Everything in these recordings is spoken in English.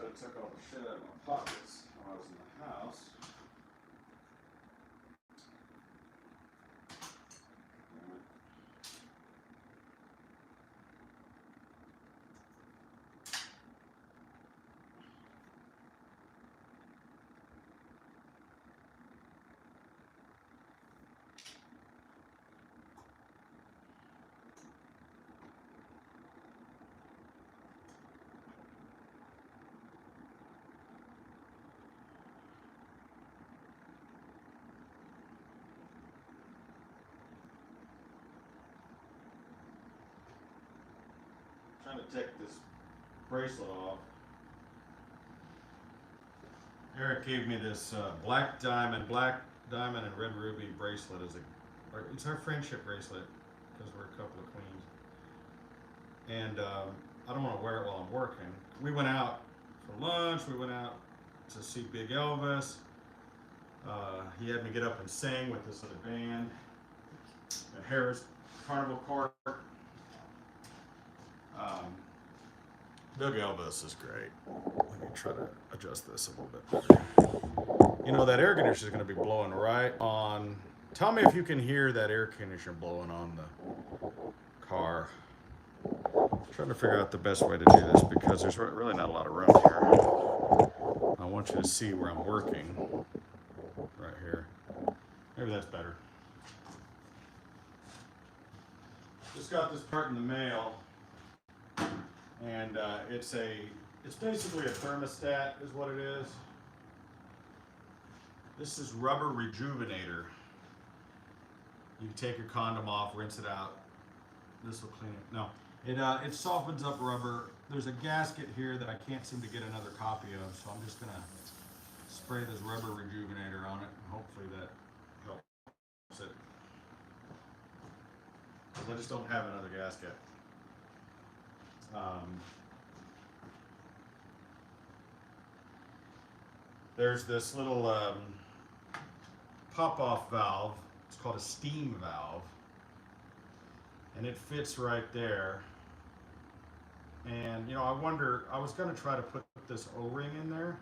have took all the shit out of my pockets when I was in the house. Trying to take this bracelet off. Eric gave me this black diamond and red ruby bracelet as it's our friendship bracelet because we're a couple of queens. And I don't want to wear it while I'm working. We went out for lunch. We went out to see Big Elvis. He had me get up and sing with this other band at Harris Carnival Court. Big Elvis is great. Let me try to adjust this a little bit better. You know, that air conditioner is going to be blowing right on. Tell me if you can hear that air conditioner blowing on the car. I'm trying to figure out the best way to do this because there's really not a lot of room here. I want you to see where I'm working. Right here. Maybe that's better. Just got this part in the mail. And it's basically a thermostat is what it is. This is rubber rejuvenator. You can take your condom off, rinse it out. This will clean it. No, it softens up rubber. There's a gasket here that I can't seem to get another copy of, so I'm just gonna spray this rubber rejuvenator on it, and hopefully that helps it. Because I just don't have another gasket. There's this little pop-off valve. It's called a steam valve, and it fits right there. And you know, I wonder. I was going to try to put this O-ring in there,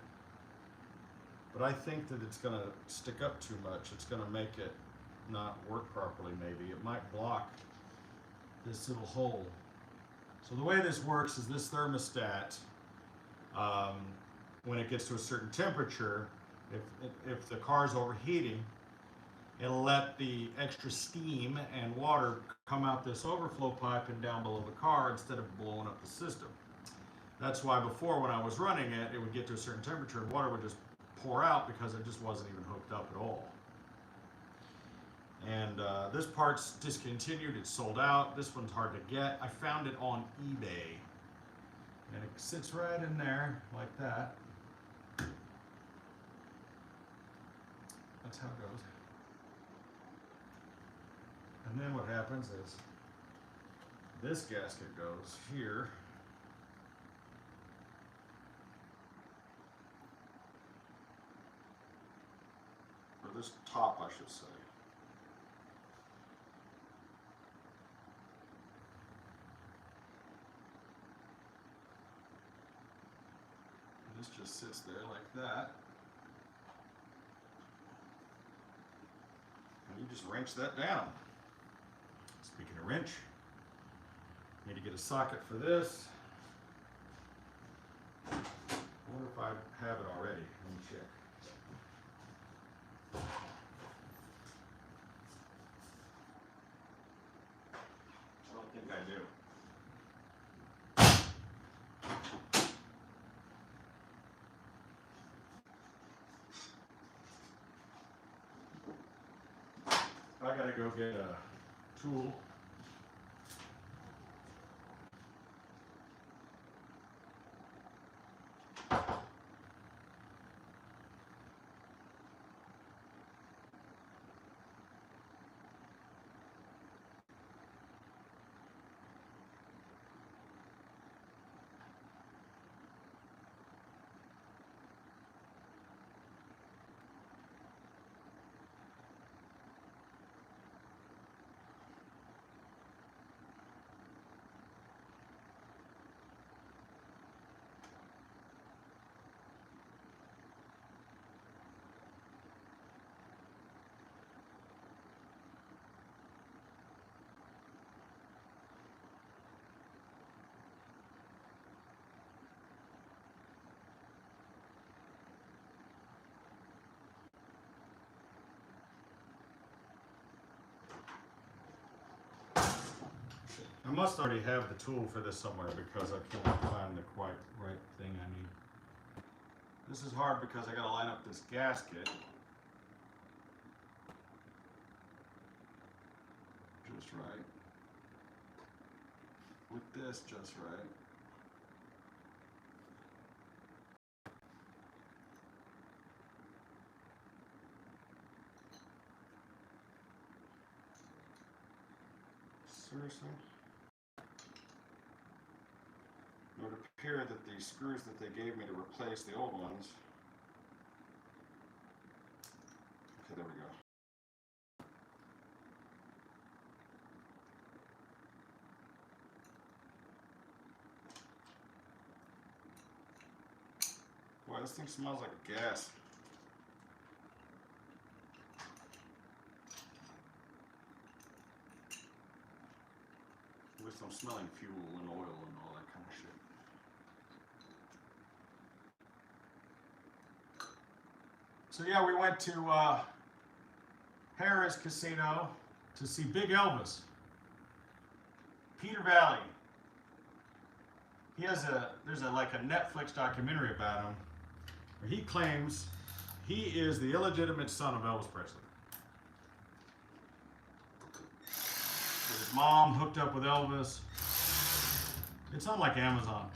but I think that it's going to stick up too much. It's going to make it not work properly. Maybe it might block this little hole. So the way this works is this thermostat, when it gets to a certain temperature, if the car's overheating, it'll let the extra steam and water come out this overflow pipe and down below the car instead of blowing up the system. That's why before when I was running it, it would get to a certain temperature and water would just pour out because it just wasn't even hooked up at all. And this part's discontinued, it's sold out. This one's hard to get. I found it on eBay. And it sits right in there like that. That's how it goes. And then what happens is this gasket goes here. Or this top, I should say. This just sits there like that. And you just wrench that down. Speaking of wrench, need to get a socket for this. I wonder if I have it already. Let me check. I don't think I do. I gotta go get a tool. I must already have the tool for this somewhere because I can't find the quite right thing I need. This is hard because I gotta line up this gasket just right. With this just right. Seriously? It would appear that the screws that they gave me to replace the old ones. Okay, there we go. Boy, this thing smells like gas. At least I'm smelling fuel and oil and all that kind of shit. So yeah, we went to Harris Casino to see Big Elvis. Peter Valley. He has there's like a Netflix documentary about him where he claims he is the illegitimate son of Elvis Presley. His mom hooked up with Elvis. It's on like Amazon.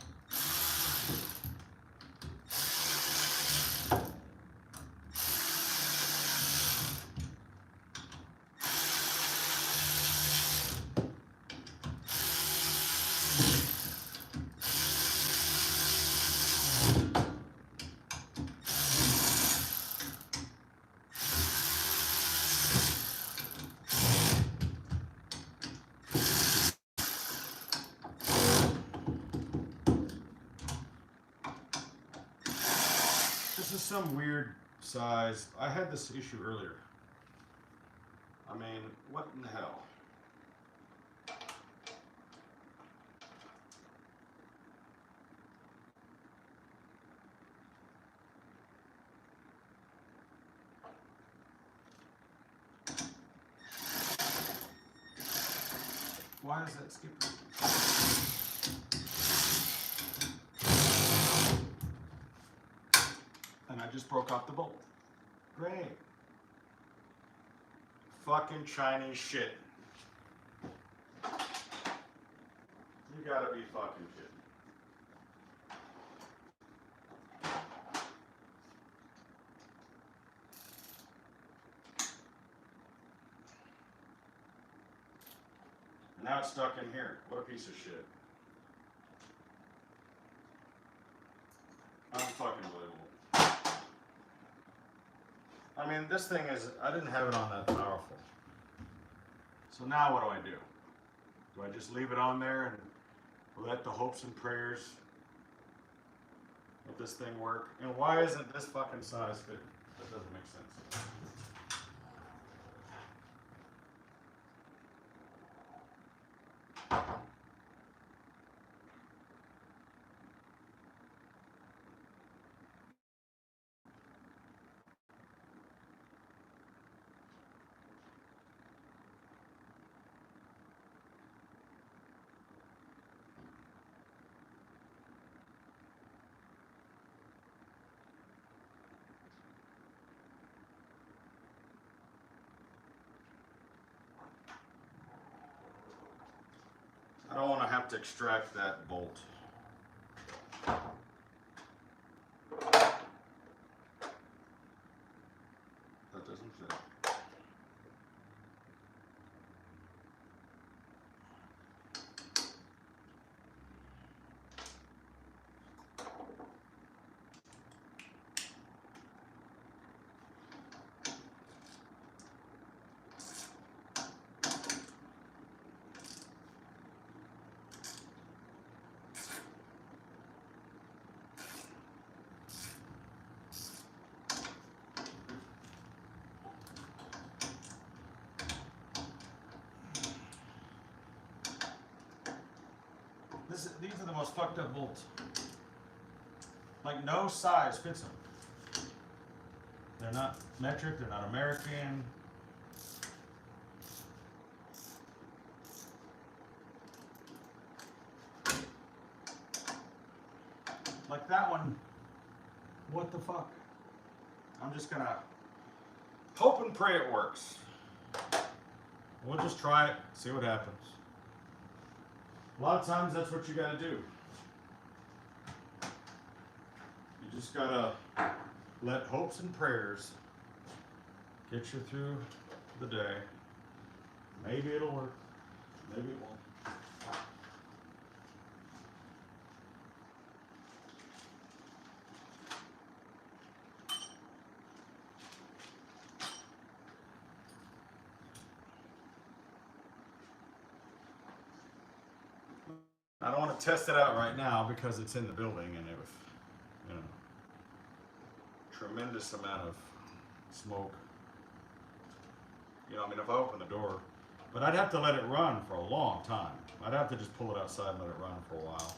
This is some weird size. I had this issue earlier. I mean, what in the hell? Why is that skipping? And I just broke off the bolt. Great. Fucking Chinese shit. You gotta be fucking kidding. Now it's stuck in here. What a piece of shit. Unfucking believable. I mean, this thing is, I didn't have it on that powerful. So now what do? Do I just leave it on there and let the hopes and prayers of this thing work? And why isn't this fucking size fit? That doesn't make sense. I don't want to have to extract that bolt. That doesn't fit. These are the most fucked up bolts. Like no size fits them. They're not metric, they're not American. Like that one. What the fuck? I'm just gonna hope and pray it works. We'll just try it, see what happens. A lot of times that's what you gotta do. You just gotta let hopes and prayers get you through the day. Maybe it'll work, maybe it won't. I don't want to test it out right now because it's in the building and it was, you know, tremendous amount of smoke. You know, I mean, if I open the door, but I'd have to let it run for a long time. I'd have to just pull it outside and let it run for a while.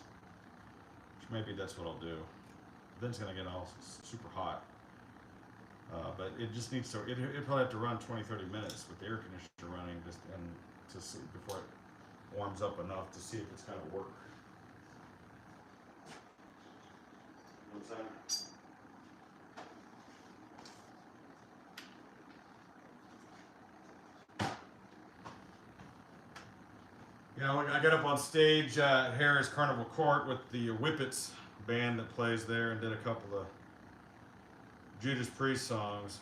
Which maybe that's what I'll do. Then it's going to get all super hot. But it just needs to, it probably have to run 20-30 minutes with the air conditioner running just and to see before it warms up enough to see if it's going to work. You know what I'm saying? Yeah, I got up on stage at Harris Carnival Court with the Whippets band that plays there and did a couple of Judas Priest songs.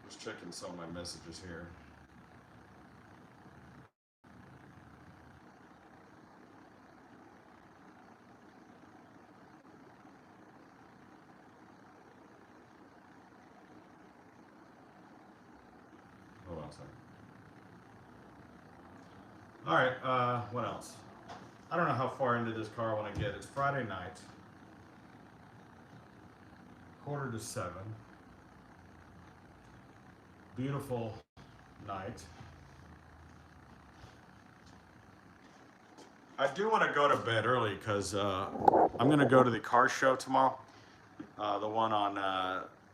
Just checking some of my messages here. Hold on a second. All right, what else? I don't know how far into this car I want to get. It's Friday night, 6:45. Beautiful night. I do want to go to bed early because I'm going to go to the car show tomorrow. The one on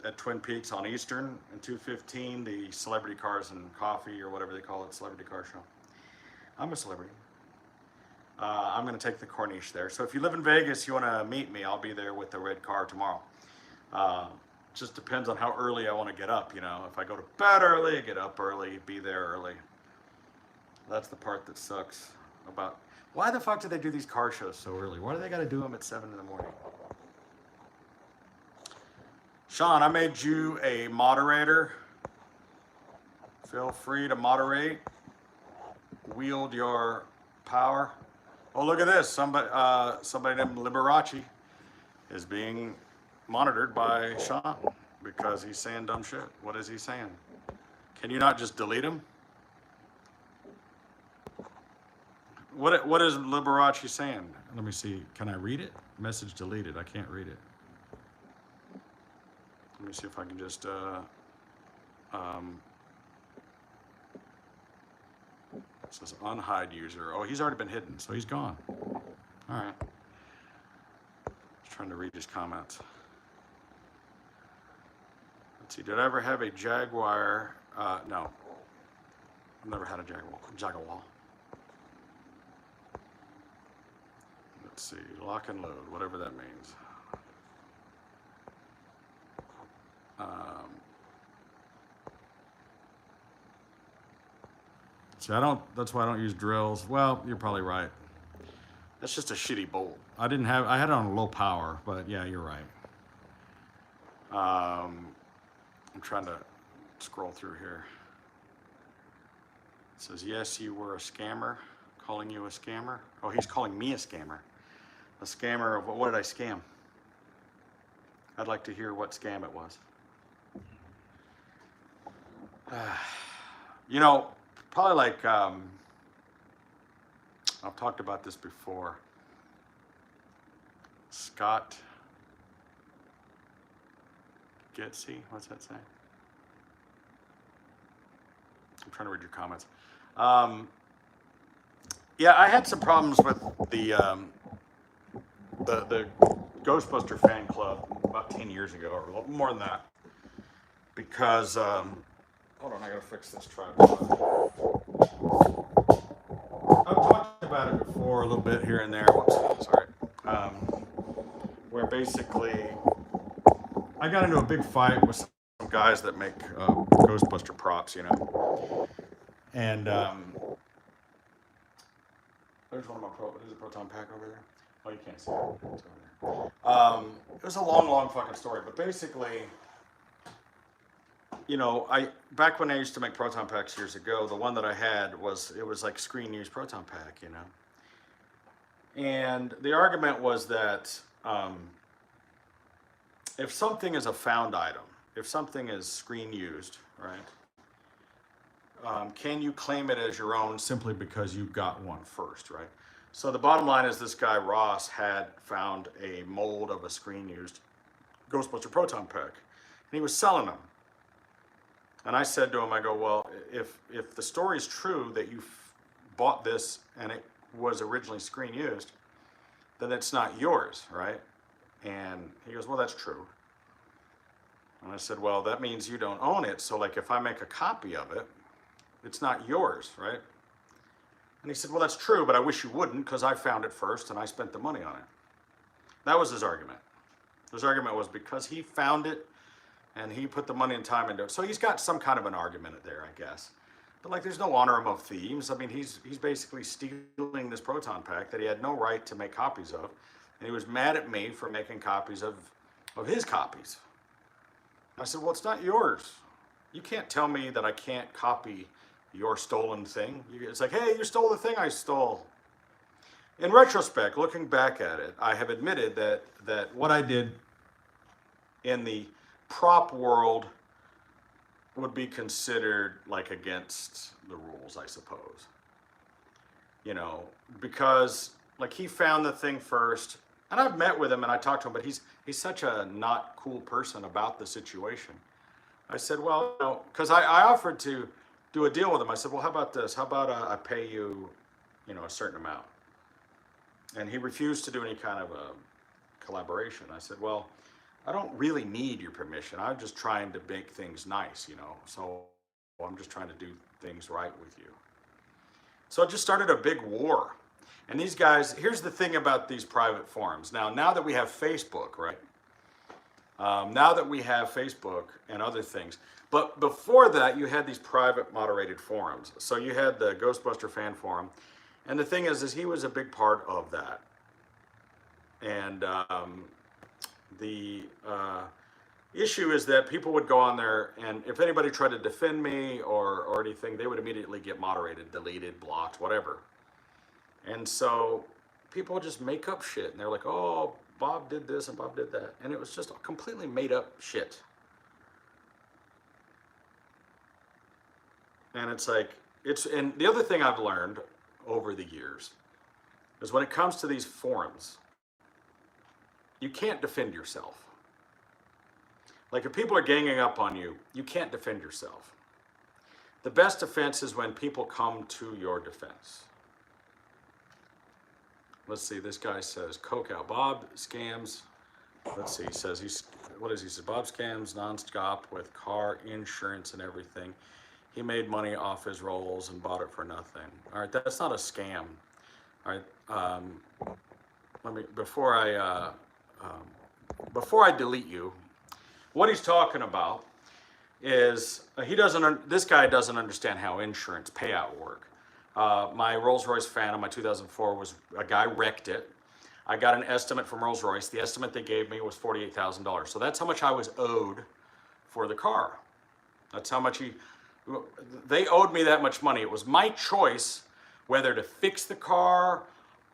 at Twin Peaks on Eastern and 215, the Celebrity Cars and Coffee or whatever they call it, Celebrity Car Show. I'm a celebrity. I'm going to take the Corniche there. So if you live in Vegas, you want to meet me, I'll be there with the red car tomorrow. Just depends on how early I want to get up, you know. If I go to bed early, get up early, be there early. That's the part that sucks about, why the fuck do they do these car shows so early? Why do they got to do them at 7 in the morning? Sean, I made you a moderator. Feel free to moderate. Wield your power. Oh, look at this. Somebody named Liberace is being monitored by Sean because he's saying dumb shit. What is he saying? Can you not just delete him? What is Liberace saying? Let me see. Can I read it? Message deleted. I can't read it. Let me see if I can just it says unhide user. Oh, he's already been hidden, so he's gone. All right. Just trying to read his comments. Let's see. Did I ever have a Jaguar? No. I've never had a Jaguar. Let's see. Lock and load, whatever that means. See, that's why I don't use drills. Well, you're probably right. That's just a shitty bolt. I had it on low power, but yeah, you're right. I'm trying to scroll through here. It says, yes, you were a scammer, calling you a scammer. Oh, he's calling me a scammer. A scammer of, what did I scam? I'd like to hear what scam it was. You know, probably like, I've talked about this before. Scott Getsy, what's that say? I'm trying to read your comments. Yeah, I had some problems with the Ghostbuster fan club about 10 years ago, or more than that. because hold on, I gotta fix this tripod. I've talked about it before a little bit here and there. Whoops, sorry. Um, where basically I got into a big fight with some guys that make Ghostbuster props, you know. And there's one of my there's a proton pack over there. Oh, you can't see it. It's over there. It was a long, long fucking story, but basically, you know, I back when I used to make proton packs years ago, the one that I had was it was like screen use proton pack, you know. And the argument was that if something is a found item, if something is screen used, right? Can you claim it as your own simply because you got one first, right? So the bottom line is this guy Ross had found a mold of a screen used Ghostbuster proton pack, and he was selling them. And I said to him, I go, well, if the story's true that you bought this and it was originally screen used, then it's not yours, right? And he goes, well, that's true. And I said, well, that means you don't own it. So like if I make a copy of it, it's not yours, right? And he said, well, that's true, but I wish you wouldn't because I found it first and I spent the money on it. That was his argument. His argument was because he found it and he put the money and time into it. So he's got some kind of an argument there, I guess. But like there's no honor among thieves. I mean, he's basically stealing this proton pack that he had no right to make copies of. And he was mad at me for making copies of his copies. I said, well, it's not yours. You can't tell me that I can't copy your stolen thing. It's like, hey, you stole the thing I stole. In retrospect, looking back at it, I have admitted that what I did in the prop world would be considered like against the rules, I suppose. You know, because like he found the thing first, and I've met with him and I talked to him, but he's such a not cool person about the situation. I said, well, no, because I offered to do a deal with him. I said, well, how about this? How about I pay you, you know, a certain amount? And he refused to do any kind of a collaboration. I said, well, I don't really need your permission. I'm just trying to make things nice, you know. So I'm just trying to do things right with you. So it just started a big war. And these guys, here's the thing about these private forums. Now that we have Facebook, right? Now that we have Facebook and other things, but before that, you had these private moderated forums. So you had the Ghostbuster fan forum, and the thing is he was a big part of that. And the issue is that people would go on there, and if anybody tried to defend me or anything, they would immediately get moderated, deleted, blocked, whatever. And so people would just make up shit, and they're like, oh, Bob did this and Bob did that. And it was just completely made up shit. And it's like, and the other thing I've learned over the years is when it comes to these forums, you can't defend yourself. Like if people are ganging up on you, you can't defend yourself. The best defense is when people come to your defense. Let's see, this guy says, coke out. Bob scams, let's see, he says, he says, Bob scams nonstop with car insurance and everything. He made money off his rolls and bought it for nothing. All right, that's not a scam. All right, let me, before I delete you, what he's talking about is this guy doesn't understand how insurance payout work. My Rolls-Royce Phantom, my 2004, was a guy wrecked it. I got an estimate from Rolls-Royce. The estimate they gave me was $48,000. So that's how much I was owed for the car. That's how much they owed me that much money. It was my choice whether to fix the car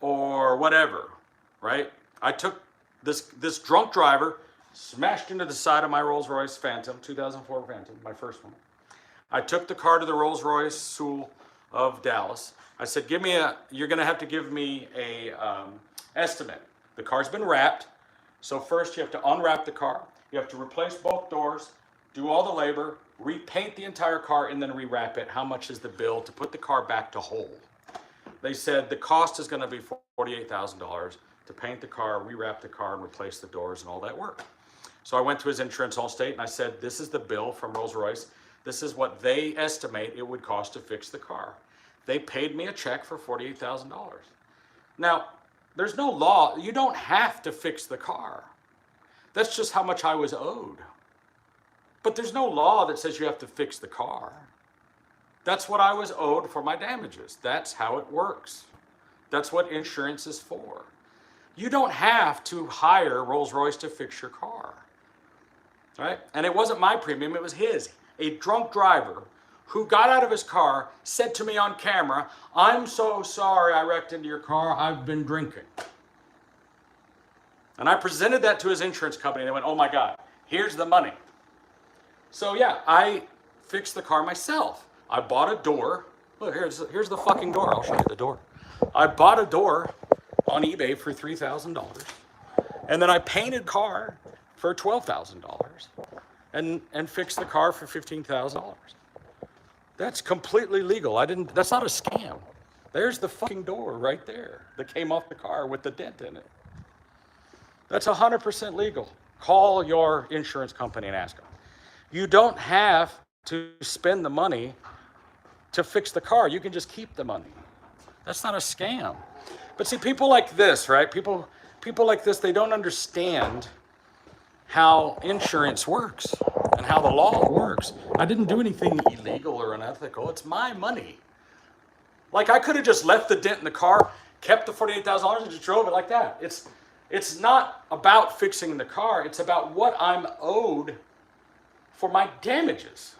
or whatever, right? I took this drunk driver, smashed into the side of my Rolls-Royce Phantom, 2004 Phantom, my first one. I took the car to the Rolls-Royce Sewell of Dallas. I said, you're gonna have to give me a estimate. The car's been wrapped, so first you have to unwrap the car, you have to replace both doors, do all the labor, repaint the entire car, and then rewrap it. How much is the bill to put the car back to whole? They said the cost is gonna be $48,000 to paint the car, rewrap the car, and replace the doors and all that work. So I went to his insurance, Allstate, and I said, this is the bill from Rolls-Royce. This is what they estimate it would cost to fix the car. They paid me a check for $48,000. Now, there's no law. You don't have to fix the car. That's just how much I was owed. But there's no law that says you have to fix the car. That's what I was owed for my damages. That's how it works. That's what insurance is for. You don't have to hire Rolls-Royce to fix your car. Right? And it wasn't my premium, it was his. A drunk driver who got out of his car said to me on camera, "I'm so sorry I wrecked into your car, I've been drinking." And I presented that to his insurance company and they went, "Oh my God, here's the money." So yeah, I fixed the car myself. I bought a door. Look, here's the fucking door. I'll show you the door. I bought a door on eBay for $3,000. And then I painted car for $12,000 and fixed the car for $15,000. That's completely legal. That's not a scam. There's the fucking door right there that came off the car with the dent in it. That's 100% legal. Call your insurance company and ask them. You don't have to spend the money to fix the car. You can just keep the money. That's not a scam. But see, people like this, right? People like this, they don't understand how insurance works and how the law works. I didn't do anything illegal or unethical. It's my money. Like, I could have just left the dent in the car, kept the $48,000 and just drove it like that. It's not about fixing the car. It's about what I'm owed for my damages.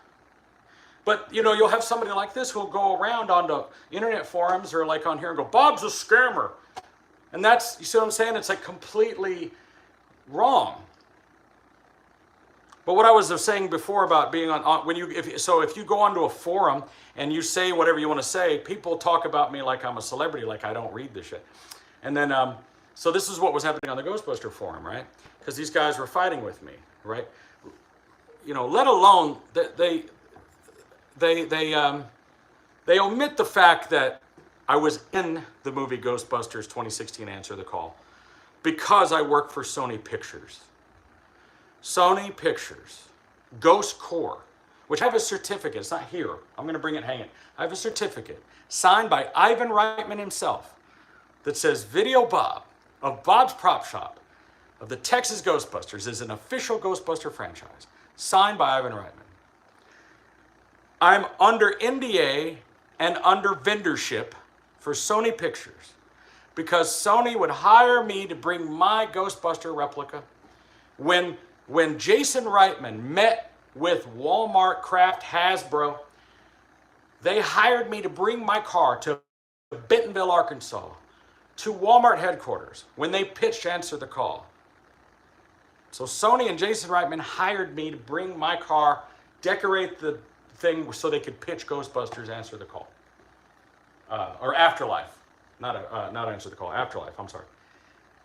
But, you know, you'll have somebody like this who'll go around onto internet forums or like on here and go, "Bob's a scammer." And that's, you see what I'm saying? It's like completely wrong. But what I was saying before about being on if you go onto a forum and you say whatever you want to say, people talk about me like I'm a celebrity, like I don't read this shit. And then, so this is what was happening on the Ghostbuster forum, right? Because these guys were fighting with me, right? You know, let alone that they omit the fact that I was in the movie Ghostbusters 2016 Answer the Call because I work for Sony Pictures. Sony Pictures, Ghost Core, which I have a certificate. It's not here. I'm going to bring it hanging. I have a certificate signed by Ivan Reitman himself that says Video Bob of Bob's Prop Shop of the Texas Ghostbusters is an official Ghostbuster franchise, signed by Ivan Reitman. I'm under NDA and under vendorship for Sony Pictures because Sony would hire me to bring my Ghostbuster replica. When Jason Reitman met with Walmart, Kraft, Hasbro, they hired me to bring my car to Bentonville, Arkansas, to Walmart headquarters when they pitched Answer the Call. So Sony and Jason Reitman hired me to bring my car, decorate the thing so they could pitch Ghostbusters Answer the Call. Or Afterlife. Not Answer the Call, Afterlife, I'm sorry.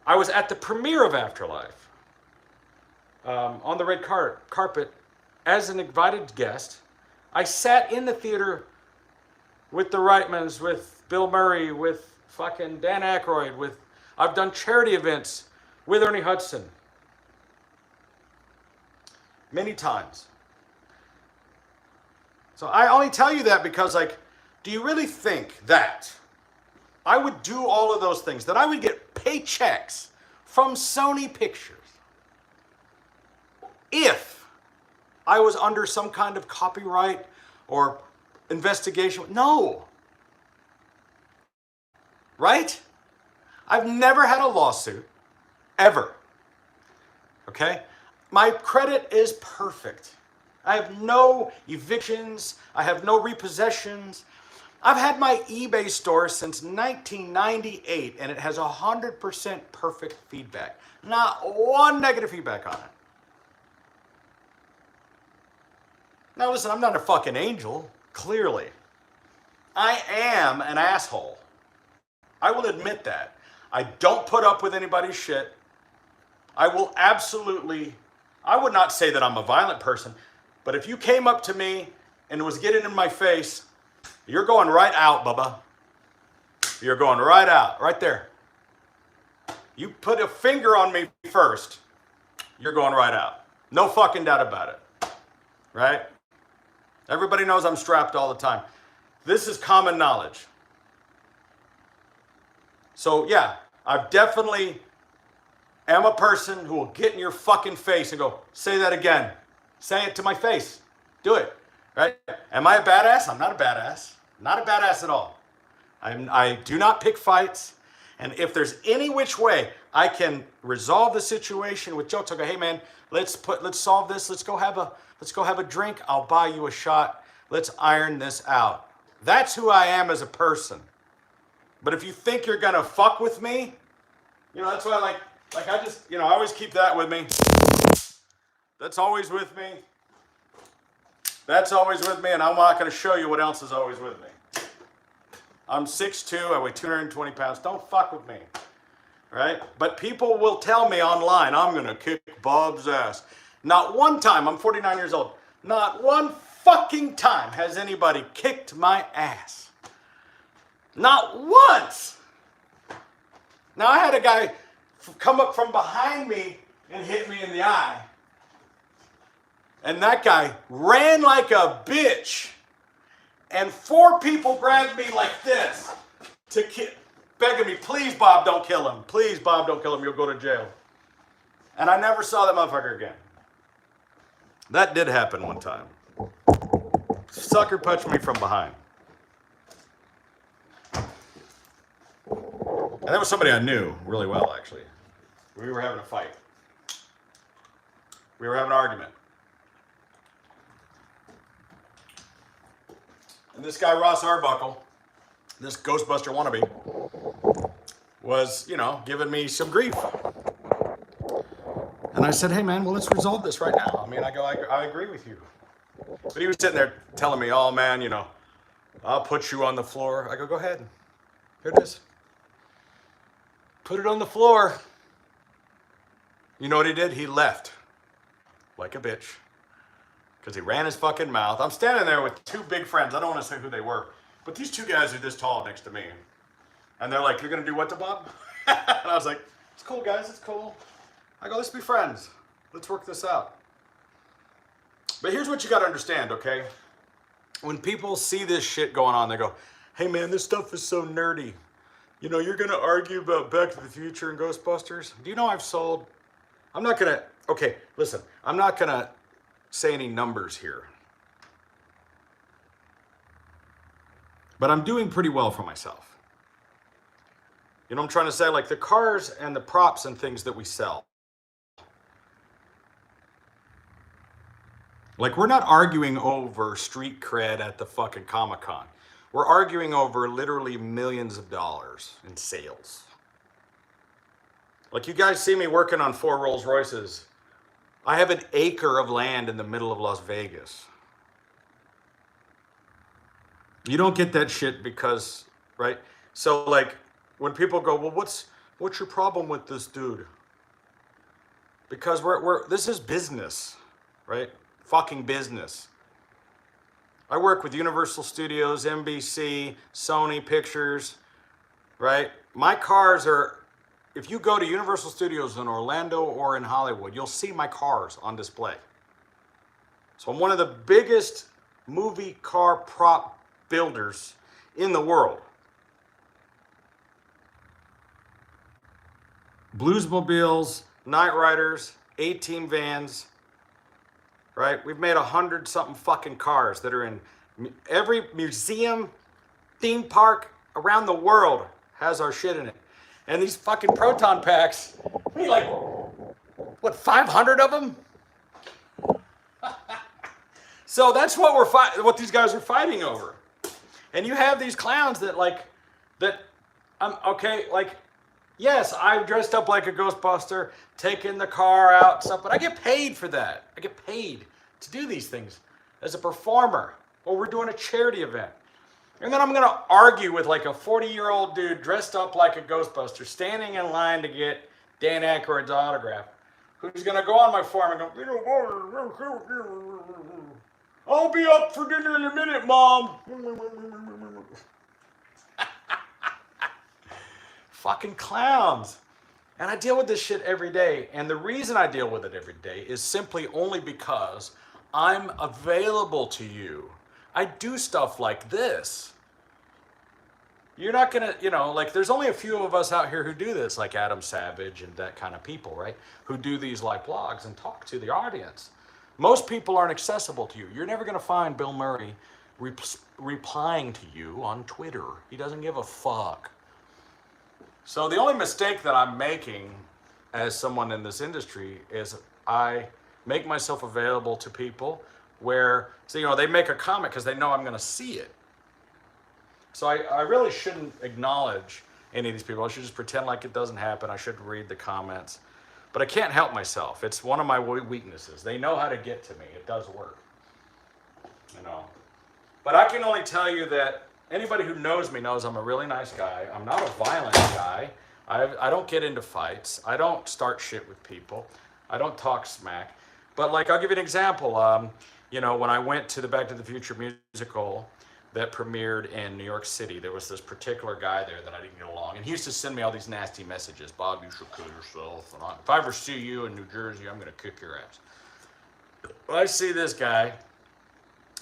I was at the premiere of Afterlife. On the red carpet as an invited guest. I sat in the theater with the Reitmans, with Bill Murray, with fucking Dan Aykroyd, I've done charity events with Ernie Hudson many times. So I only tell you that because, like, do you really think that I would do all of those things, that I would get paychecks from Sony Pictures if I was under some kind of copyright or investigation? No. Right? I've never had a lawsuit, ever. Okay? My credit is perfect. I have no evictions. I have no repossessions. I've had my eBay store since 1998, and it has 100% perfect feedback. Not one negative feedback on it. Now listen, I'm not a fucking angel, clearly. I am an asshole. I will admit that. I don't put up with anybody's shit. I would not say that I'm a violent person, but if you came up to me and was getting in my face, you're going right out, Bubba. You're going right out, right there. You put a finger on me first, you're going right out. No fucking doubt about it. Right? Everybody knows I'm strapped all the time. This is common knowledge. So yeah, I definitely am a person who will get in your fucking face and go, say that again. Say it to my face. Do it. Right? Am I a badass? I'm not a badass. Not a badass at all. I do not pick fights. And if there's any which way I can resolve the situation with jokes, I'll go, hey man, let's solve this. Let's go have a drink. I'll buy you a shot. Let's iron this out. That's who I am as a person. But if you think you're gonna fuck with me, that's why I always keep that with me. That's always with me. That's always with me, and I'm not gonna show you what else is always with me. I'm 6'2", I weigh 220 pounds. Don't fuck with me, right? But people will tell me online, I'm gonna kick Bob's ass. Not one time, I'm 49 years old, not one fucking time has anybody kicked my ass. Not once. Now I had a guy come up from behind me and hit me in the eye. And that guy ran like a bitch. And 4 people grabbed me like this begging me, please Bob, don't kill him. Please Bob, don't kill him. You'll go to jail. And I never saw that motherfucker again. That did happen one time. Sucker punched me from behind. And that was somebody I knew really well, actually. We were having a fight. We were having an argument. And this guy, Ross Arbuckle, this Ghostbuster wannabe, was, giving me some grief. And I said, hey man, well, let's resolve this right now. I agree with you. But he was sitting there telling me, oh man, I'll put you on the floor. I go ahead. Here it is. Put it on the floor. You know what he did? He left. Like a bitch. Because he ran his fucking mouth. I'm standing there with 2 big friends. I don't want to say who they were. But these 2 guys are this tall next to me. And they're like, you're going to do what to Bob? And I was like, it's cool, guys. It's cool. I go, let's be friends. Let's work this out. But here's what you got to understand, okay? When people see this shit going on, they go, hey, man, this stuff is so nerdy. You're going to argue about Back to the Future and Ghostbusters? Do you know I'm not going to, okay, listen. I'm not going to say any numbers here. But I'm doing pretty well for myself. I'm trying to say, like the cars and the props and things that we sell. Like we're not arguing over street cred at the fucking Comic-Con. We're arguing over literally millions of dollars in sales. Like you guys see me working on 4 Rolls Royces. I have an acre of land in the middle of Las Vegas. You don't get that shit because, right? So like when people go, well, what's your problem with this dude? Because this is business, right? Fucking business. I work with Universal Studios, NBC, Sony Pictures, right? My cars are, if you go to Universal Studios in Orlando or in Hollywood, you'll see my cars on display. So I'm one of the biggest movie car prop builders in the world. Bluesmobiles, Night Riders, 18 vans, right? We've made 100-something fucking cars that are in every museum, theme park around the world has our shit in it. And these fucking proton packs, we like, 500 of them? So that's what what these guys are fighting over. And you have these clowns yes, I've dressed up like a Ghostbuster, taken the car out, stuff, but I get paid for that. I get paid to do these things as a performer, or we're doing a charity event. And then I'm going to argue with like a 40-year-old dude dressed up like a Ghostbuster, standing in line to get Dan Aykroyd's autograph, who's going to go on my forum and go, I'll be up for dinner in a minute, Mom. Fucking clowns. And I deal with this shit every day. And the reason I deal with it every day is simply only because I'm available to you. I do stuff like this. You're not gonna, like there's only a few of us out here who do this, like Adam Savage and that kind of people, right? Who do these like blogs and talk to the audience. Most people aren't accessible to you. You're never gonna find Bill Murray replying to you on Twitter. He doesn't give a fuck. So the only mistake that I'm making as someone in this industry is I make myself available to people where, so, they make a comment because they know I'm gonna see it. So I really shouldn't acknowledge any of these people. I should just pretend like it doesn't happen. I shouldn't read the comments. But I can't help myself. It's one of my weaknesses. They know how to get to me. It does work. But I can only tell you that anybody who knows me knows I'm a really nice guy. I'm not a violent guy. I don't get into fights. I don't start shit with people. I don't talk smack. But like, I'll give you an example. When I went to the Back to the Future musical, that premiered in New York City, there was this particular guy there that I didn't get along. And he used to send me all these nasty messages. Bob, you should kill yourself. And if I ever see you in New Jersey, I'm going to kick your ass. Well, I see this guy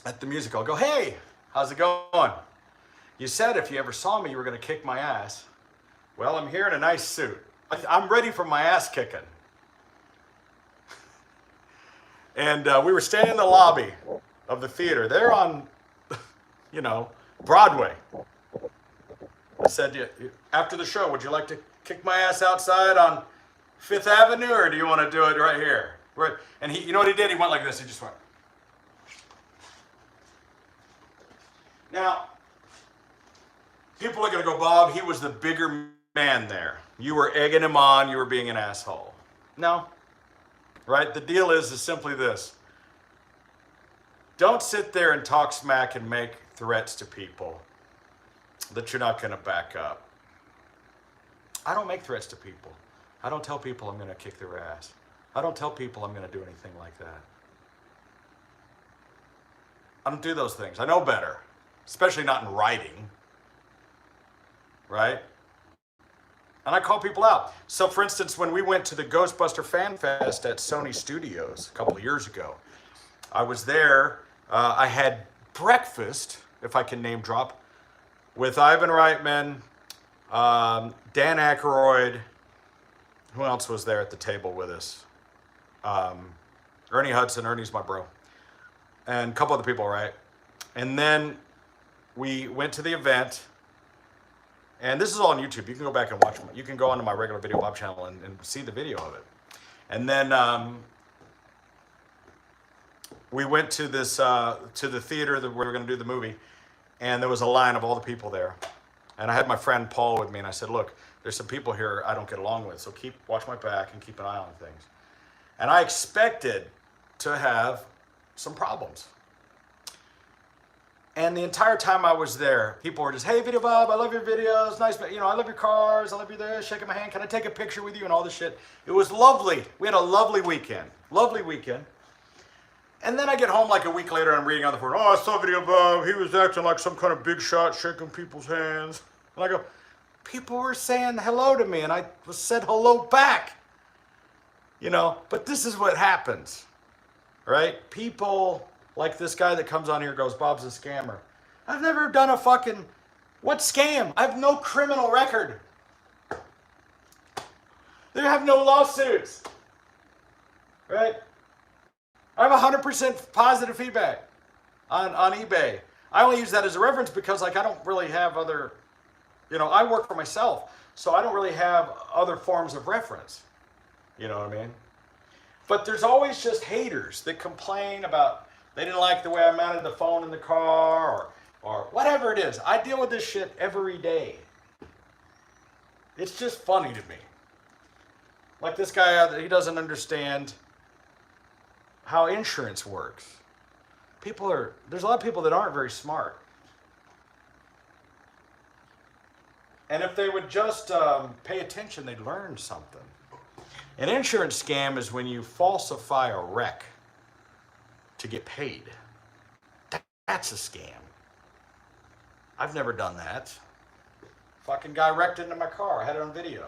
at the musical. I go, hey, how's it going? You said if you ever saw me, you were going to kick my ass. Well, I'm here in a nice suit. I'm ready for my ass kicking. And we were standing in the lobby of the theater. They're on Broadway. I said, after the show, would you like to kick my ass outside on Fifth Avenue, or do you want to do it right here? Right. And he, you know what he did? He went like this. He just went. Now, people are going to go, Bob, he was the bigger man there. You were egging him on. You were being an asshole. No. Right? The deal is simply this. Don't sit there and talk smack and make threats to people that you're not going to back up. I don't make threats to people. I don't tell people I'm going to kick their ass. I don't tell people I'm going to do anything like that. I don't do those things. I know better, especially not in writing, right? And I call people out. So, for instance, when we went to the Ghostbuster Fan Fest at Sony Studios a couple of years ago, I was there. I had breakfast, if I can name drop, with Ivan Reitman, Dan Aykroyd. Who else was there at the table with us? Ernie Hudson. Ernie's my bro. And a couple other people, right? And then we went to the event. And this is all on YouTube. You can go back and watch. You can go onto my regular Video Bob channel and see the video of it. And then we went to this to the theater that we were going to do the movie, and there was a line of all the people there. And I had my friend Paul with me, and I said, "Look, there's some people here I don't get along with, so watch my back and keep an eye on things." And I expected to have some problems. And the entire time I was there, people were just, "Hey, Video Bob, I love your videos. Nice, I love your cars. I love you there. Shaking my hand. Can I take a picture with you?" And all this shit. It was lovely. We had a lovely weekend. Lovely weekend. And then I get home like a week later and I'm reading on the forum, "Oh, I saw Video Bob. He was acting like some kind of big shot, shaking people's hands." And I go, people were saying hello to me and I said hello back. But this is what happens, right? People like this guy that comes on here goes, "Bob's a scammer." I've never done a fucking, what scam? I have no criminal record. They have no lawsuits, right? I have 100% positive feedback on eBay. I only use that as a reference because I don't really have other, I work for myself, so I don't really have other forms of reference. You know what I mean? But there's always just haters that complain about they didn't like the way I mounted the phone in the car or whatever it is. I deal with this shit every day. It's just funny to me. Like this guy, he doesn't understand how insurance works. There's a lot of people that aren't very smart. And if they would just pay attention, they'd learn something. An insurance scam is when you falsify a wreck to get paid. That's a scam. I've never done that. Fucking guy wrecked into my car. I had it on video.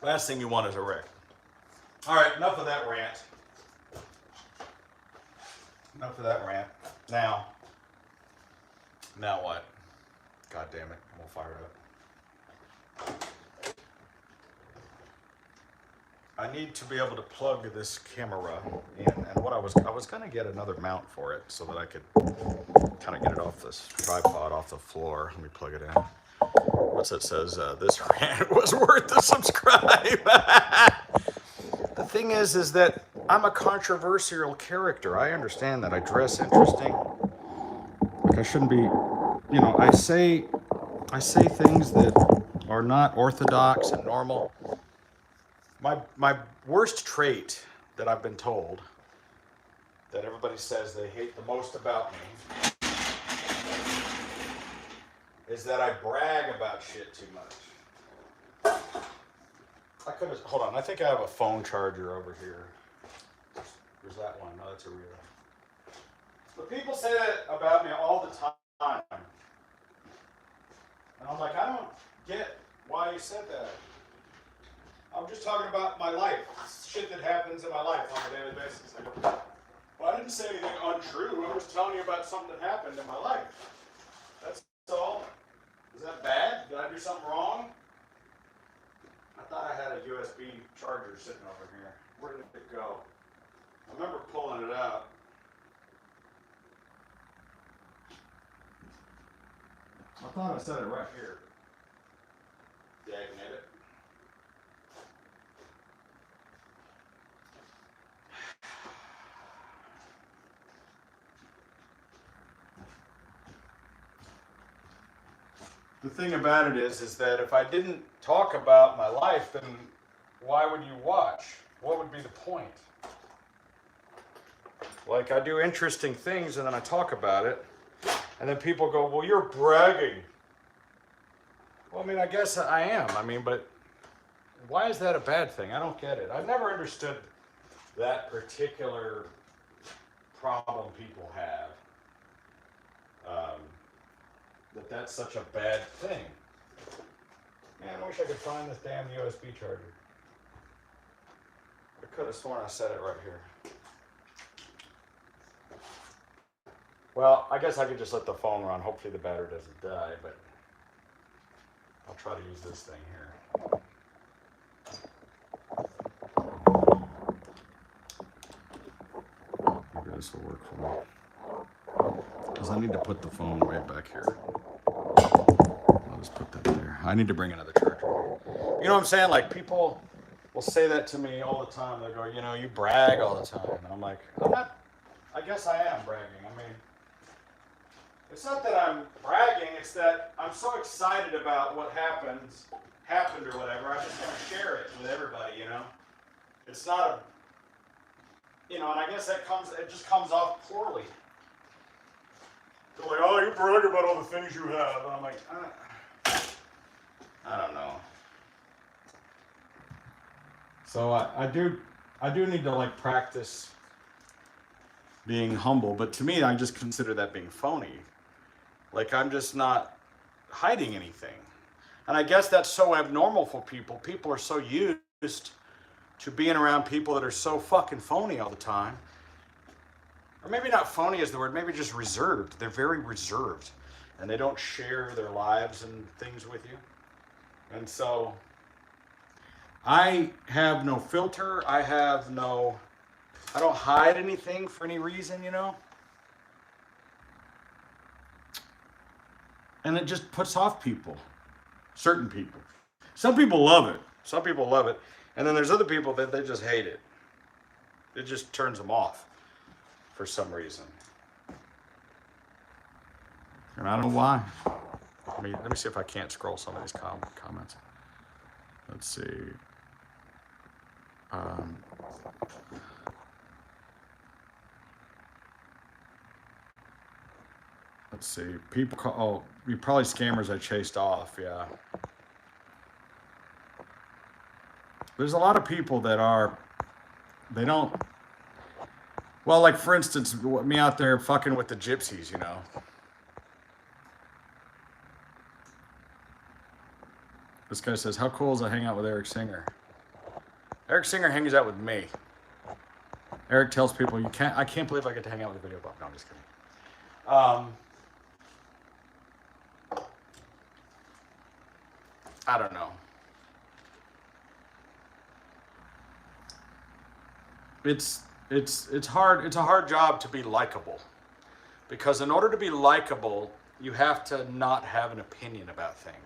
Last thing you want is a wreck. All right, enough of that rant. Enough of that rant. Now what? God damn it, I'm gonna fire it up. I need to be able to plug this camera in, and what I was gonna get another mount for it so that I could kind of get it off this tripod off the floor. Let me plug it in. What's it says? This rant was worth the subscribe. The thing is that I'm a controversial character. I understand that. I dress interesting. Like I shouldn't be, you know, I say things that are not orthodox and normal. My worst trait that I've been told, that everybody says they hate the most about me, is that I brag about shit too much. I could have, hold on, I think I have a phone charger over here. Where's that one? No, that's a real. But people say that about me all the time. And I'm like, I don't get why you said that. I'm just talking about my life. Shit that happens in my life on a daily basis. I go, well, I didn't say anything untrue. I was telling you about something that happened in my life. That's all. Is that bad? Did I do something wrong? I thought I had a USB charger sitting over here. Where did it go? I remember pulling it out. I thought I said it right here. Dagnabbit it. The thing about it is that if I didn't talk about my life, then why would you watch? What would be the point? Like, I do interesting things and then I talk about it, and then people go, well, you're bragging. Well, I mean, I guess I am. I mean, but why is that a bad thing? I don't get it. I've never understood that particular problem people have. That's such a bad thing. Man, I wish I could find this damn USB charger. I could have sworn I said it right here. Well, I guess I could just let the phone run. Hopefully the battery doesn't die, but I'll try to use this thing here. Maybe this will work for me. Because I need to put the phone right back here. I'll just put that there. I need to bring another charger. You know what I'm saying? Like, people will say that to me all the time. They go, you know, you brag all the time. And I'm like, I'm not, I guess I am bragging. I mean, it's not that I'm bragging, it's that I'm so excited about what happened or whatever. I just want to share it with everybody, you know? It's not a, you know, and I guess it just comes off poorly. They're like, oh, you brag about all the things you have. And I'm like, I don't know. So I do need to, like, practice being humble, but to me, I just consider that being phony. Like, I'm just not hiding anything. And I guess that's so abnormal for people. People are so used to being around people that are so fucking phony all the time. Or maybe not phony is the word, maybe just reserved. They're very reserved. And they don't share their lives and things with you. And so, I have no filter. I don't hide anything for any reason, you know? And it just puts off people. Certain people. Some people love it. Some people love it. And then there's other people that they just hate it. It just turns them off for some reason. And I don't know why. Let me see if I can't scroll some of these comments. Let's see. Let's see. People call, oh, you probably scammers I chased off, yeah. There's a lot of people that they don't, well, like, for instance, me out there fucking with the gypsies, you know. This guy says, how cool is I hang out with Eric Singer? Eric Singer hangs out with me. Eric tells people, I can't believe I get to hang out with a video buff. No, I'm just kidding. I don't know. It's hard. It's a hard job to be likable, because in order to be likable, you have to not have an opinion about things.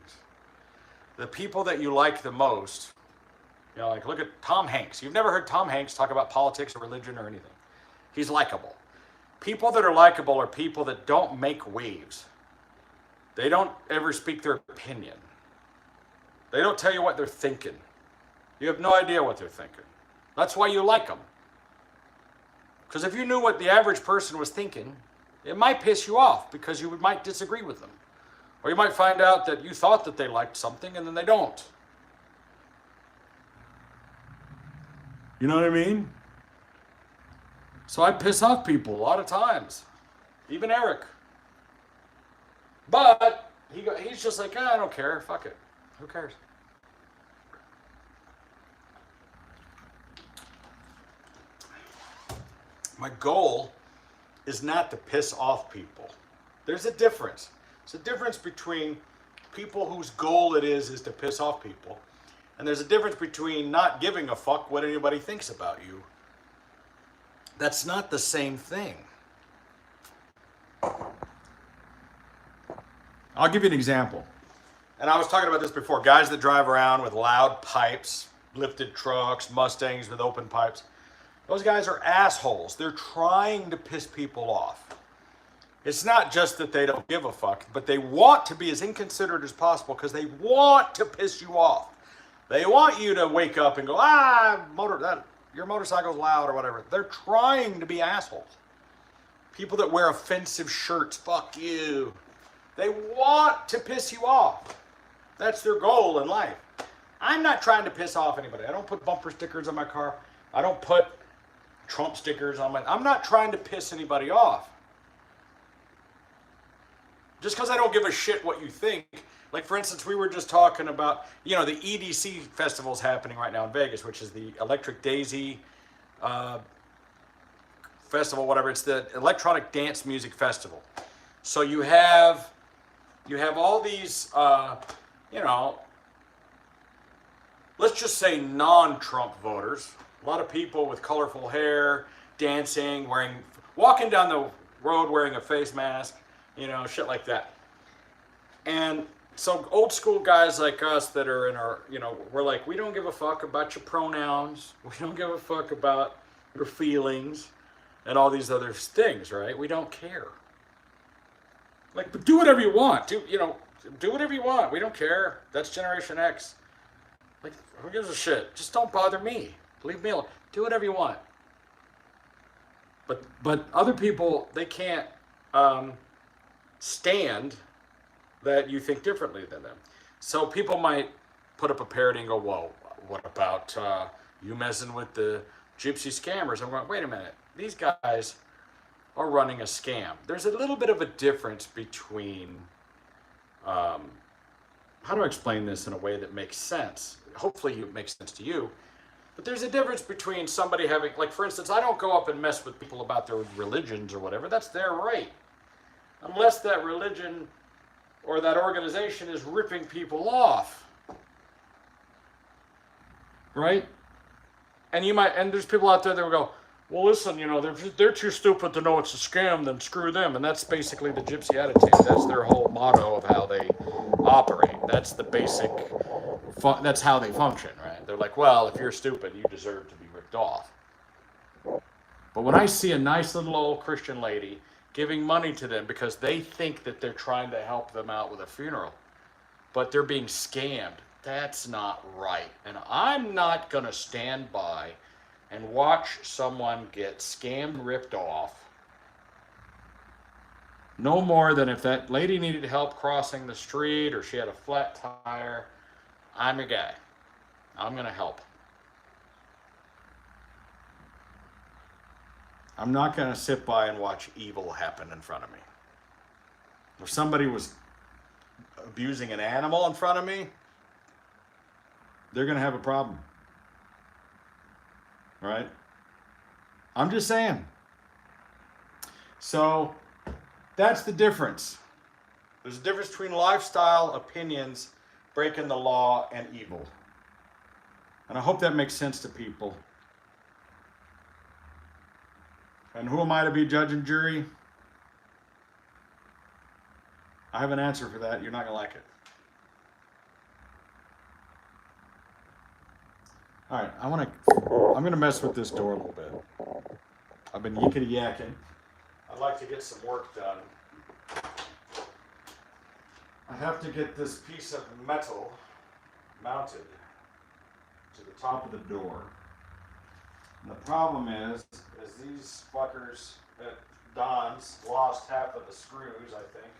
The people that you like the most, like look at Tom Hanks. You've never heard Tom Hanks talk about politics or religion or anything. He's likable. People that are likable are people that don't make waves. They don't ever speak their opinion. They don't tell you what they're thinking. You have no idea what they're thinking. That's why you like them. Because if you knew what the average person was thinking, it might piss you off because you might disagree with them. Or you might find out that you thought that they liked something and then they don't. You know what I mean? So I piss off people a lot of times. Even Eric. But he's just like, I don't care. Fuck it. Who cares? My goal is not to piss off people. There's a difference. There's a difference between people whose goal it is to piss off people. And there's a difference between not giving a fuck what anybody thinks about you. That's not the same thing. I'll give you an example. And I was talking about this before. Guys that drive around with loud pipes, lifted trucks, Mustangs with open pipes. Those guys are assholes. They're trying to piss people off. It's not just that they don't give a fuck, but they want to be as inconsiderate as possible because they want to piss you off. They want you to wake up and go, your motorcycle's loud or whatever. They're trying to be assholes. People that wear offensive shirts, fuck you. They want to piss you off. That's their goal in life. I'm not trying to piss off anybody. I don't put bumper stickers on my car. I don't put Trump stickers on I'm not trying to piss anybody off. Just because I don't give a shit what you think. Like, for instance, we were just talking about, the EDC festival's happening right now in Vegas, which is the Electric Daisy festival, whatever. It's the Electronic Dance Music Festival. So you have all these, let's just say non-Trump voters. A lot of people with colorful hair, dancing, walking down the road wearing a face mask, shit like that. And so old school guys like us that are in our, we're like, we don't give a fuck about your pronouns. We don't give a fuck about your feelings and all these other things, right? We don't care. Like, but do whatever you want. Do whatever you want. We don't care. That's Generation X. Like, who gives a shit? Just don't bother me. Leave me alone. Do whatever you want. But other people, they can't stand that you think differently than them. So people might put up a parody and go, whoa, what about you messing with the gypsy scammers? I'm going, wait a minute. These guys are running a scam. There's a little bit of a difference between, how do I explain this in a way that makes sense? Hopefully it makes sense to you. But there's a difference between somebody having, like, for instance, I don't go up and mess with people about their religions or whatever. That's their right. Unless that religion or that organization is ripping people off. Right? And there's people out there that will go, well, listen, they're too stupid to know it's a scam, then screw them. And that's basically the gypsy attitude. That's their whole motto of how they operate. That's the basic, that's how they function, right? They're like, well, if you're stupid, you deserve to be ripped off. But when I see a nice little old Christian lady giving money to them because they think that they're trying to help them out with a funeral, but they're being scammed, that's not right. And I'm not going to stand by and watch someone get scammed, ripped off. No more than if that lady needed help crossing the street or she had a flat tire. I'm your guy. I'm going to help. I'm not going to sit by and watch evil happen in front of me. If somebody was abusing an animal in front of me, they're going to have a problem. right? I'm just saying. So that's the difference. There's a difference between lifestyle, opinions, breaking the law, and evil. And I hope that makes sense to people. And who am I to be judge and jury? I have an answer for that. You're not going to like it. All right, I'm going to mess with this door a little bit. I've been yickety yakking. I'd like to get some work done. I have to get this piece of metal mounted to the top of the door. And the problem is these fuckers at Don's lost half of the screws, I think.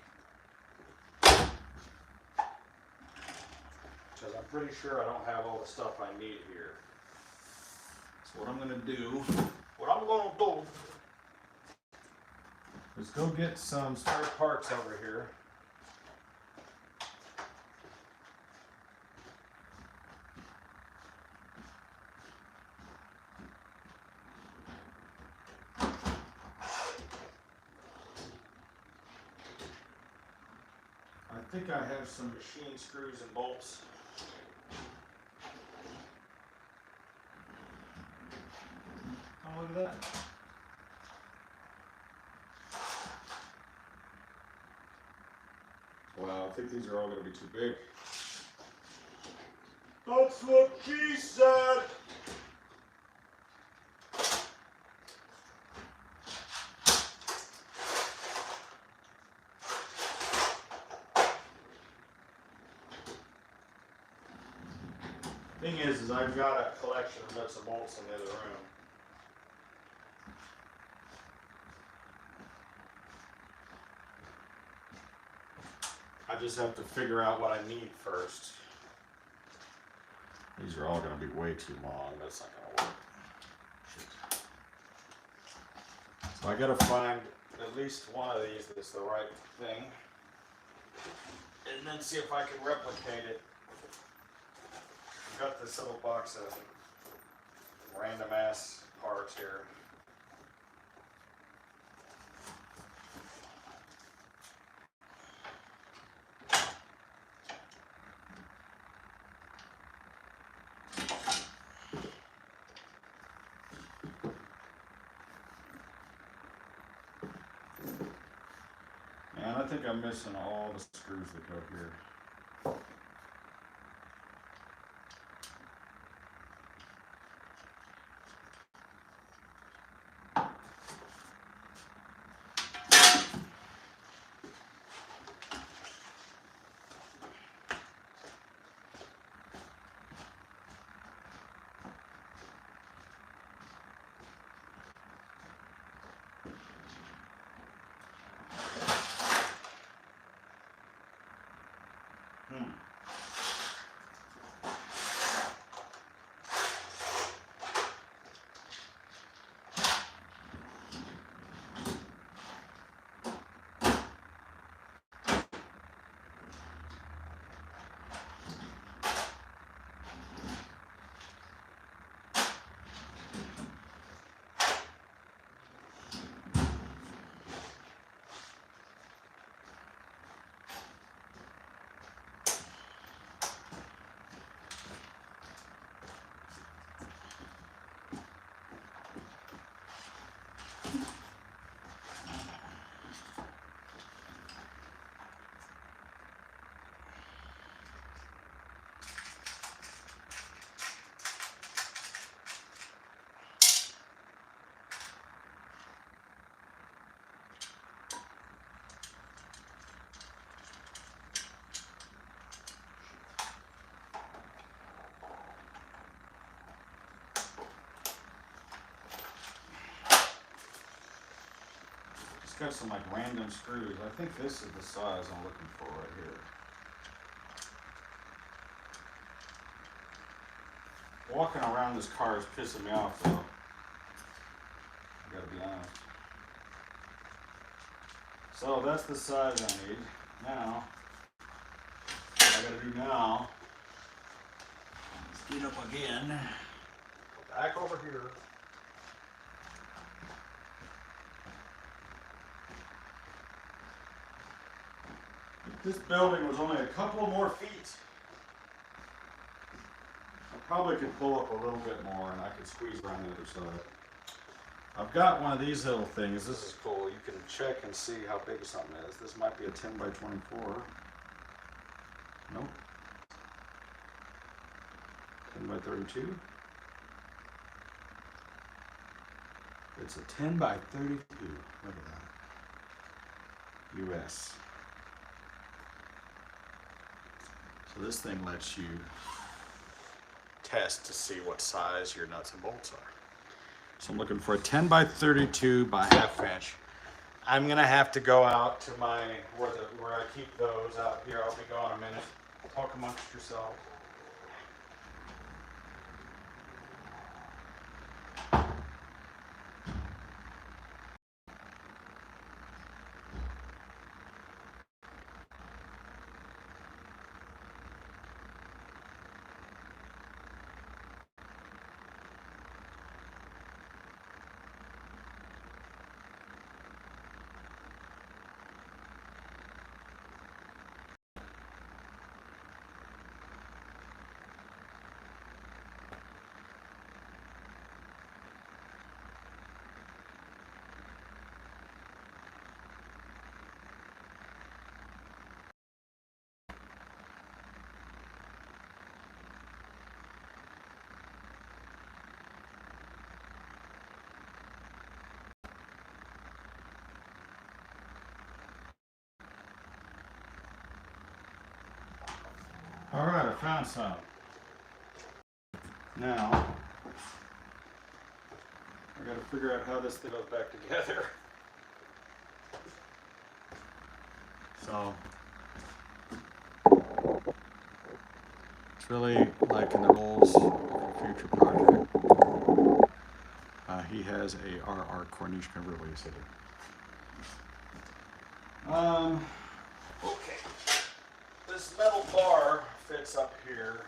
Because I'm pretty sure I don't have all the stuff I need here. So what I'm going to do is go get some spare parts over here. I think I have some machine screws and bolts. Oh, look at that. Wow, I think these are all going to be too big. That's what she said. Thing is I've got a collection of nuts and bolts in the other room. I just have to figure out what I need first. These are all going to be way too long. That's not going to work. Shit. So I got to find at least one of these that's the right thing, and then see if I can replicate it. I've got this little box of random ass parts here. And I think I'm missing all the screws that go here. It's got some like random screws. I think this is the size I'm looking for right here. Walking around this car is pissing me off though. I gotta be honest. So that's the size I need. Now, what I gotta do now is get up again. Back over here. This building was only a couple more feet. I probably could pull up a little bit more and I could squeeze around the other side. I've got one of these little things. This is cool. You can check and see how big something is. This might be a 10 by 24. Nope. 10 by 32. It's a 10 by 32. Look at that. US. So this thing lets you test to see what size your nuts and bolts are. So I'm looking for a 10 by 32 by half inch. I'm gonna have to go out to my where I keep those out here. I'll be gone a minute. Talk amongst yourselves. All right, I found some. Now, I gotta figure out how this thing goes back together. So, it's really like in the goals of a future project. He has a RR Corniche convertible, you said it. Okay. This metal bar fits up here.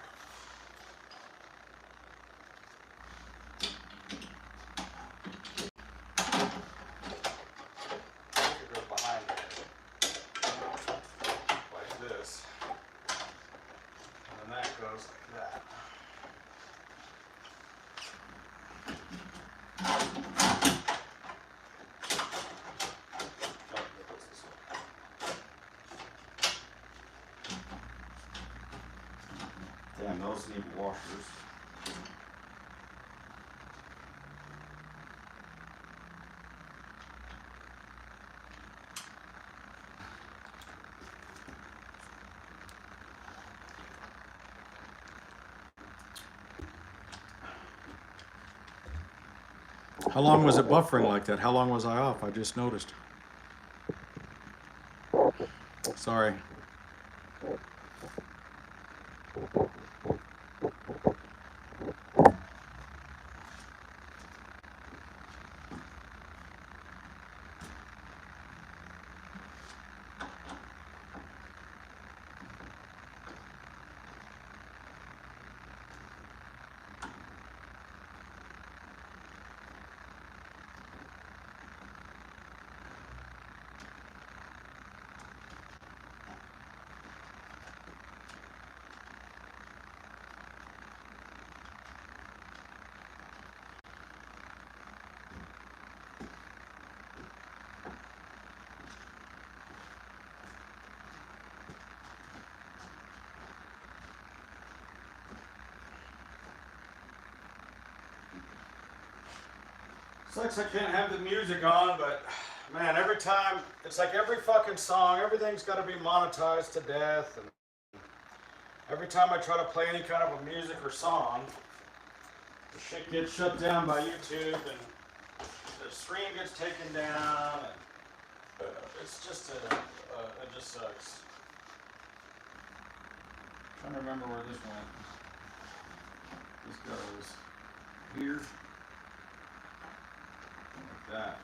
It goes behind it, like this, and then that goes like that. Damn, those need washers. How long was it buffering like that? How long was I off? I just noticed. Sorry. Sucks I can't have the music on, but man, every time, it's like every fucking song, everything's got to be monetized to death. And every time I try to play any kind of a music or song, the shit gets shut down by YouTube and the stream gets taken down. And it's just, it just sucks. I'm trying to remember where this went. This goes here. Like that.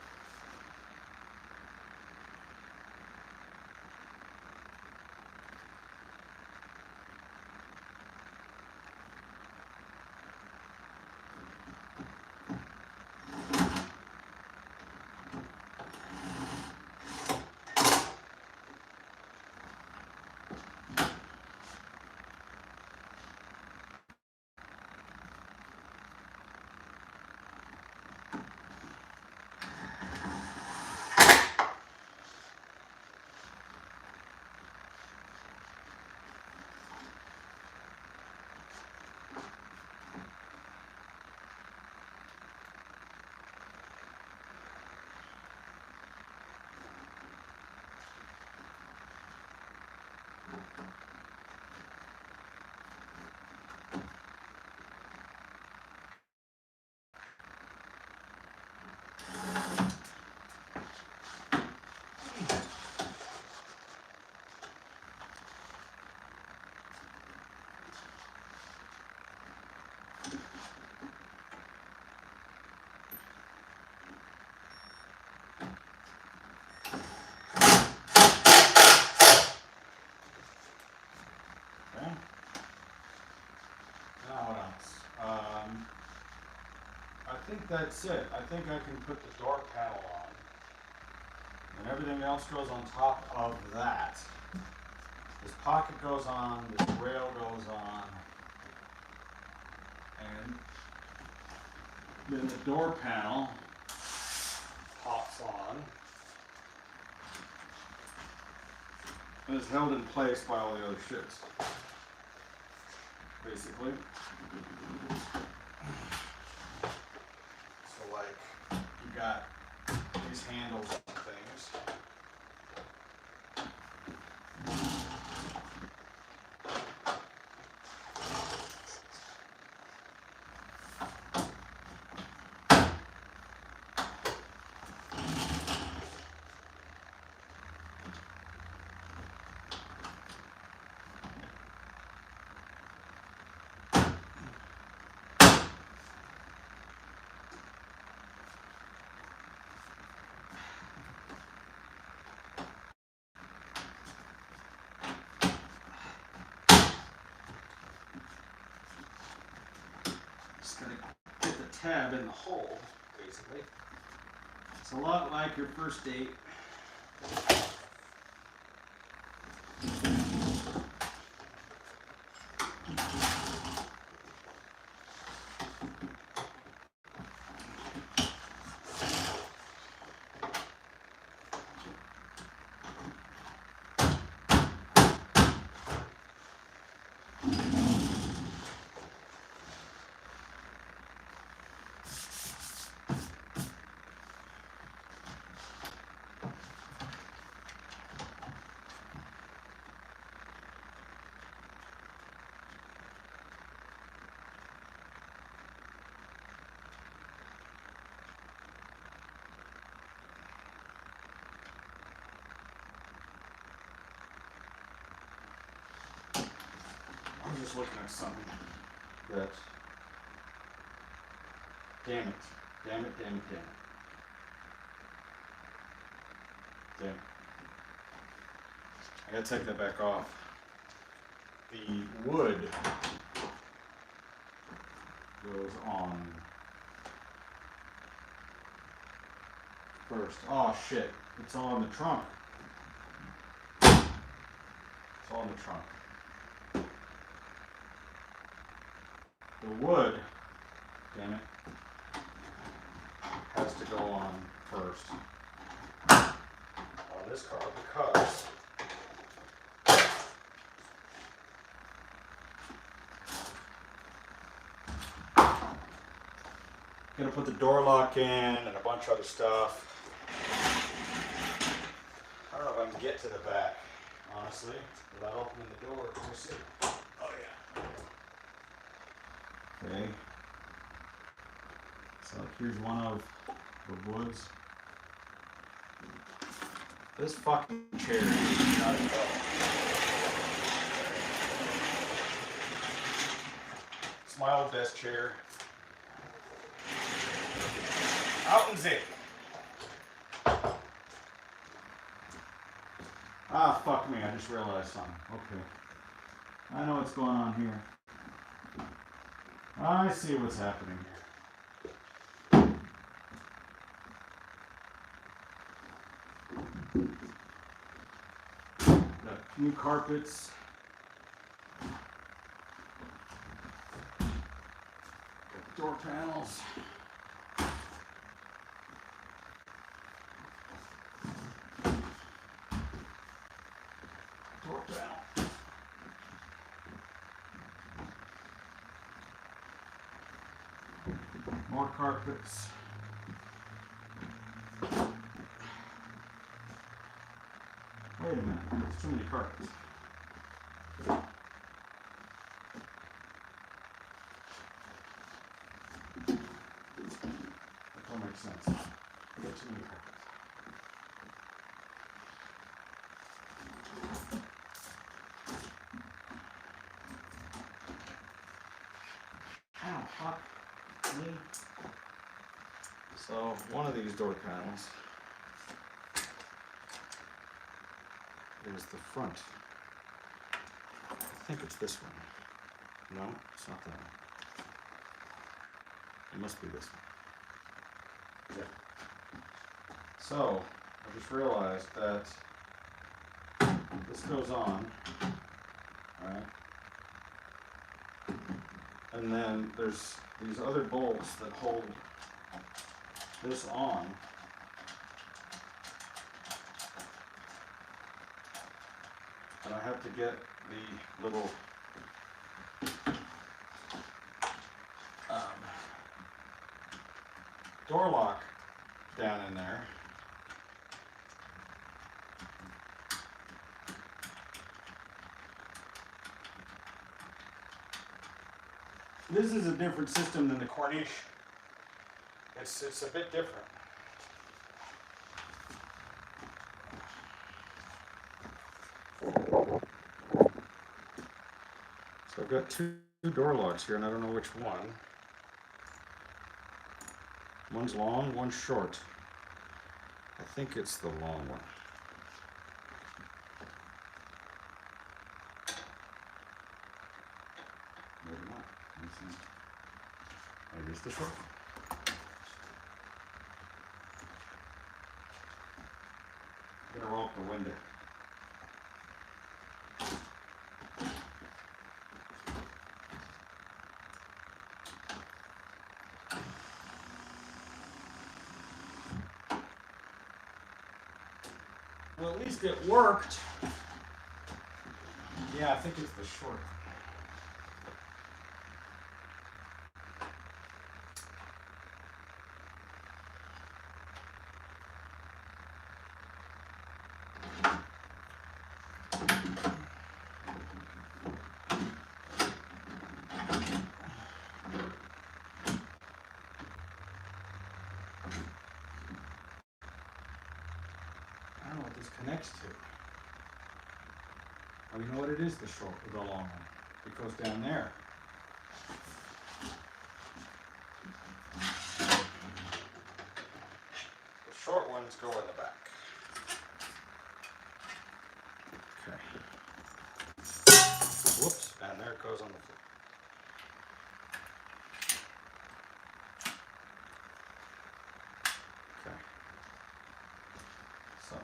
think that's it. I think I can put the door panel on. And everything else goes on top of that. This pocket goes on, this rail goes on, and then the door panel pops on and is held in place by all the other shits, basically. So like, you got these handles and things. Just gonna get the tab in the hole, basically. It's a lot like your first date. I'm just looking at something that, damn it, damn it, damn it, damn it. Damn it. I gotta take that back off. The wood goes on first. Oh shit, it's all in the trunk. It's all in the trunk. The wood, damn it, has to go on first on this car because I'm gonna put the door lock in and a bunch of other stuff. I don't know if I can get to the back, honestly, without opening the door. Let me see. Oh yeah. Okay. So here's one of the woods. This fucking chair is not at all. It's my old desk chair. Out and zip. Ah, fuck me, I just realized something. Okay. I know what's going on here. I see what's happening here. Got new carpets. Got door panels. Door panel. More carpets. Wait a minute, there's too many carpets. That don't make sense. There's too many carpets. Ow, fuck me. So, one of these door panels is the front. I think it's this one. No, it's not that one. It must be this one. Yeah. So, I just realized that this goes on, right? And then there's these other bolts that hold this on. And I have to get the little door lock down in there. This is a different system than the Corniche. It's a bit different. So I've got two door locks here, and I don't know which one. One's long, one's short. I think it's the long one. Maybe not. Let me see. Maybe it's the short one. I'm gonna roll up the window. Well, at least it worked. Yeah, I think it's the short. I don't know what this connects to. Oh, you know what it is, the short, the long one. It goes down there. The short ones go in the back. Okay. Whoops, and there it goes on the floor. Okay. So.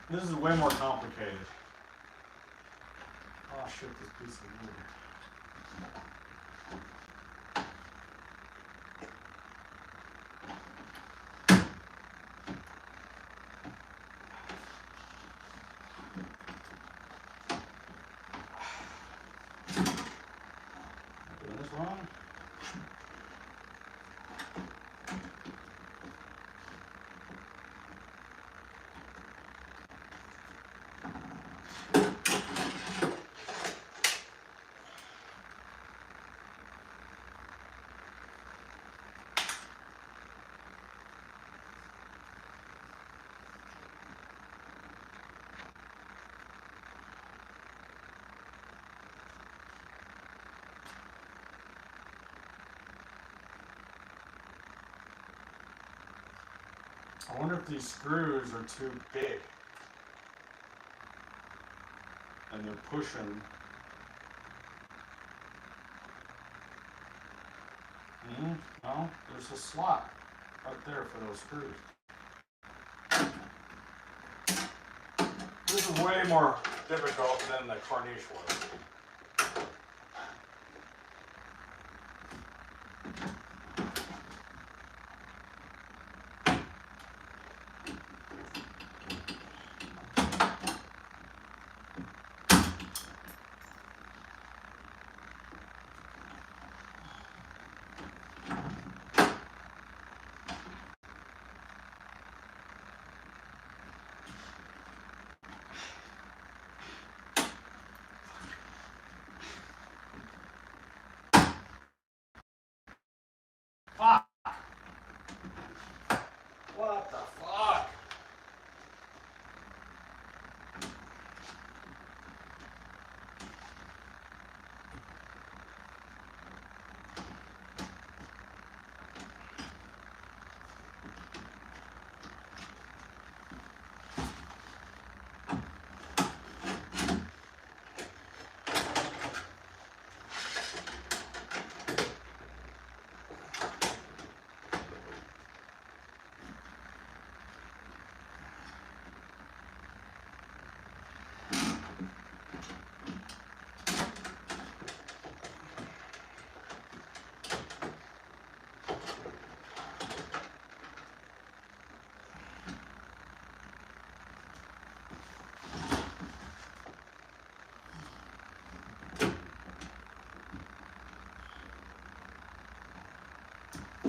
This is way more complicated. Oh shit, this piece of wood. Doing this wrong? I wonder if these screws are too big. And they're pushing. No, there's a slot right there for those screws. This is way more difficult than the Corniche was.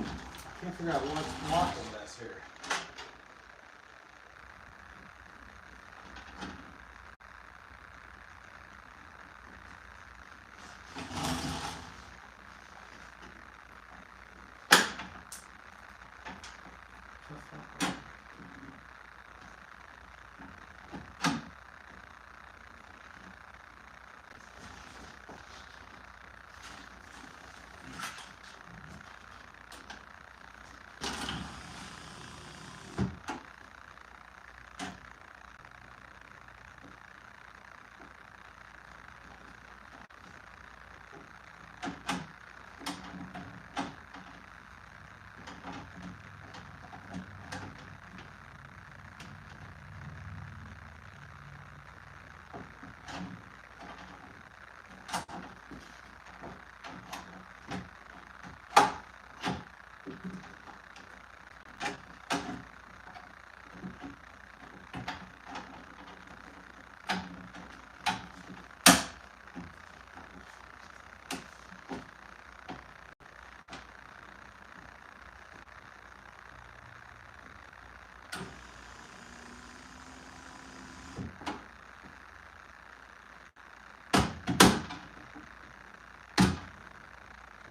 Can't figure out what's blocking this here.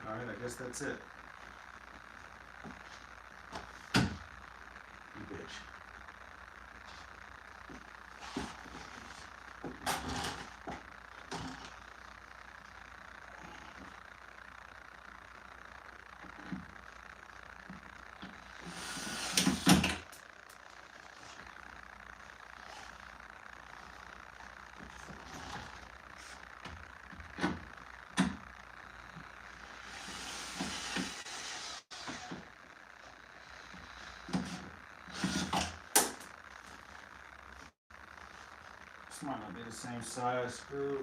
Alright, I guess that's it. You bitch. This might not be the same size screw.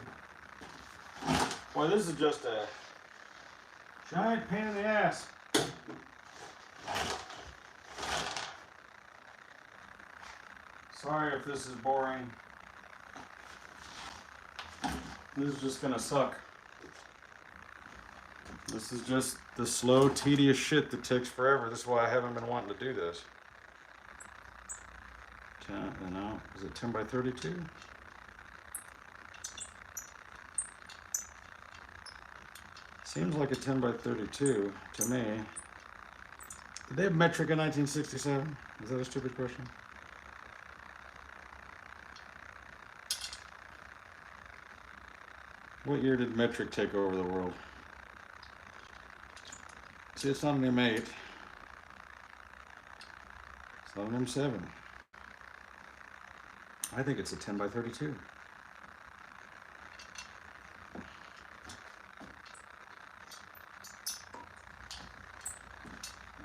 Boy, this is just a giant pain in the ass. Sorry if this is boring. This is just gonna suck. This is just the slow, tedious shit that takes forever. This is why I haven't been wanting to do this. 10, no, is it 10 by 32? Seems like a 10 by 32 to me. Did they have metric in 1967? Is that a stupid question? What year did metric take over the world? See, it's not an M8. It's not an M7. I think it's a 10 by 32. And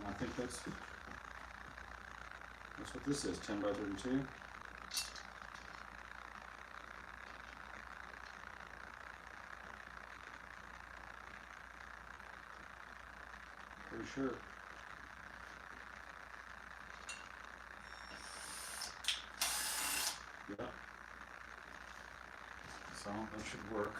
I think that's what this is, 10 by 32. Pretty sure. Yeah. So that should work.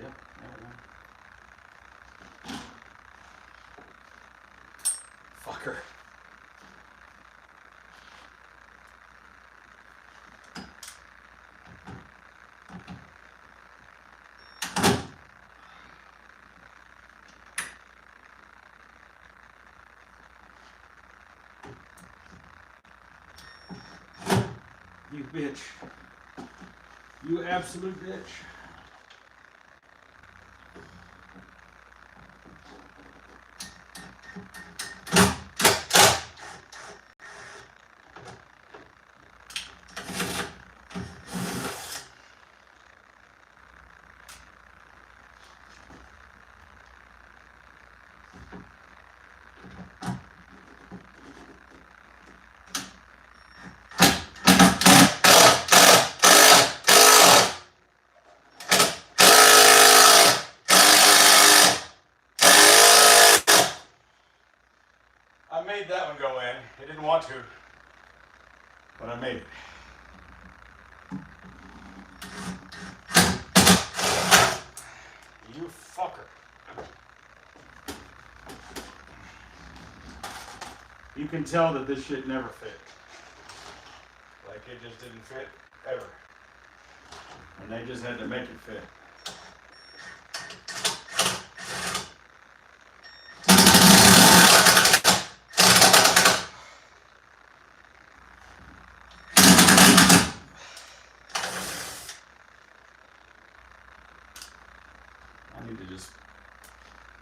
Yep, there we go. Fucker. You bitch. You absolute bitch. I made that one go in. It didn't want to, but I made it. You fucker. You can tell that this shit never fit. Like it just didn't fit ever. And they just had to make it fit. I need to just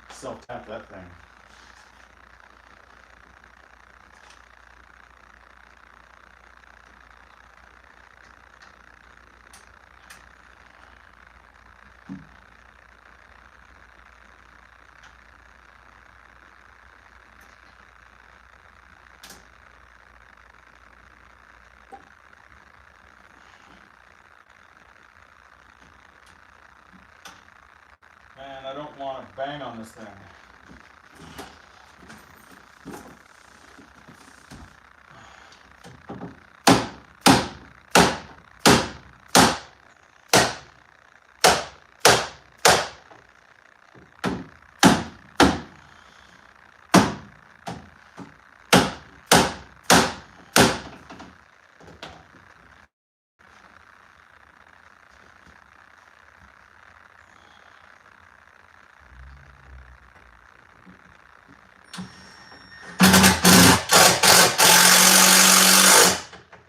self-tap that thing. Man, I don't want to bang on this thing.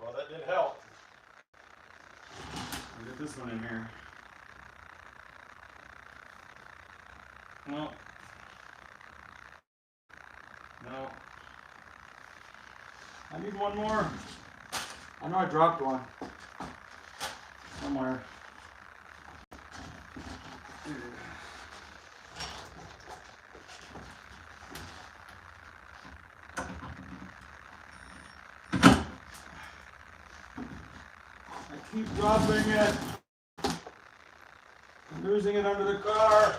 Well, that did help. I'll get this one in here. No. No. I need one more. I know I dropped one. Somewhere. I keep dropping it. I'm losing it under the car.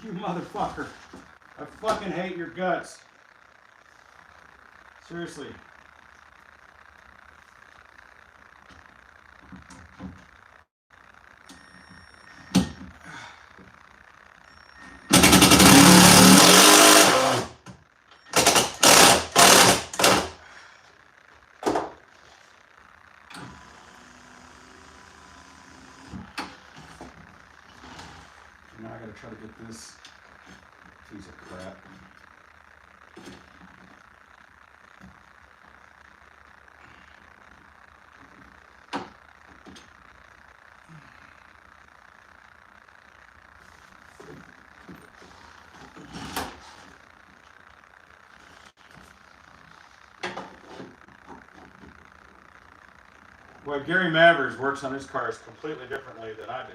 You motherfucker. I fucking hate your guts. Seriously. Now I gotta try to get this piece of crap. Well, Gary Mavers works on his cars completely differently than I do.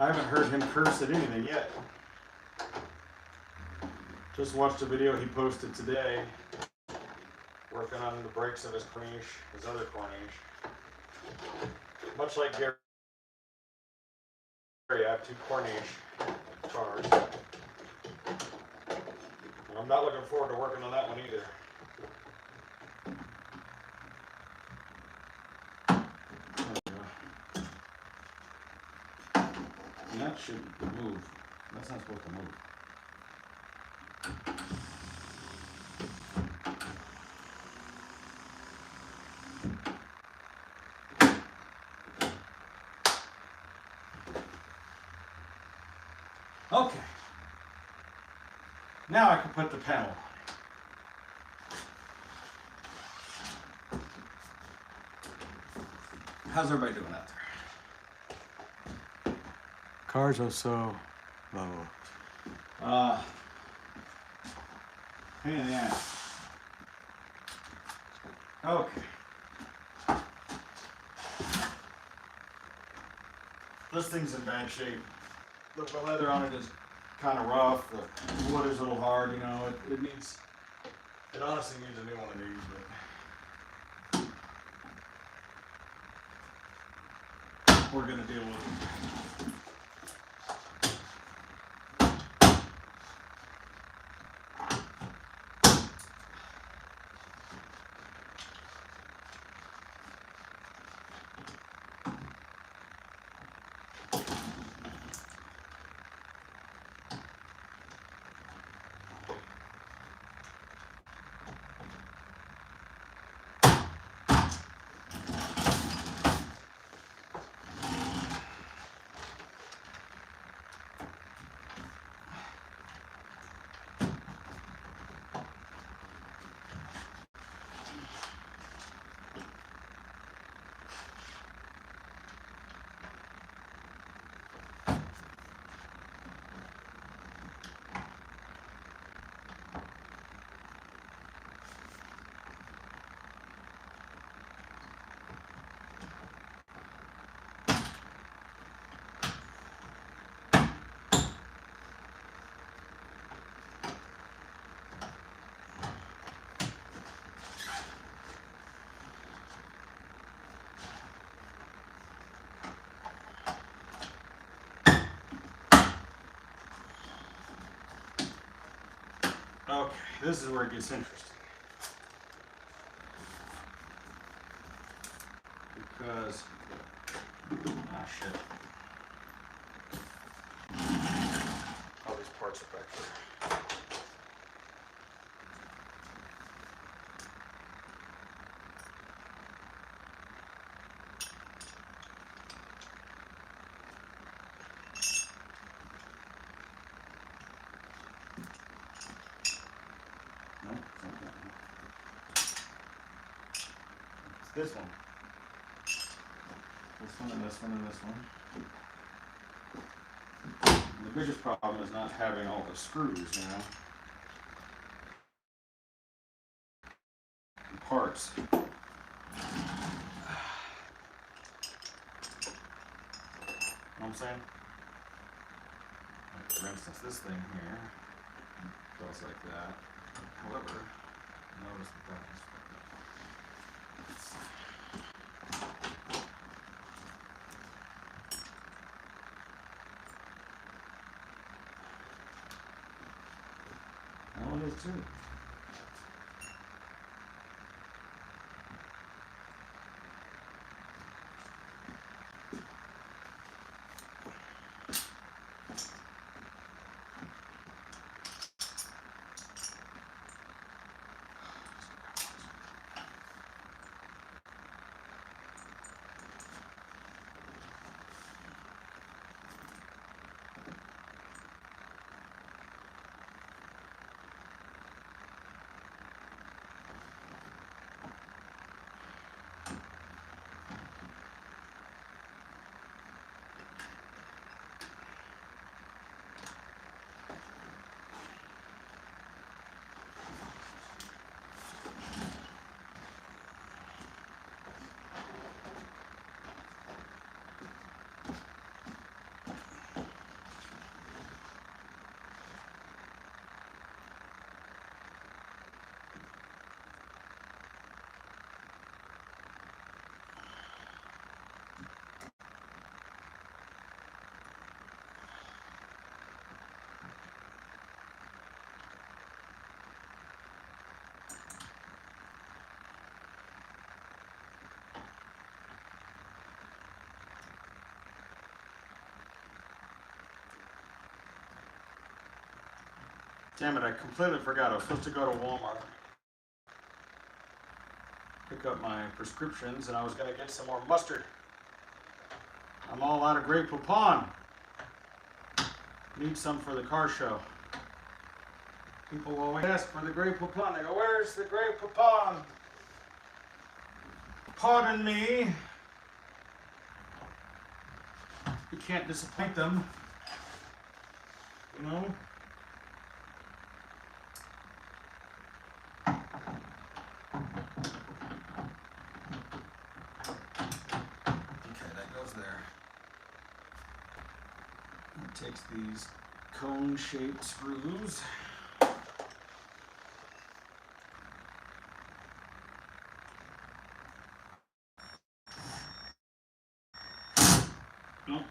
I haven't heard him curse at anything yet. Just watched a video he posted today, working on the brakes of his Corniche, his other Corniche. Much like Gary, I have two Corniche cars. And I'm not looking forward to working on that one either. And that should move. That's not supposed to move. Okay. Now I can put the panel on. How's everybody doing out there? Cars are so low. Pain in the ass. Okay. This thing's in bad shape. The leather on it is kind of rough. The wood is a little hard, you know. It honestly needs a new one of these, but we're gonna deal with it. Okay, this is where it gets interesting. Because, shit. All these parts are back here. No, it's not that one. It's this one. This one and this one and this one. And the biggest problem is not having all the screws, you know. And parts. You know what I'm saying? Like, for instance, this thing here goes like that. However, notice that is. That one is too. Damn it, I completely forgot. I was supposed to go to Walmart, pick up my prescriptions, and I was going to get some more mustard. I'm all out of Grey Poupon. Need some for the car show. People always ask for the Grey Poupon. They go, where's the Grey Poupon? Pardon me. You can't disappoint them. You know? Okay, that goes there. It takes these cone-shaped screws. Nope.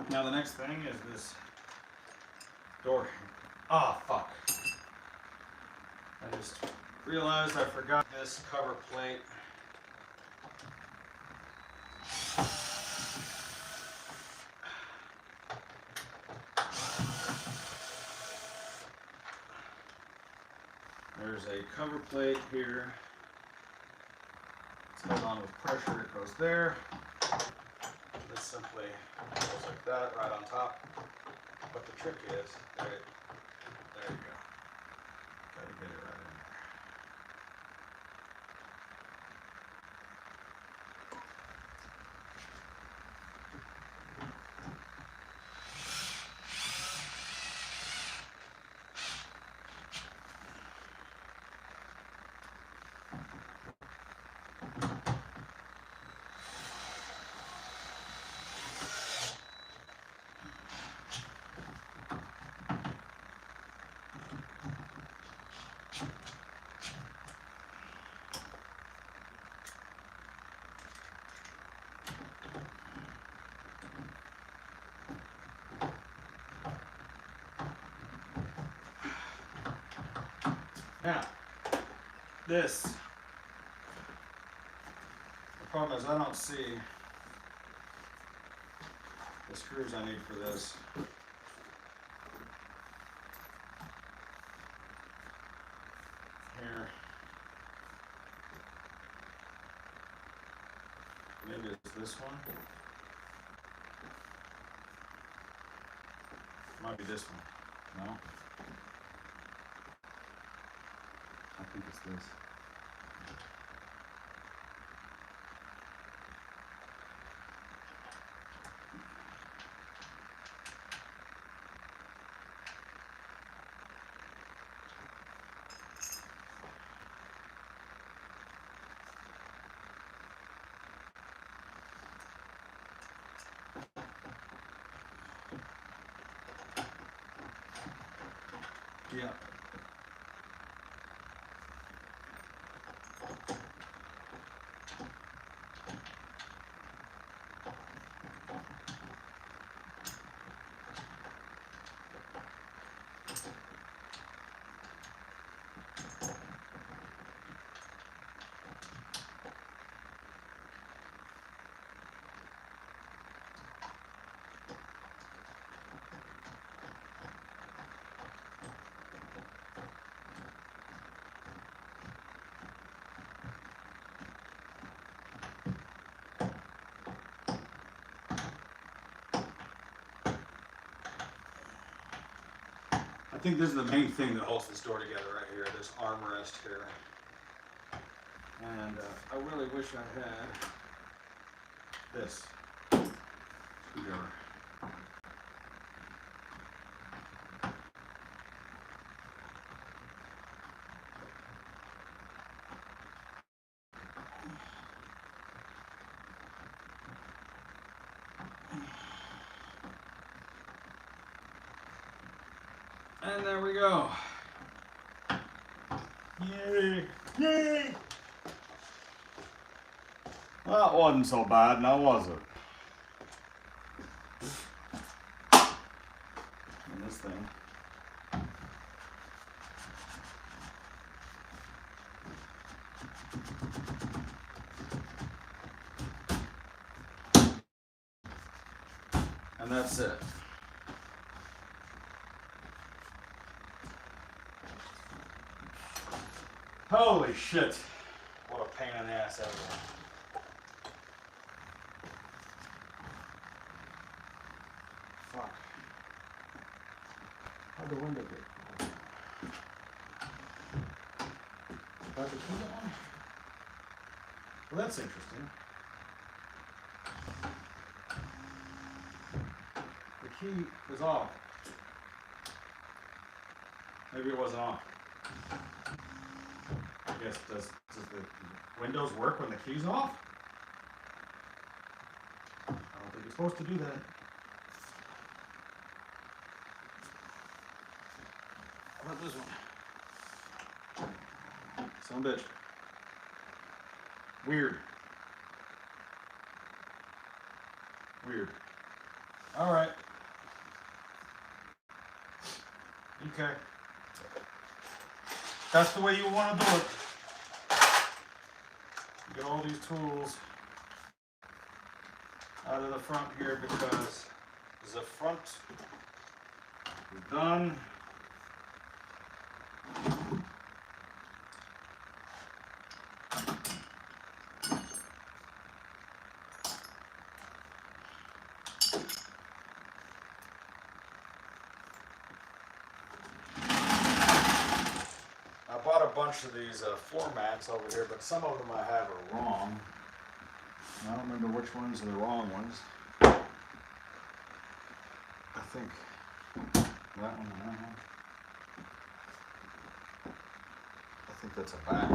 Now the next thing is this door. Ah, fuck. I just realized I forgot this cover plate. There's a cover plate here. It's held on with pressure, it goes there. This simply goes like that, right on top. But the trick is, there you go. Gotta get it right in there. Now, this, the problem is I don't see the screws I need for this. Here. Maybe it's this one. Might be this one. No? I think it's this. Yeah. I think this is the main thing that holds this door together right here, this armrest here. And I really wish I had this screwdriver. And there we go. Yay! Yay! Well, that wasn't so bad, now was it? And this thing. And that's it. Holy shit. What a pain in the ass that was. Fuck. How'd the window get? Got the key on? Well, that's interesting. The key was off. Maybe it wasn't off. I guess, does the windows work when the key's off? I don't think it's supposed to do that. How about this one? Son of a bitch. Weird. Weird. All right. Okay. That's the way you want to do it. Get all these tools out of the front here because the front is done. I bought a bunch of these floor mats over here, but some of them I have are wrong. I don't remember which ones are the wrong ones. I think that one and that one. I think that's a back.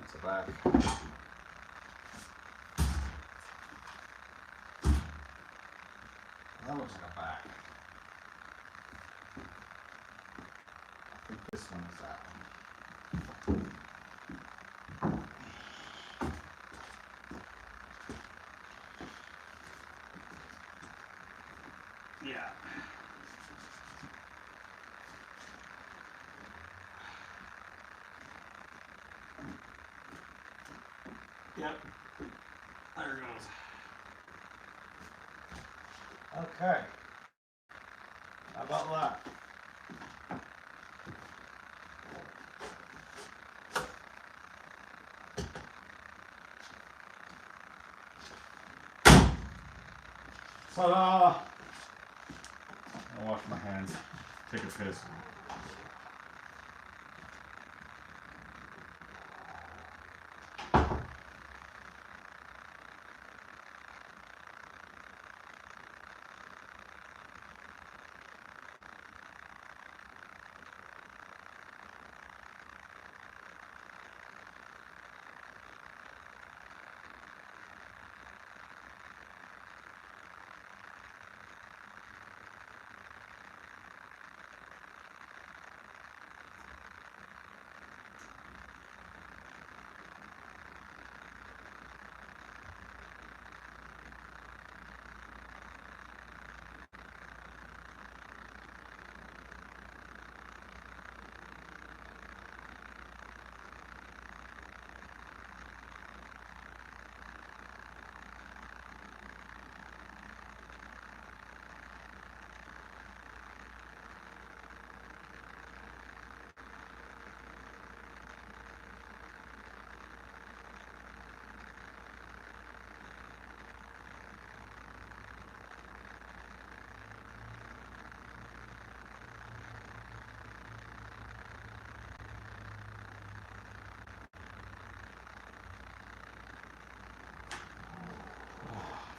That's a back. That looks like a back. I think this one is that one. Yeah. Yep. There it goes. Okay. How about that? Ta-da! I'll wash my hands. Take a piss.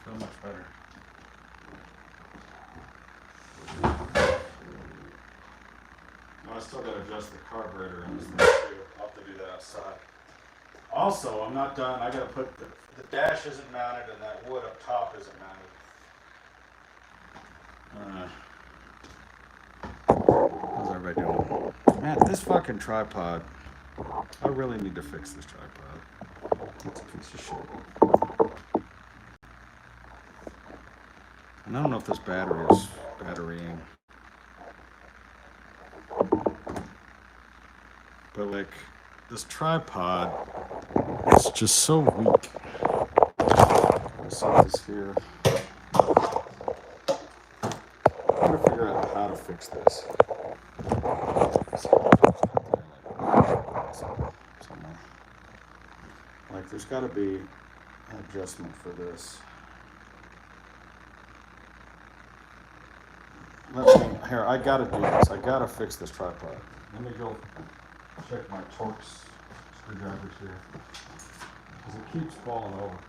Feel much better. Oh, I still got to adjust the carburetor in this thing too. I'll have to do that outside. Also, I'm not done. I got to put the dash isn't mounted and that wood up top isn't mounted. How's everybody doing? Man, this fucking tripod. I really need to fix this tripod. It's a piece of shit. And I don't know if this battery is batterying. But like, this tripod is just so weak. Let's set this here. fix this. Somewhere. Like there's got to be an adjustment for this. Here, I gotta do this. I gotta fix this tripod. Let me go check my Torx screwdrivers here. Because it keeps falling over.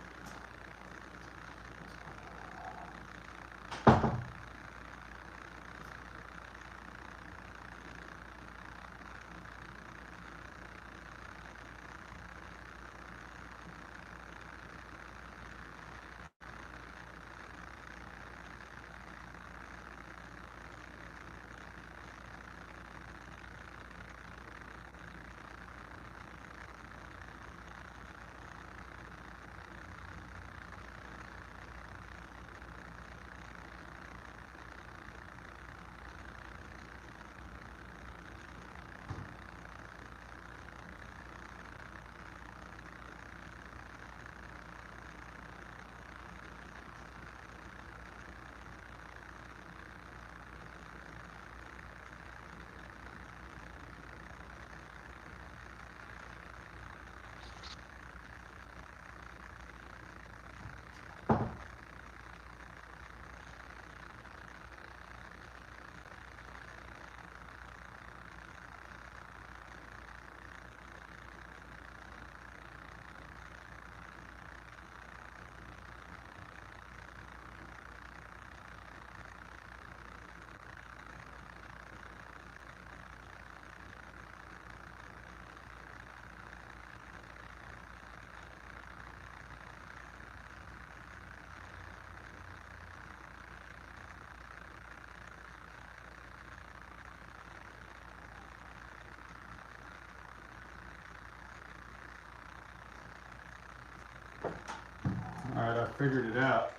All right, I figured it out.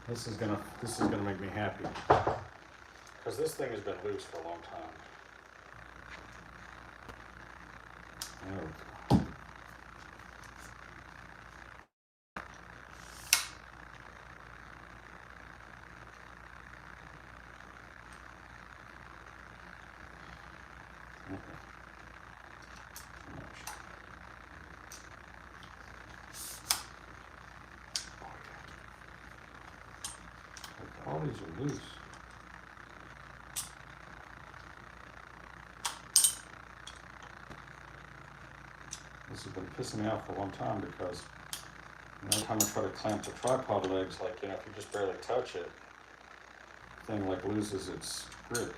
This is gonna make me happy. Because this thing has been loose for a long time. There we go. All these are loose. This has been pissing me off for a long time because every time I try to clamp the tripod legs, like, if you just barely touch it, the thing like loses its grip,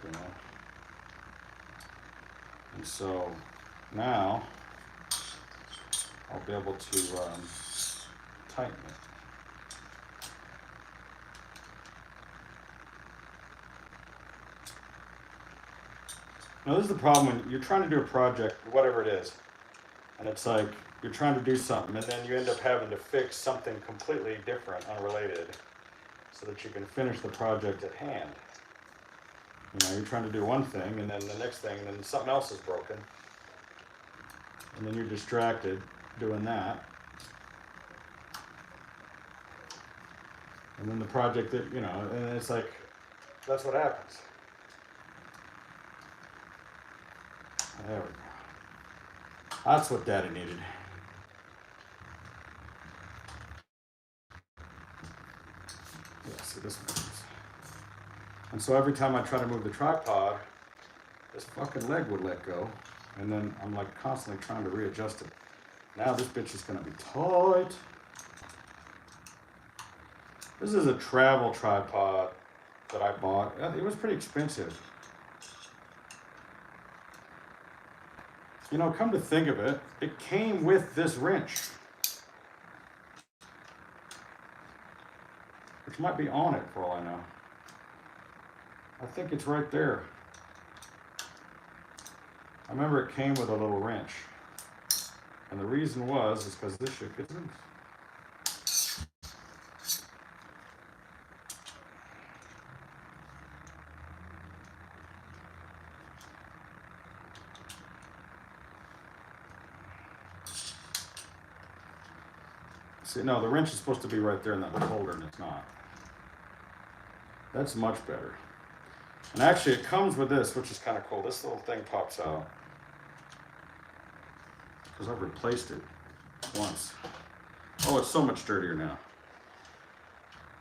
And so now I'll be able to tighten it. Now this is the problem when you're trying to do a project, whatever it is, and it's like you're trying to do something and then you end up having to fix something completely different, unrelated, so that you can finish the project at hand. You're trying to do one thing and then the next thing, and then something else is broken. And then you're distracted doing that. And then the project that, and it's like, that's what happens. There we go. That's what Daddy needed. Yeah, see, this one is. And so every time I try to move the tripod, this fucking leg would let go. And then I'm like constantly trying to readjust it. Now this bitch is gonna be tight. This is a travel tripod that I bought. It was pretty expensive. Come to think of it, it came with this wrench, which might be on it for all I know. I think it's right there. I remember it came with a little wrench. And the reason is because this shit gets loose. See, no, the wrench is supposed to be right there in that holder, and it's not. That's much better. And actually it comes with this, which is kind of cool. This little thing pops out. Because I've replaced it once. Oh, it's so much dirtier now.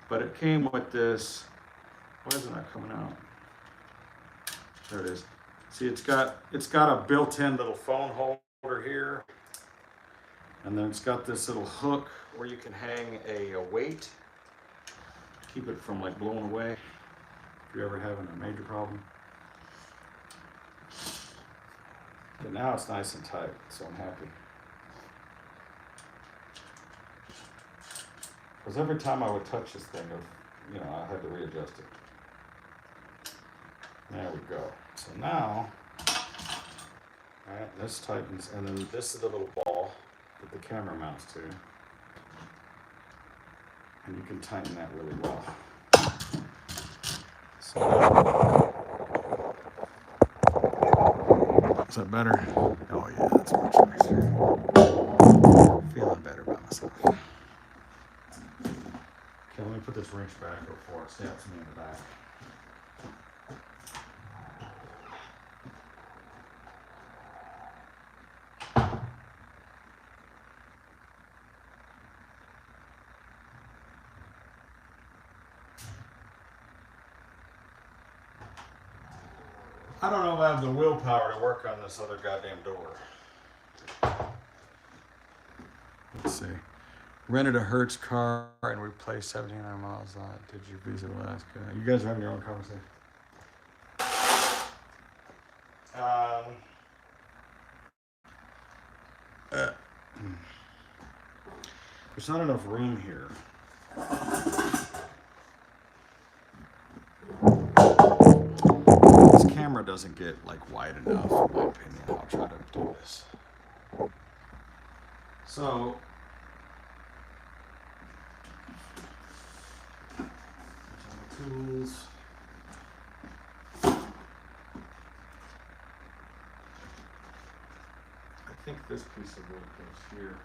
But it came with this. Why isn't that coming out? There it is. See, it's got a built-in little phone holder here. And then it's got this little hook where you can hang a weight. Keep it from like blowing away if you're ever having a major problem. But now it's nice and tight, so I'm happy. Because every time I would touch this thing, I had to readjust it. There we go. So now, all right, this tightens, and then this is the little ball that the camera mounts to. And you can tighten that really well. So, is that better? Oh yeah, that's much nicer. Feeling better about myself. Okay, let me put this wrench back before it stabs me in the back. I don't know if I have the willpower to work on this other goddamn door. Let's see. Rented a Hertz car and we placed 1,700 miles on it. Did you visit Alaska? You guys are having your own conversation. There's not enough room here. This camera doesn't get like wide enough, in my opinion. I'll try to do this. So, tools. I think this piece of wood goes here.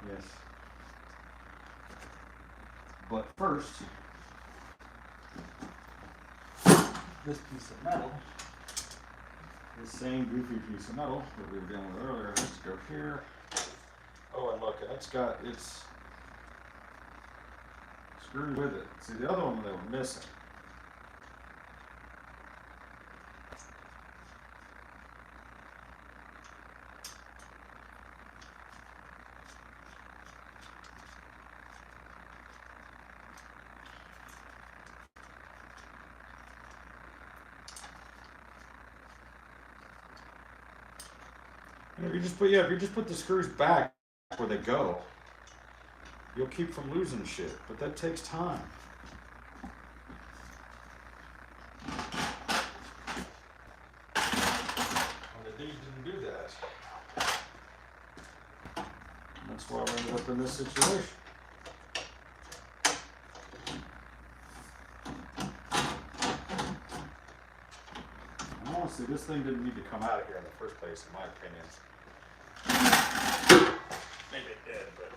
Yes. But first, this piece of metal, this same goofy piece of metal that we were dealing with earlier, has to go here. Oh, and look, it's got its screwed with it. See, the other one they were missing. And if you just put the screws back where they go, you'll keep from losing shit. But that takes time. And these didn't do that. And that's why we ended up in this situation. And honestly, this thing didn't need to come out of here in the first place, in my opinion. Maybe it did, but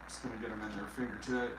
just gonna get them in their fingertip.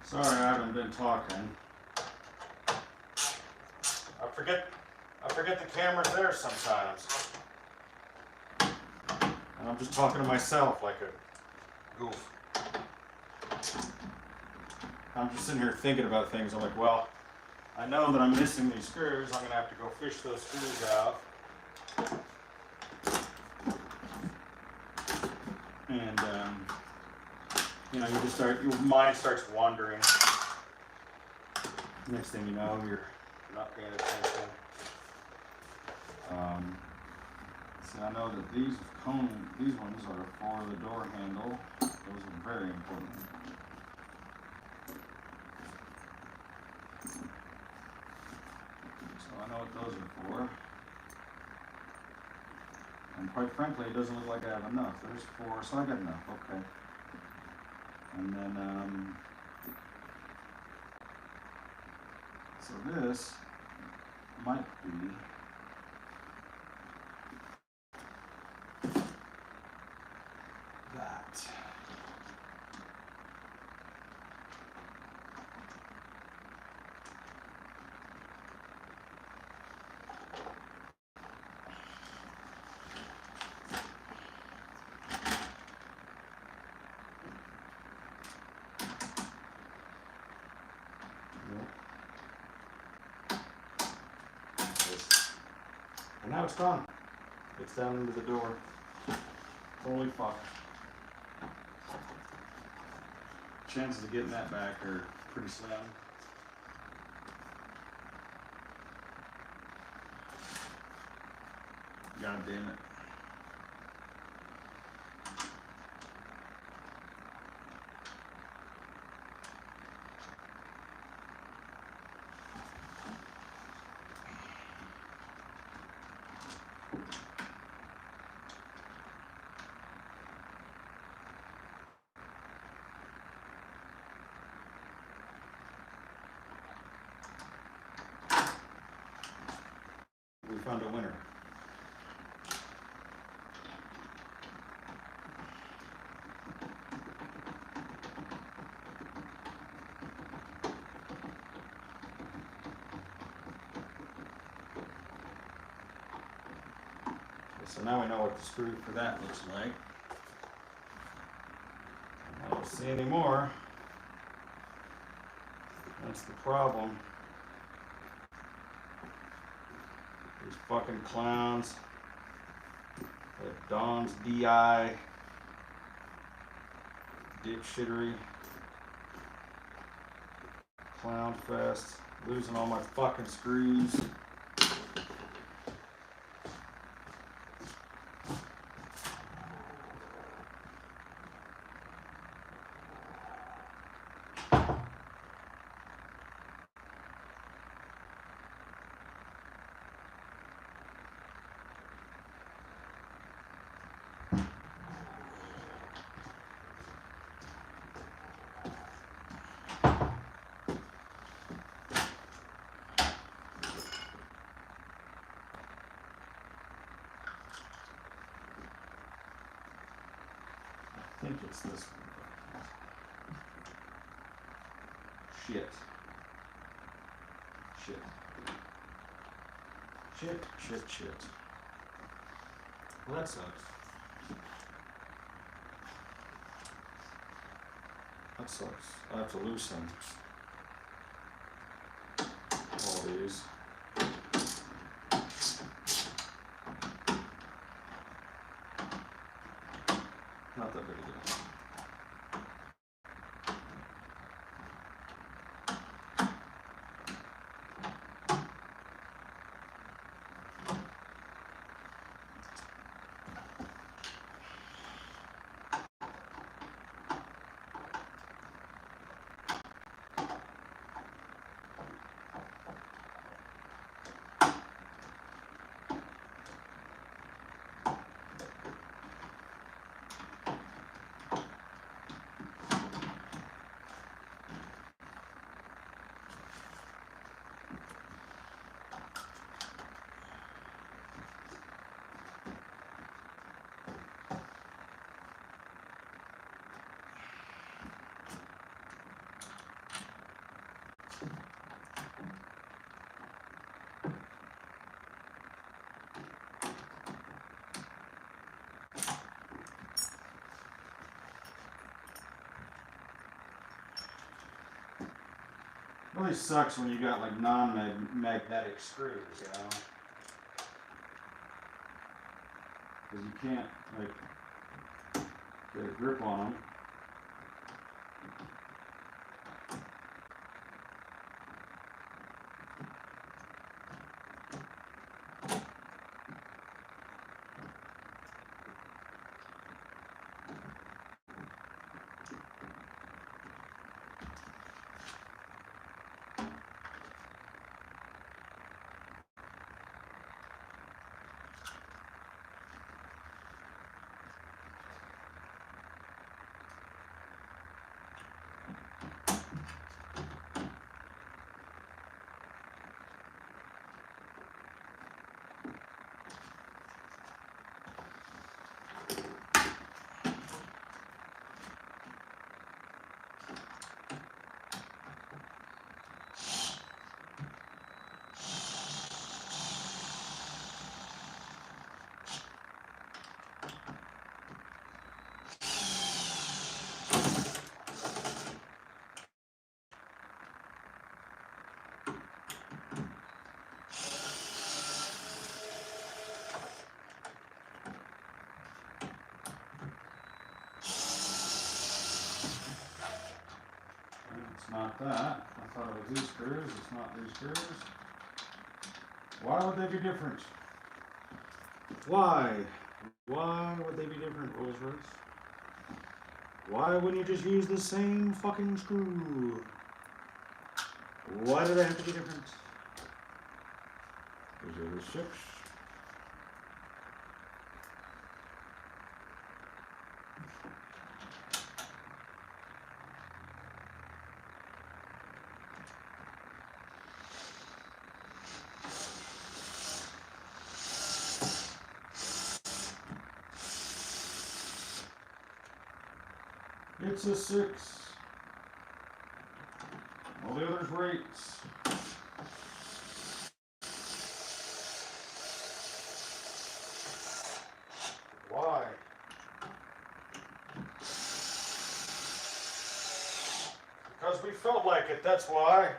Sorry, I haven't been talking. I forget the camera's there sometimes. And I'm just talking to myself like a goof. I'm just sitting here thinking about things. I'm like, well, I know that I'm missing these screws. I'm gonna have to go fish those screws out. And you know, your mind starts wandering. Next thing you know, you're not paying attention. See, I know that these ones are for the door handle. Those are very important. So I know what those are for. And quite frankly, it doesn't look like I have enough. There's 4, so I got enough. Okay. And then, so this might be that. And now it's gone. It's down into the door. Holy fuck. Chances of getting that back are pretty slim. God damn it. We found a winner. So now we know what the screw for that looks like. I don't see any more. That's the problem. These fucking clowns. That Don's DI. Dipshittery. Clown fest. Losing all my fucking screws. I think it's this one. Shit. Shit. Shit, shit, shit. Well, that sucks. That sucks. I have to loosen all these. Not that big a deal. Really sucks when you got like non-magnetic screws, you know? Because you can't like get a grip on them. It's not that. I thought it was these screws. It's not these screws. Why would they be different? Why? Why would they be different, Rolls Royce? Why wouldn't you just use the same fucking screw? Why do they have to be different? These are the 6. It's a 6. All the others were 8s. Why? Because we felt like it, that's why.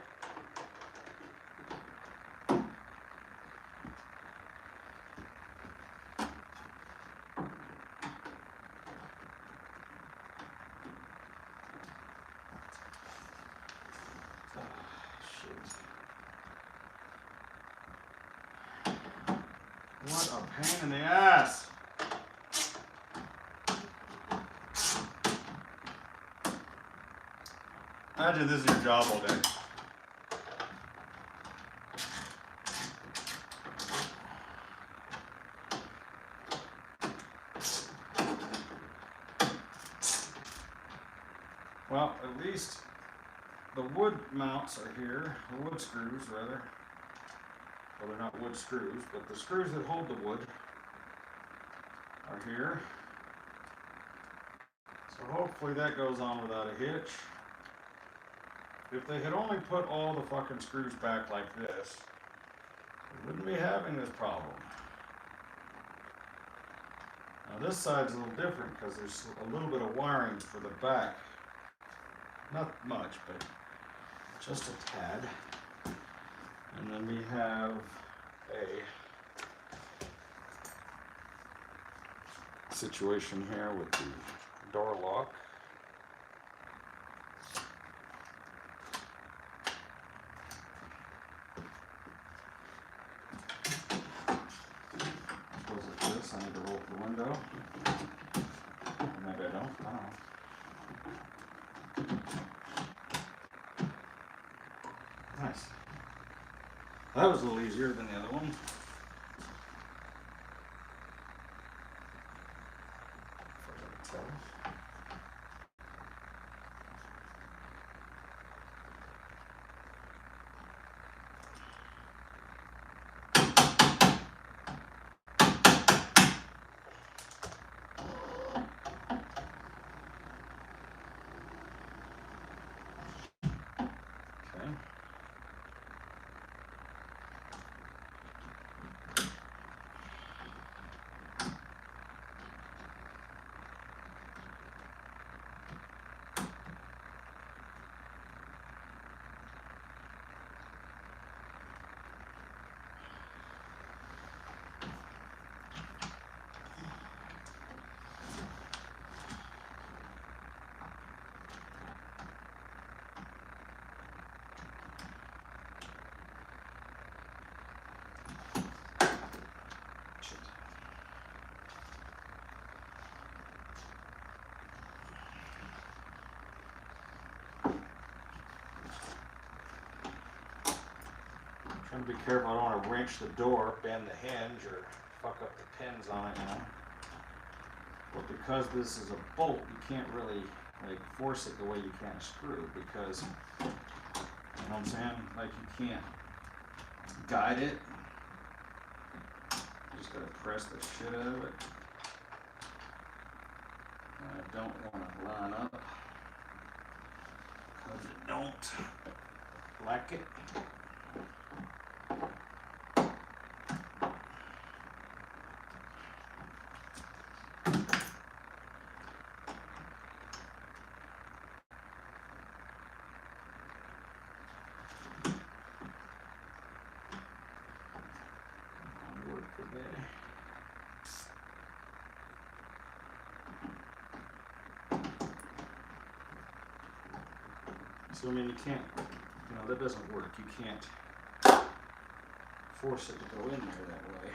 What a pain in the ass. Imagine this is your job all day. Well, at least the wood mounts are here, the wood screws rather. Well, they're not wood screws, but the screws that hold the wood are here. So hopefully that goes on without a hitch. If they had only put all the fucking screws back like this, we wouldn't be having this problem. Now this side's a little different because there's a little bit of wiring for the back. Not much, but just a tad. And then we have a situation here with the door lock. Goes like this. I need to roll up the window. Or maybe I don't. I don't know. Nice. That was a little easier than the other one. Okay. Trying to be careful. I don't want to wrench the door, bend the hinge, or fuck up the pins on it, you know. But because this is a bolt, you can't really like force it the way you can a screw, because you know what I'm saying? Like you can't guide it. You just gotta press the shit out of it. And I don't want to line up because it don't like it. So I mean, you can't, you know, that doesn't work. You can't force it to go in there that way.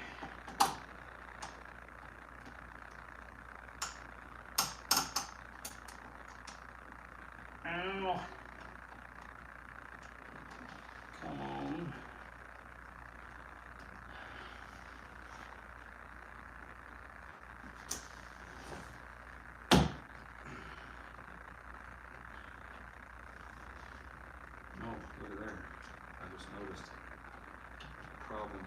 Ow. Come on. Oh, look at there. I just noticed a problem.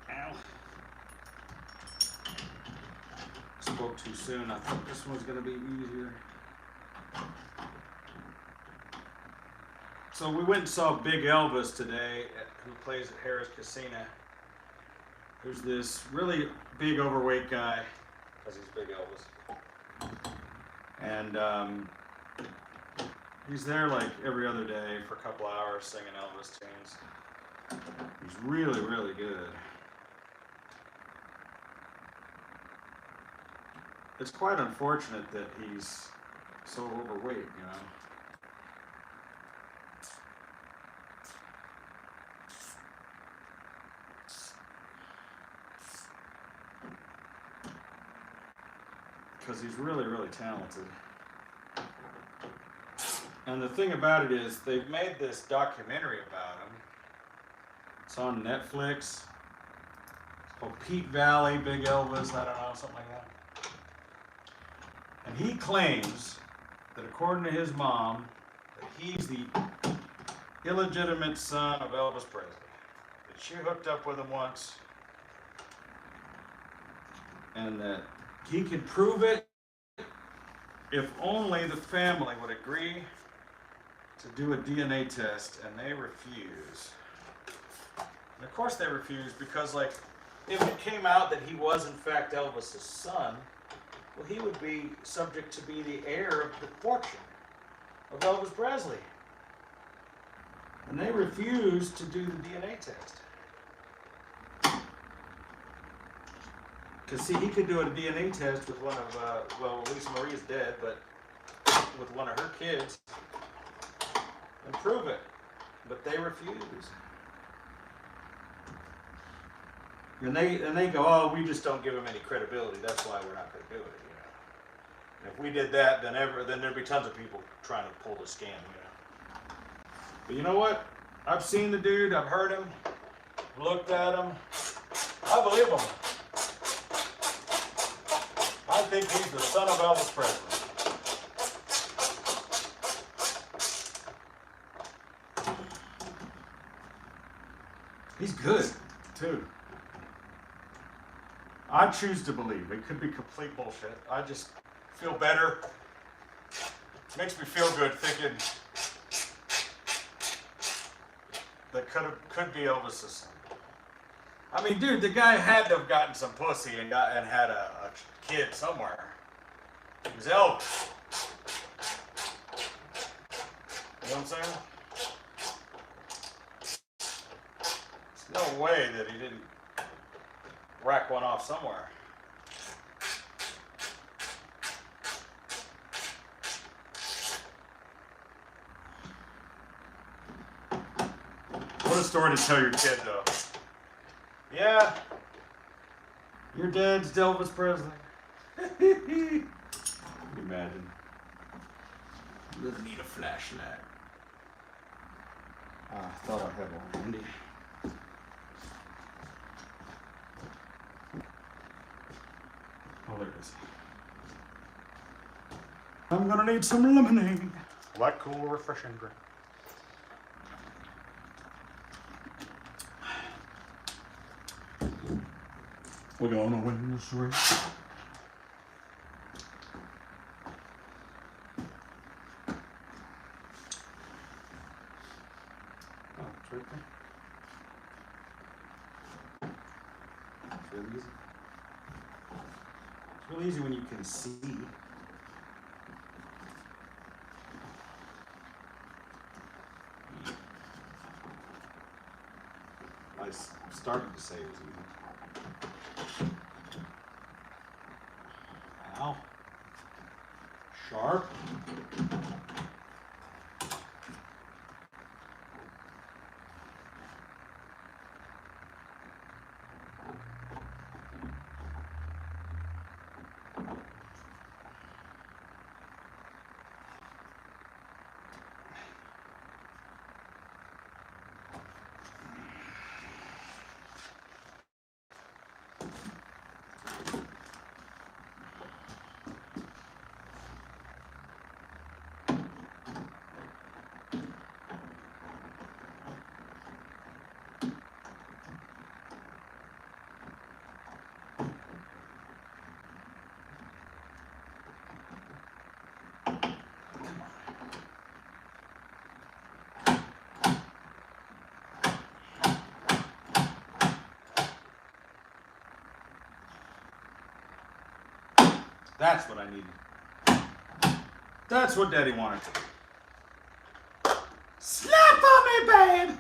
Ow. Spoke too soon. I thought this one was going to be easier. So we went and saw Big Elvis today, who plays at Harris Casino. There's this really big overweight guy, because he's Big Elvis. And he's there like every other day for a couple hours singing Elvis tunes. He's really, really good. It's quite unfortunate that he's so overweight, you know. Because he's really, really talented. And the thing about it is, they've made this documentary about him. It's on Netflix. It's called Pete Valley, Big Elvis, I don't know, something like that. And he claims that according to his mom, that he's the illegitimate son of Elvis Presley. That she hooked up with him once. And that he could prove it if only the family would agree to do a DNA test, and they refuse. And of course they refuse, because like, if it came out that he was in fact Elvis's son, well, he would be subject to be the heir of the fortune of Elvis Presley. And they refuse to do the DNA test. Because see, he could do a DNA test with one of, well, Lisa Marie's dead, but with one of her kids and prove it. But they refuse. And they go, oh, we just don't give him any credibility. That's why we're not going to do it. You know? And if we did that, then there'd be tons of people trying to pull the scam. You know. But you know what? I've seen the dude. I've heard him. Looked at him. I believe him. I think he's the son of Elvis Presley. He's good, too. I choose to believe. It could be complete bullshit. I just feel better. It makes me feel good thinking that could be Elvis's son. I mean, dude, the guy had to have gotten some pussy and had a kid somewhere. He was Elvis. You know what I'm saying? There's no way that he didn't rack one off somewhere. story to tell your kid, though. Yeah. Your dad's Elvis Presley. Can you imagine? Doesn't need a flashlight. I thought I had one handy. Oh, there it is. I'm gonna need some lemonade. Light, cool, refreshing drink. We're gonna win this race. Oh, it's right there. It's really easy. It's really easy when you can see. I started to say it was easy. Ow. Sharp. That's what I needed. That's what Daddy wanted. Snap on me, babe!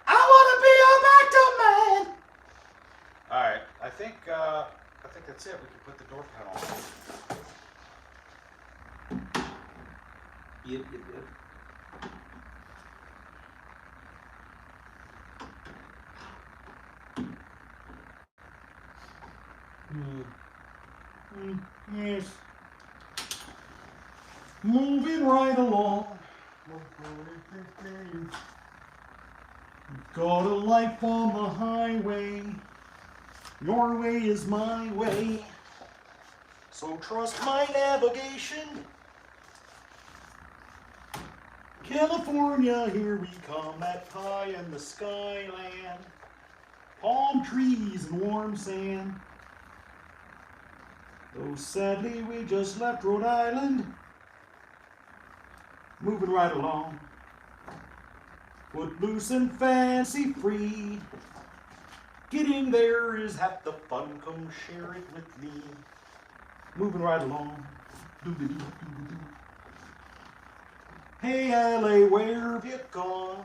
I want to be your back man! Alright, I think that's it. We can put the door panel on. Yep. Yes. Moving right along. Got a life on the highway. Your way is my way. So trust my navigation. California, here we come at pie in the skyland. Palm trees and warm sand. Though sadly we just left Rhode Island. Moving right along. Footloose and fancy free. Getting there is half the fun, come share it with me. Moving right along. Doo-doo-doo-doo-doo. Hey LA, where have you gone?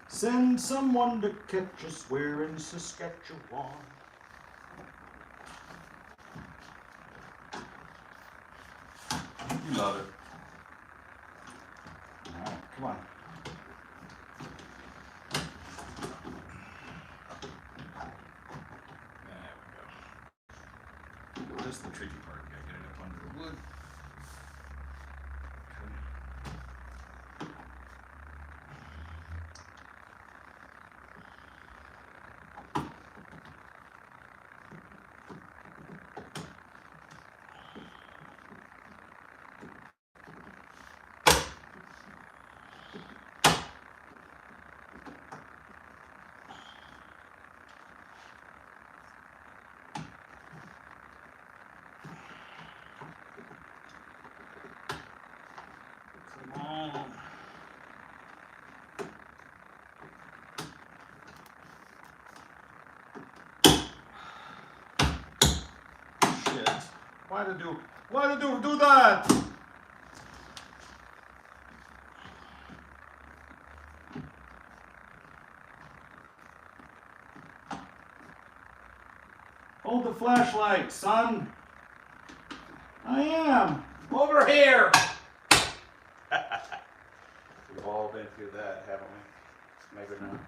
Send someone to catch us, we're in Saskatchewan. You love it. All right, come on. There we go. This is the tricky part. You gotta get it up under the wood. Shit. Why did you do that? Hold the flashlight, son. I am. Over here. We've all been through that, haven't we? Maybe not.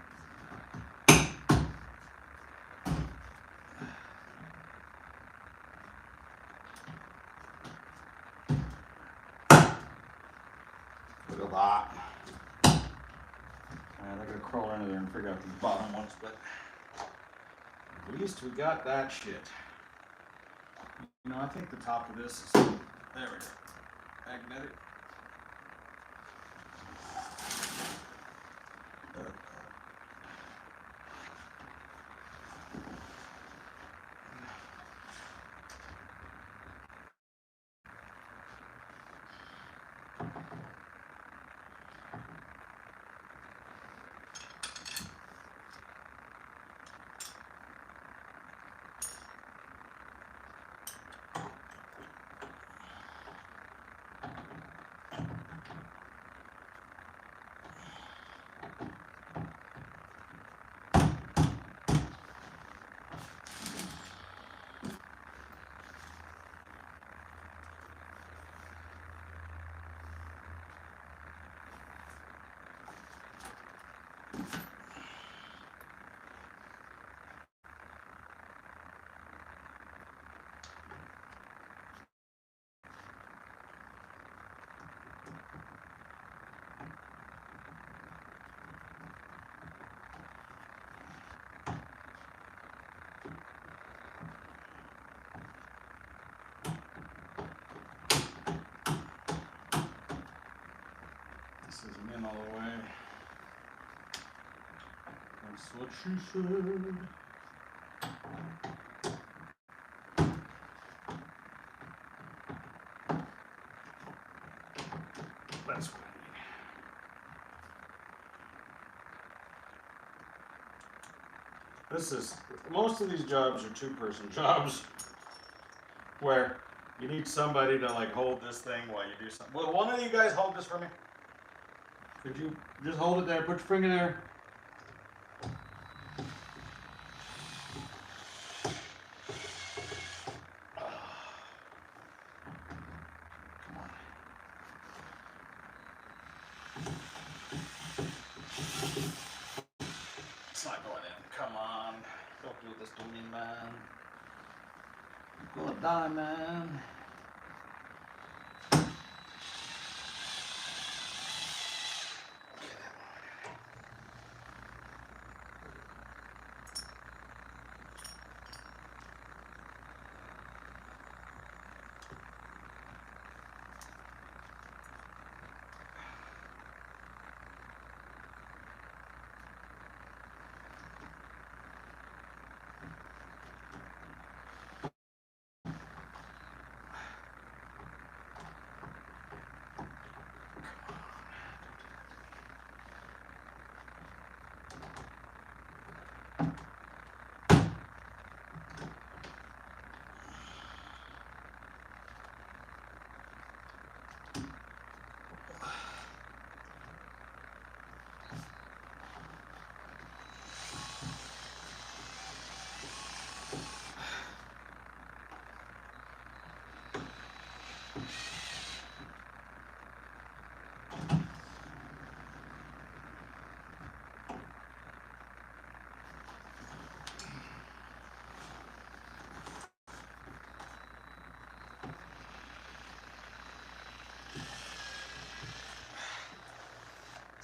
Look at that. They're gonna crawl under there and figure out these bottom ones, but At least we got that shit. You know, I think the top of this is, there we go, magnetic. This isn't in all the way. That's what she said. That's what I need. This is, most of these jobs are two-person jobs where you need somebody to like hold this thing while you do something. Will one of you guys hold this for me? Could you just hold it there? Put your finger there. Come on. It's not going in. Come on. Don't do this to me, man. You're gonna die, man.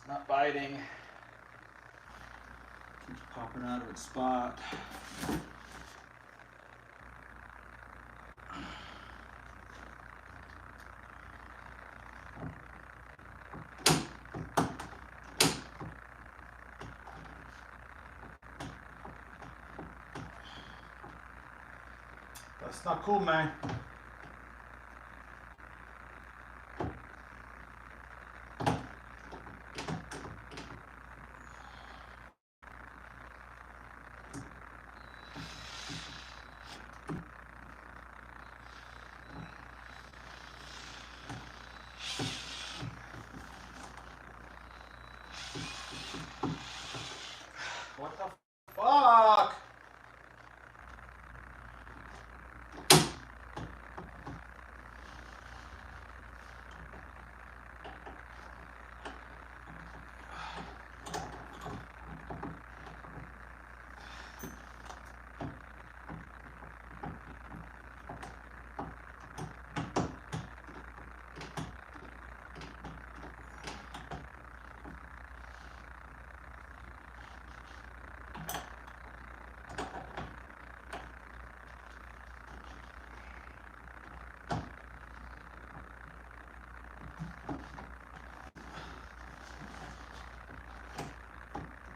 Not biting. Keeps popping out of its spot. That's not cool, man. What the fuck?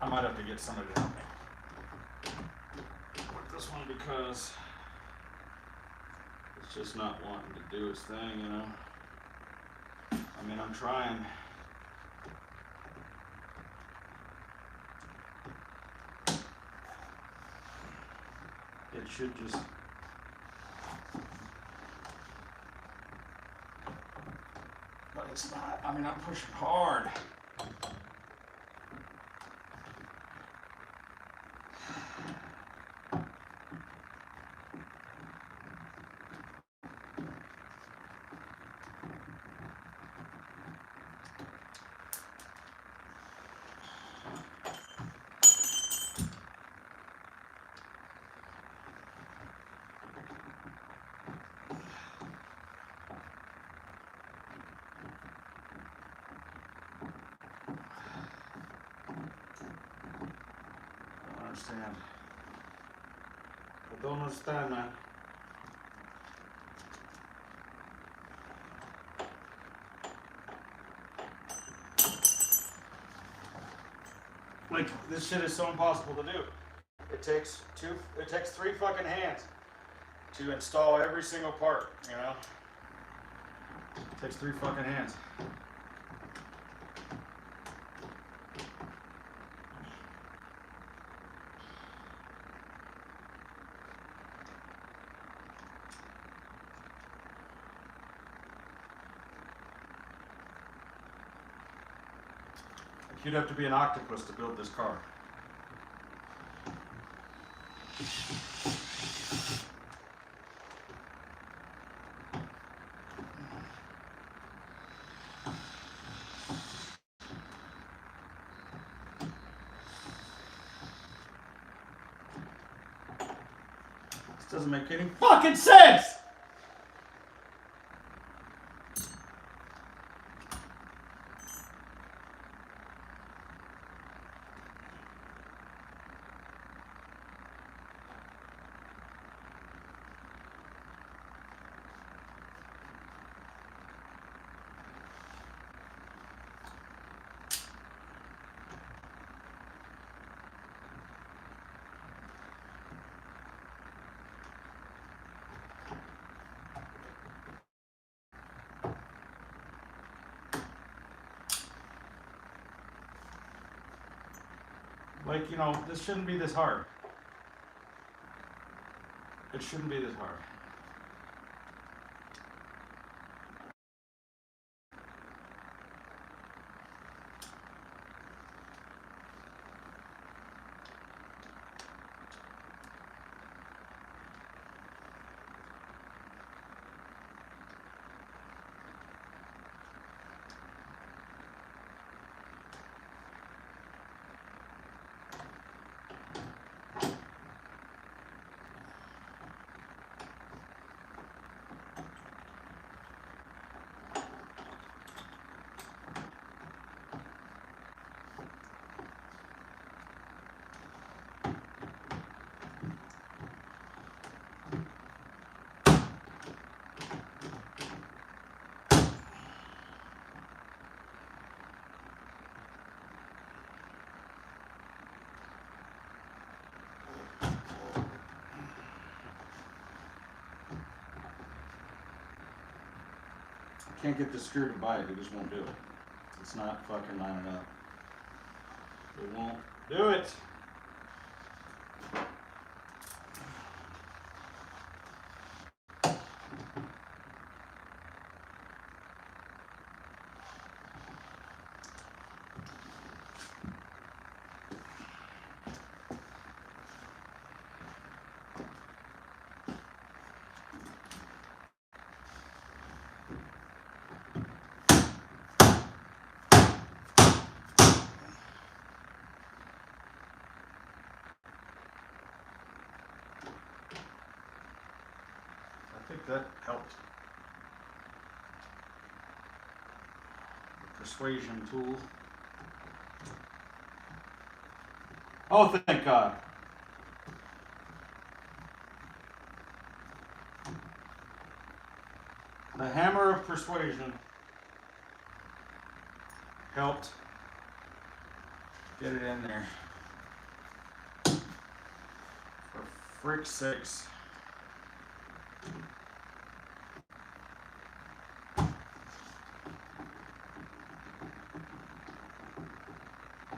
might have to get somebody to help me with this one because it's just not wanting to do its thing, you know. I mean, I'm trying. It should just. But it's not. I mean, I'm pushing hard. Understand. I don't understand, man. Like, this shit is so impossible to do. It takes 3 fucking hands to install every single part, you know? It takes 3 fucking hands. You'd have to be an octopus to build this car. This doesn't make any fucking sense! Like, you know, this shouldn't be this hard. It shouldn't be this hard. Can't get this screw to bite. It just won't do it. It's not fucking lining up. It won't do it. I think that helped. The persuasion tool. Oh, thank God. The hammer of persuasion helped get it in there. frick's sakes.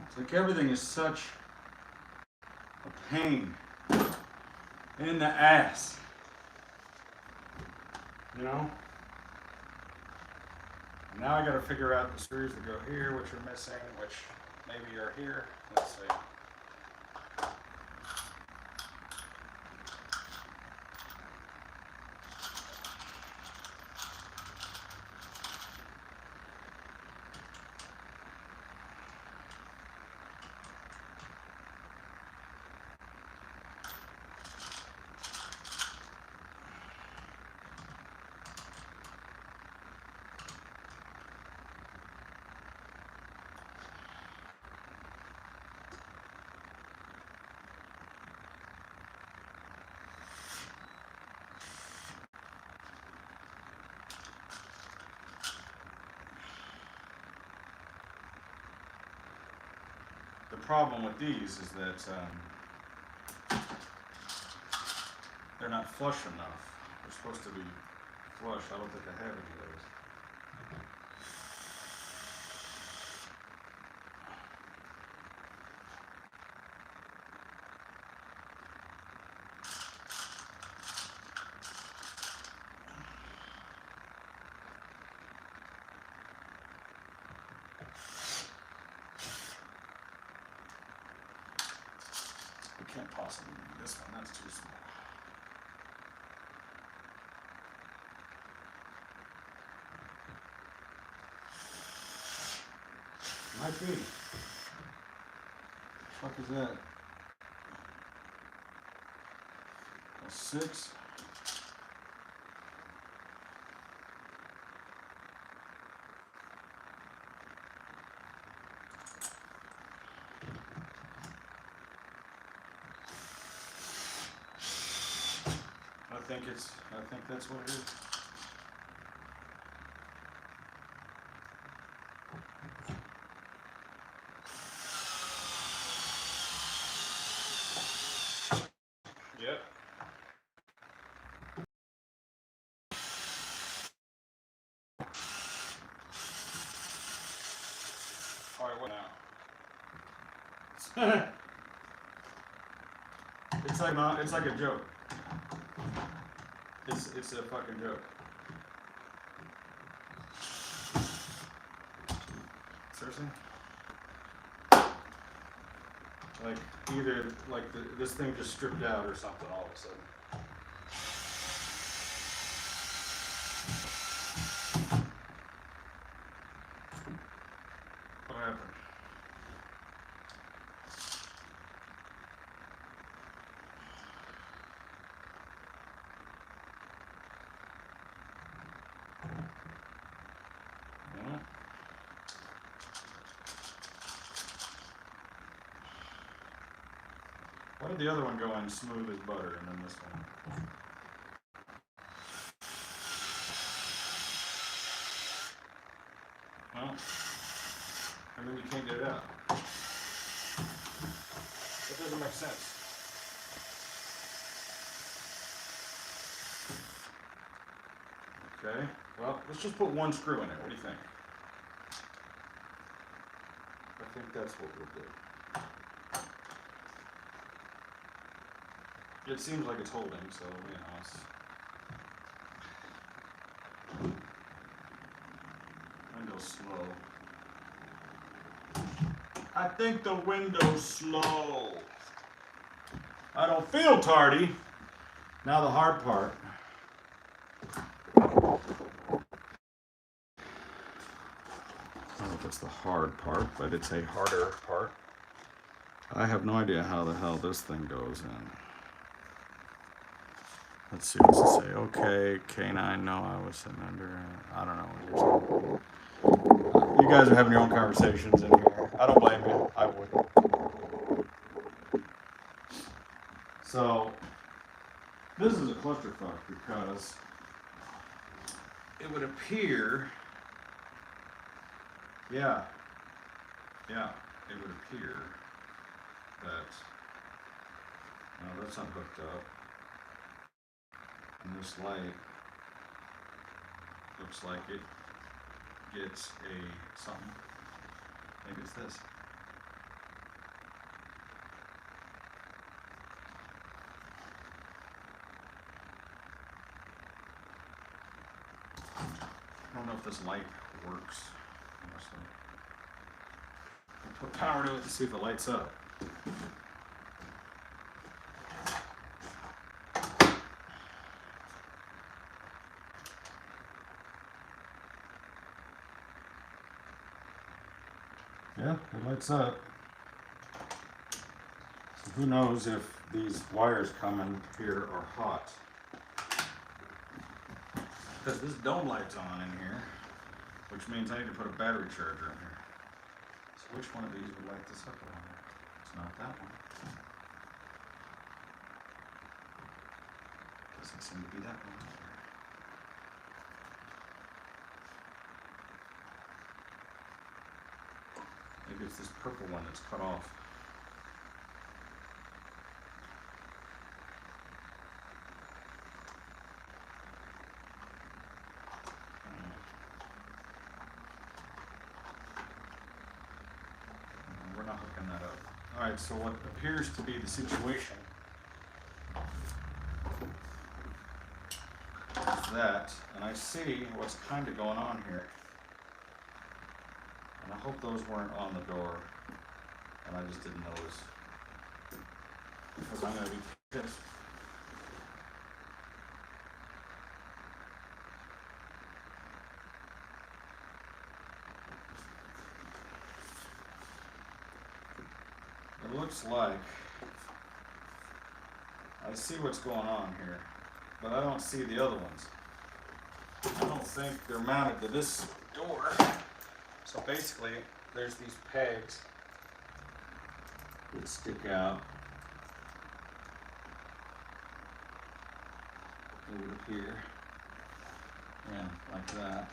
It's like everything is such a pain in the ass. You know? And now I gotta figure out the screws that go here, which are missing, which maybe are here. Let's see. The problem with these is that they're not flush enough. They're supposed to be flush. I don't think I have any of those. We can't possibly do this one. That's too small. Might be. What the fuck is that? A 6? I think that's what it is. Yep. Alright, what now? It's like a joke. It's a fucking joke. Seriously? Like either like this thing just stripped out or something all of a sudden. What happened? Yeah. Why did the other one go in smooth as butter and then this one? Well, and then you can't get it out. That doesn't make sense. Okay, well, let's just put one screw in it. What do you think? I think that's what we'll do. It seems like it's holding, so, you know, it's... Window's slow. I think the window's slow. I don't feel tardy. Now the hard part. I don't know if it's the hard part, but it's a harder part. I have no idea how the hell this thing goes in. Let's see what's it say. Okay, K9, no, I was sitting under. I don't know what you're saying. You guys are having your own conversations in here. I don't blame you. I wouldn't. So, this is a clusterfuck because it would appear, yeah, it would appear that, no, that's not hooked up. And this light looks like it gets a something. Maybe it's this. I don't know if this light works, honestly. I'll put power to it to see if it lights up. Yeah, it lights up. So who knows if these wires coming here are hot. Because this dome light's on in here, which means I need to put a battery charger in here. So which one of these would light this up around here? It's not that one. Doesn't seem to be that one either. Maybe it's this purple one that's cut off. We're not hooking that up. Alright, so what appears to be the situation is that, and I see what's kind of going on here. And I hope those weren't on the door, and I just didn't notice. Because I'm going to be pissed. It looks like I see what's going on here, but I don't see the other ones. I don't think they're mounted to this door. So basically, there's these pegs that stick out. It would appear. Yeah, like that.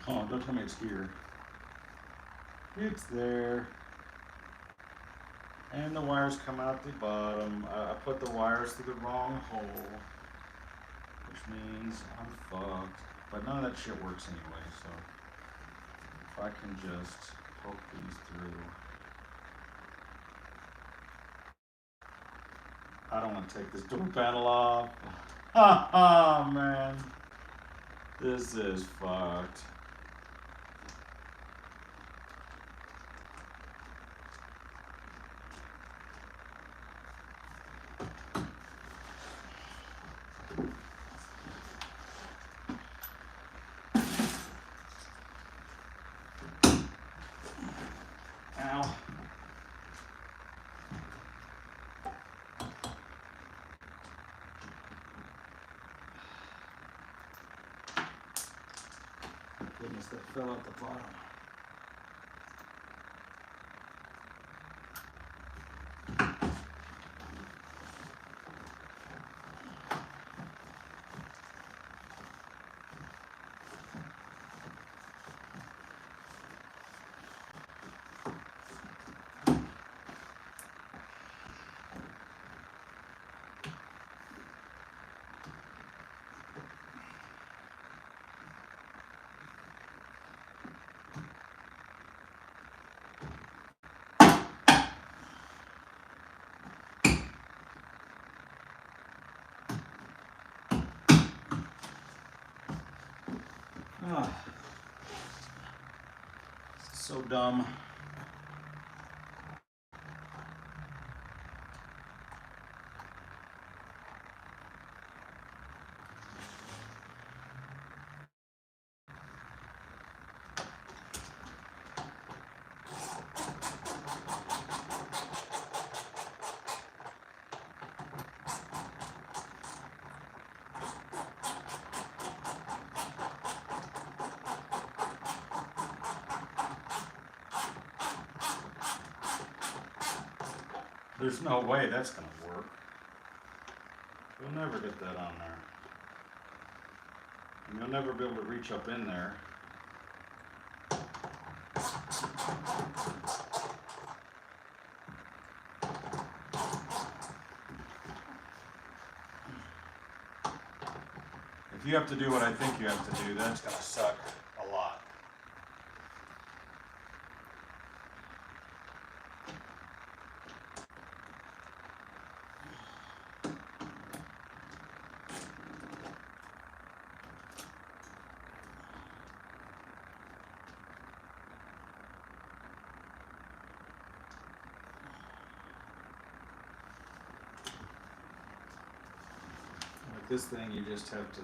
Oh, don't tell me it's here. It's there. And the wires come out the bottom. I put the wires through the wrong hole, which means I'm fucked. But none of that shit works anyway, so if I can just poke these through. I don't want to take this door panel off. Oh man. This is fucked. Ow. Goodness, that fell out the bottom. Oh, so dumb. There's no way that's going to work. You'll never get that on there. And you'll never be able to reach up in there. If you have to do what I think you have to do, that's going to suck a lot. Like this thing, you just have to.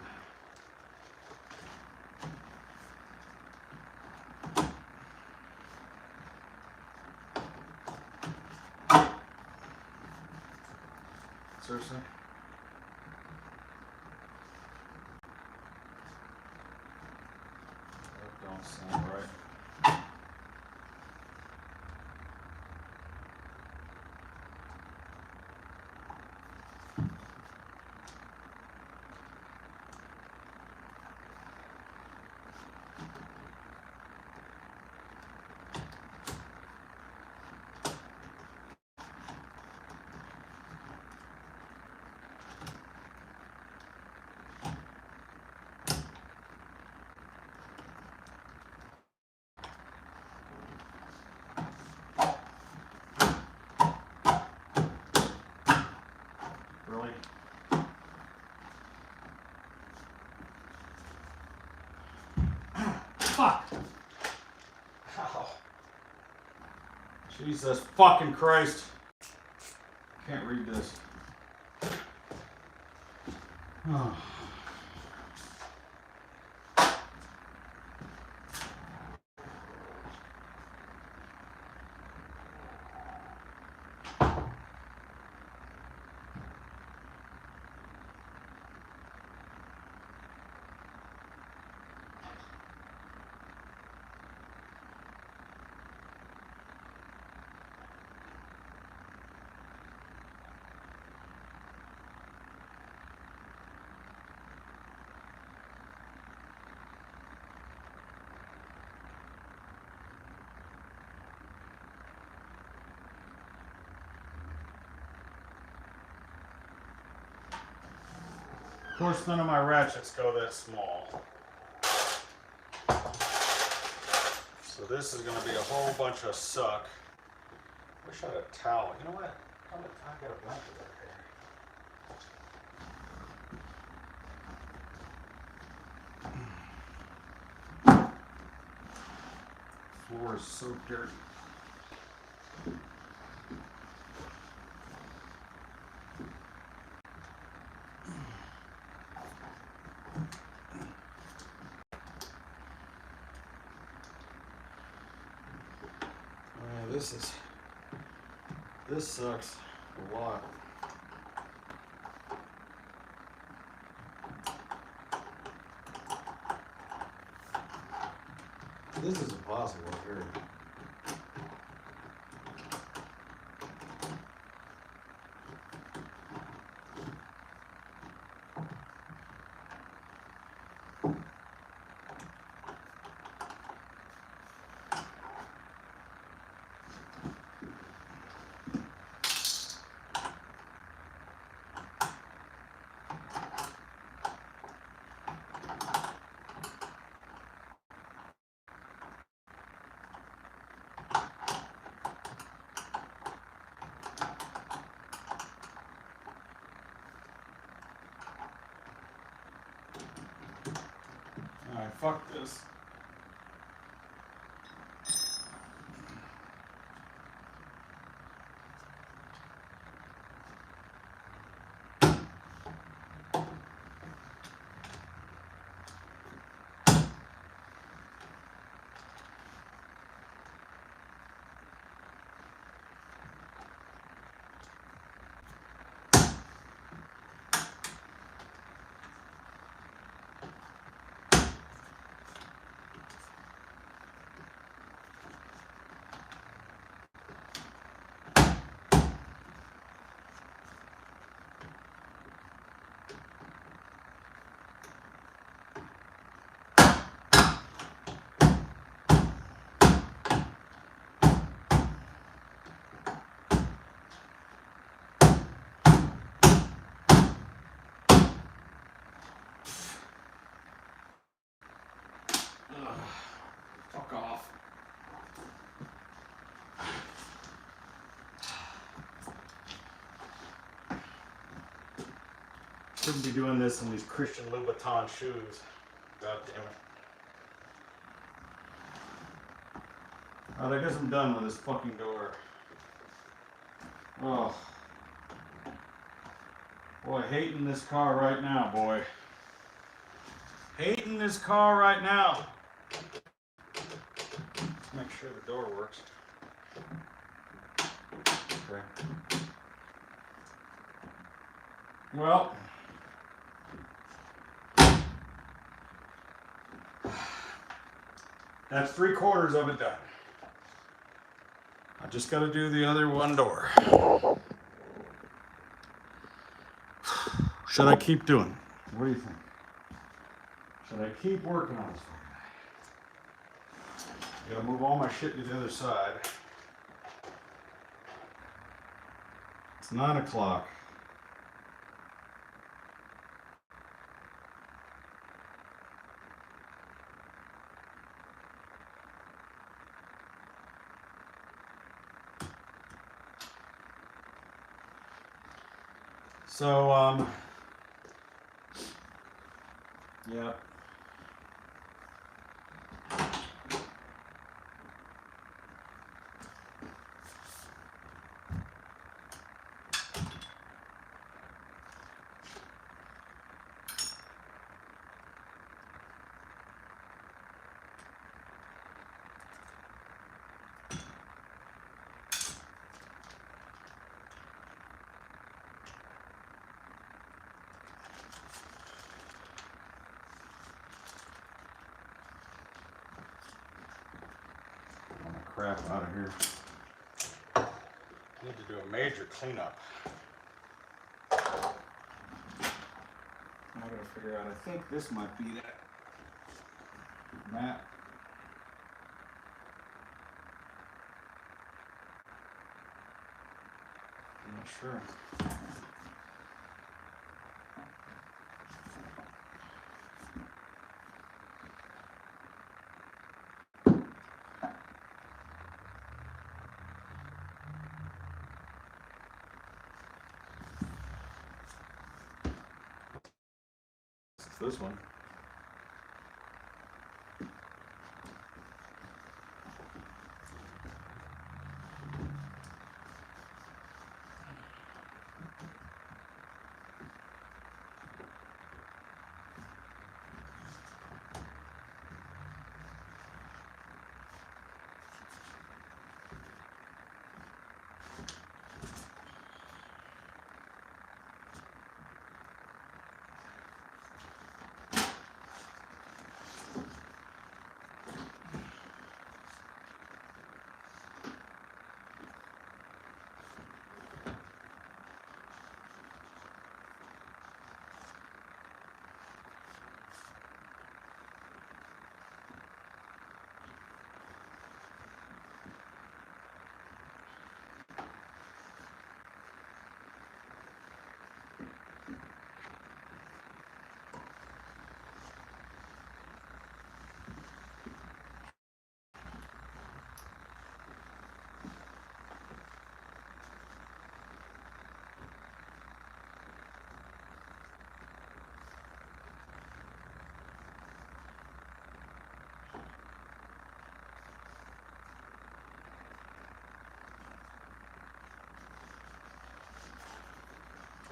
Seriously? That don't sound right. Really? Fuck! Ow. Jesus fucking Christ. Can't read this. Oh. Of course, none of my ratchets go that small. So this is going to be a whole bunch of suck. Wish I had a towel. You know what? I got a blanket right here. Floor is so dirty. This sucks a lot. This is impossible here. Fuck this. Fuck off. Shouldn't be doing this in these Christian Louboutin shoes. God damn it. Alright, I guess I'm done with this fucking door. Oh. Boy, hating this car right now, boy. Hating this car right now. Let's make sure the door works. Okay. Well. That's 3/4 of it done. I just got to do the other one door. Should I keep doing it? What do you think? Should I keep working on this fucking guy? Gotta move all my shit to the other side. It's 9 o'clock. So, yeah. Crap out of here. Need to do a major cleanup. I gotta figure out, I think this might be that mat. I'm not sure. This one.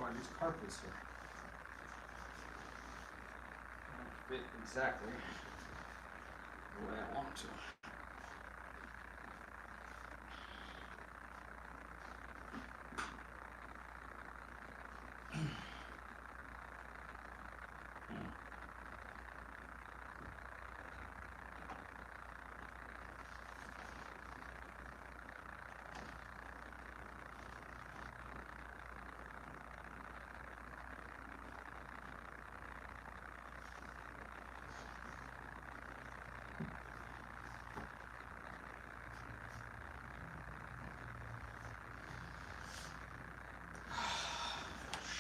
why these carpets are don't fit exactly the way I want to.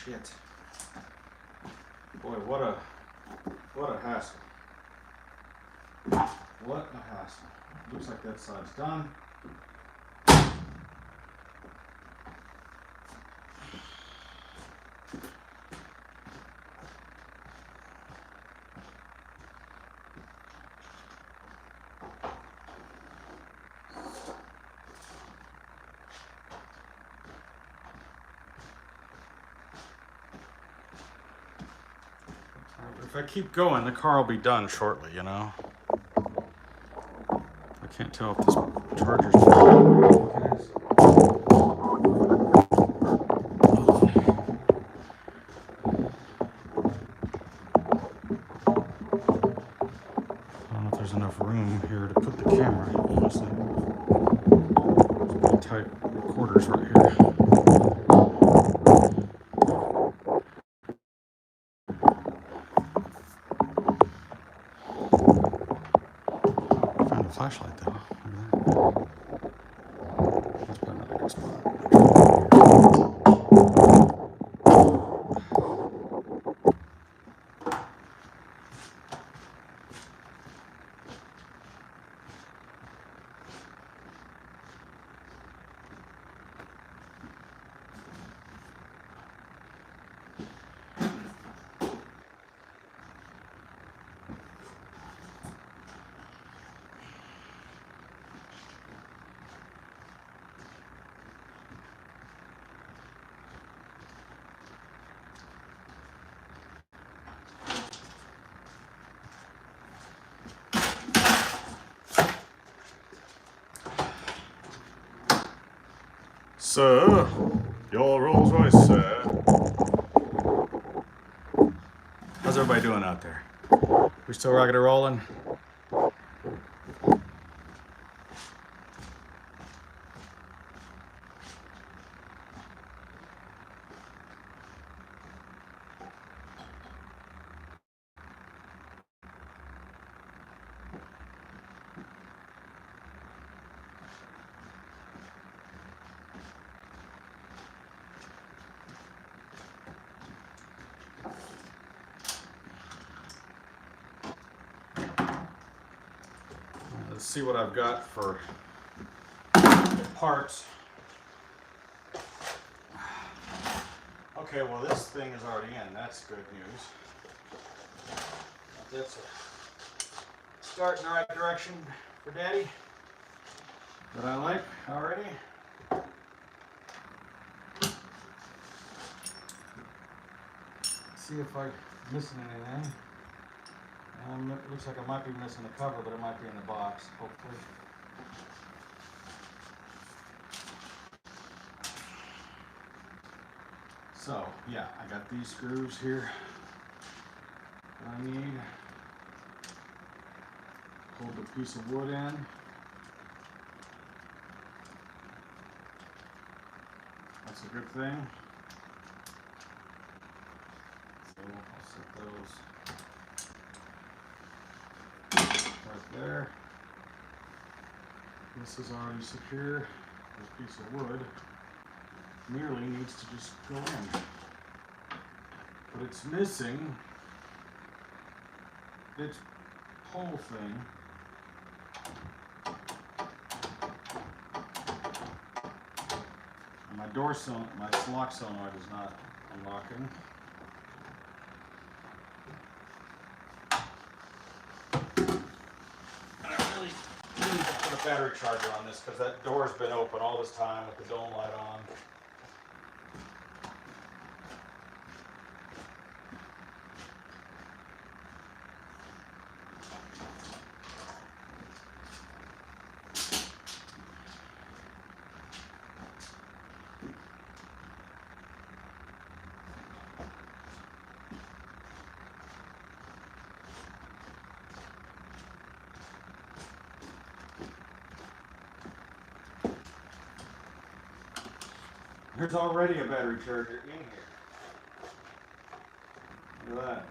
Shit. Boy, what a hassle. What a hassle. Looks like that side's done. If I keep going, the car will be done shortly, you know? I can't tell if this charger's I don't know if there's enough room here to put the camera, honestly. There's pretty tight quarters right here. Found a flashlight though. That's probably not a good spot. Sir, your Rolls Royce, sir. How's everybody doing out there? We still rocking and rolling? Let's see what I've got for parts. Okay, well this thing is already in. That's good news. That's a start in the right direction for Daddy. That I like already. See if I'm missing anything. It looks like I might be missing the cover, but it might be in the box, hopefully. So, yeah, I got these screws here that I need. Hold the piece of wood in. That's a good thing. So I'll set those right there. This is already secure. This piece of wood merely needs to just go in. But it's missing its whole thing. And my door my lock solenoid is not unlocking. I really need to put a battery charger on this because that door's been open all this time with the dome light on. There's already a battery charger in here. Look at that.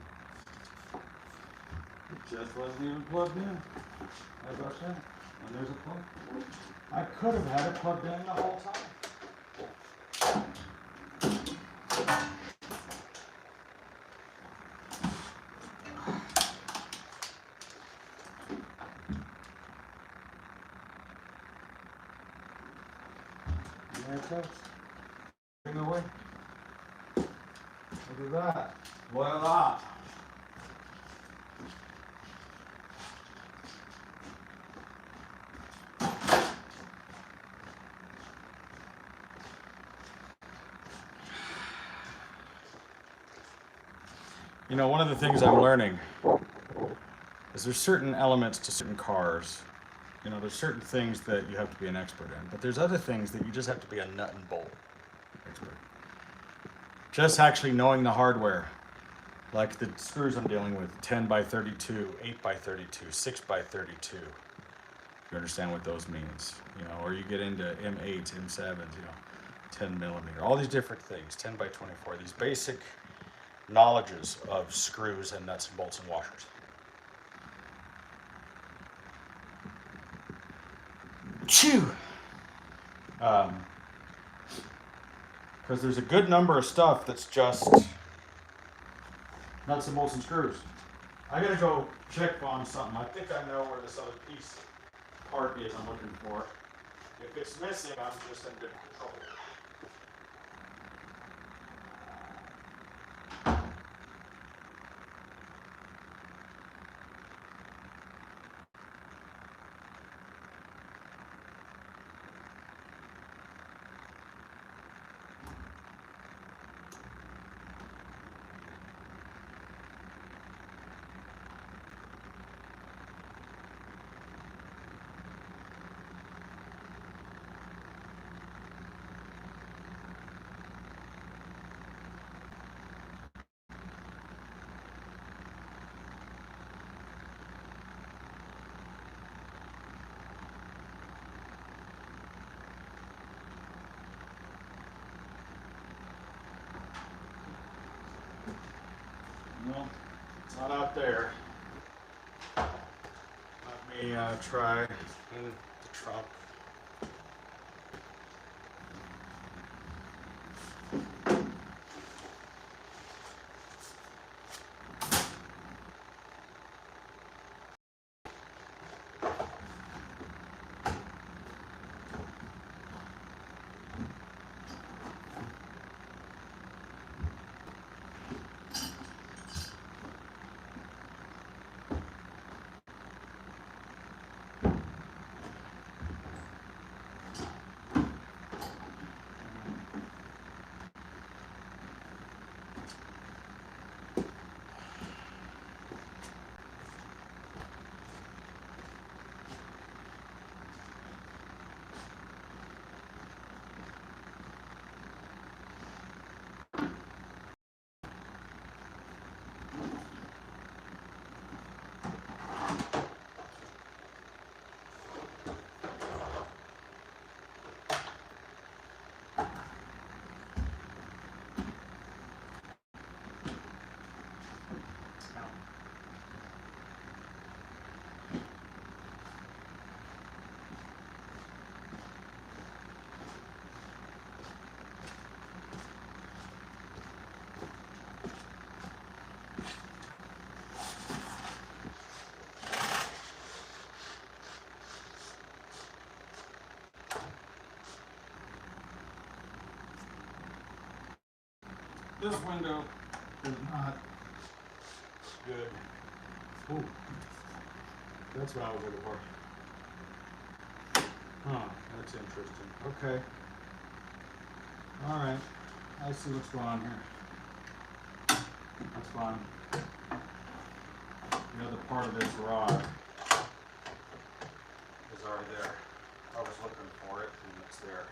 It just wasn't even plugged in. How about that? And there's a plug. I could have had it plugged in the whole time. There it goes. Bring it away. Look at that. Look at that. You know, one of the things I'm learning is there's certain elements to certain cars. You know, there's certain things that you have to be an expert in, but there's other things that you just have to be a nut and bolt expert. Just actually knowing the hardware, like the screws I'm dealing with, 10 by 32, 8 by 32, 6 by 32. You understand what those means, you know, or you get into M8s, M7s, you know, 10 millimeter, all these different things, 10 by 24, these basic knowledges of screws and nuts and bolts and washers. Chew! Because there's a good number of stuff that's just nuts and bolts and screws. I gotta go check on something. I think I know where this other piece part is I'm looking for. If it's missing, I'm just in big trouble. No, it's not out there. Let me try in the trunk. This window is not good. Ooh, that's what I was looking for. Huh, that's interesting. Okay. All right. I see what's going on here. That's fine. The other part of this rod is already there. I was looking for it, and it's there.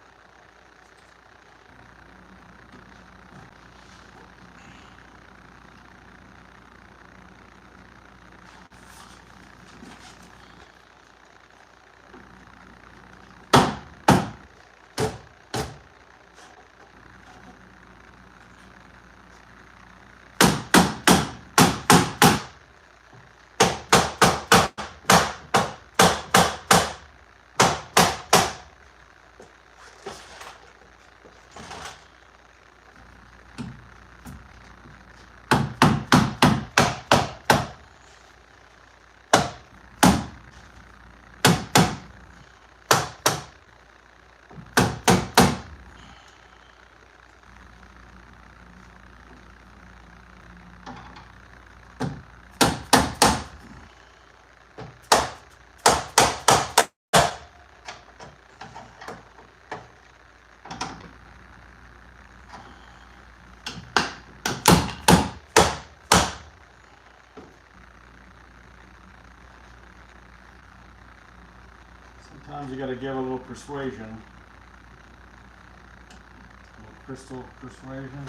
Sometimes you got to give a little persuasion, a little crystal persuasion.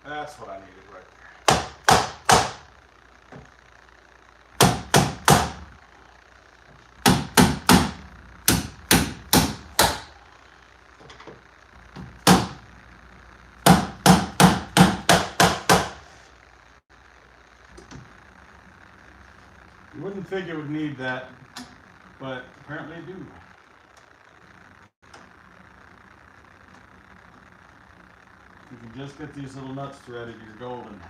That's what I needed right there. You wouldn't think it would need that, but apparently it do. You can just get these little nuts threaded, you're golden.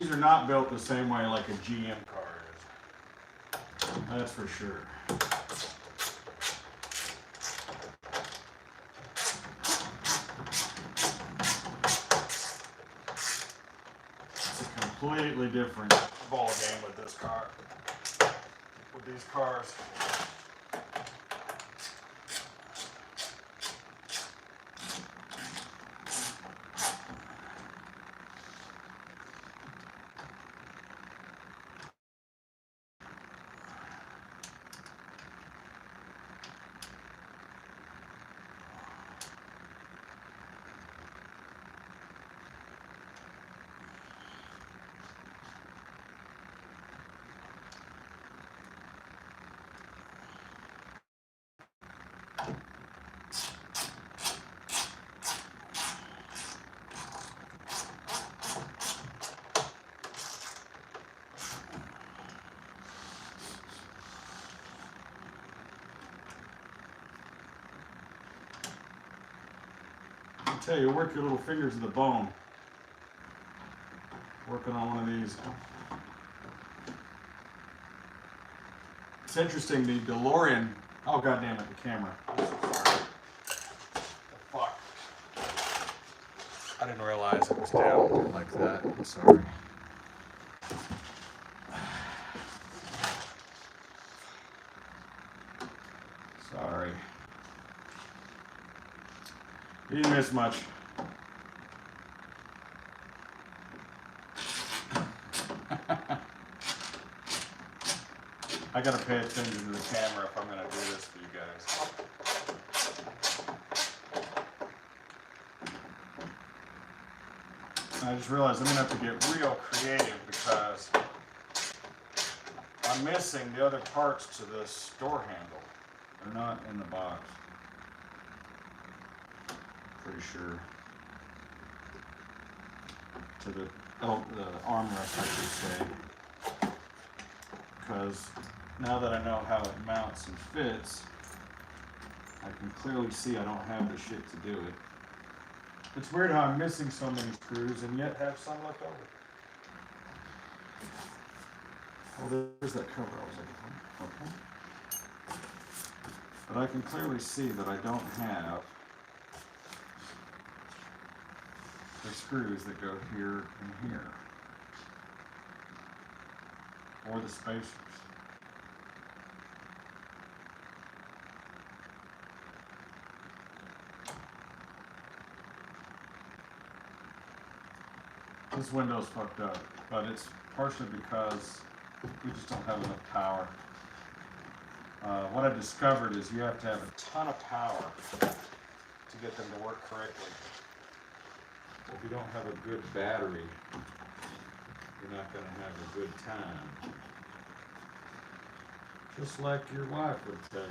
These are not built the same way like a GM car is. That's for sure. It's a completely different ball game with this car. With these cars. I tell you, work your little fingers to the bone. Working on one of these. It's interesting, the DeLorean. Oh, God damn it, the camera. I'm so sorry. Fuck. I didn't realize it was down like that. I'm sorry. Sorry. You didn't miss much. I gotta pay attention to the camera if I'm gonna do this for you guys. I just realized I'm gonna have to get real creative because I'm missing the other parts to this door handle. They're not in the box. Pretty sure. To the armrest, I should say. Because now that I know how it mounts and fits, I can clearly see I don't have the shit to do it. It's weird how I'm missing so many screws and yet have some left over. Oh, there's that cover I was looking for. Okay. But I can clearly see that I don't have the the screws that go here and here, or the spacers. This window's fucked up, but it's partially because we just don't have enough power. What I discovered is you have to have a ton of power to get them to work correctly. If you don't have a good battery, you're not going to have a good time. Just like your wife would tell you.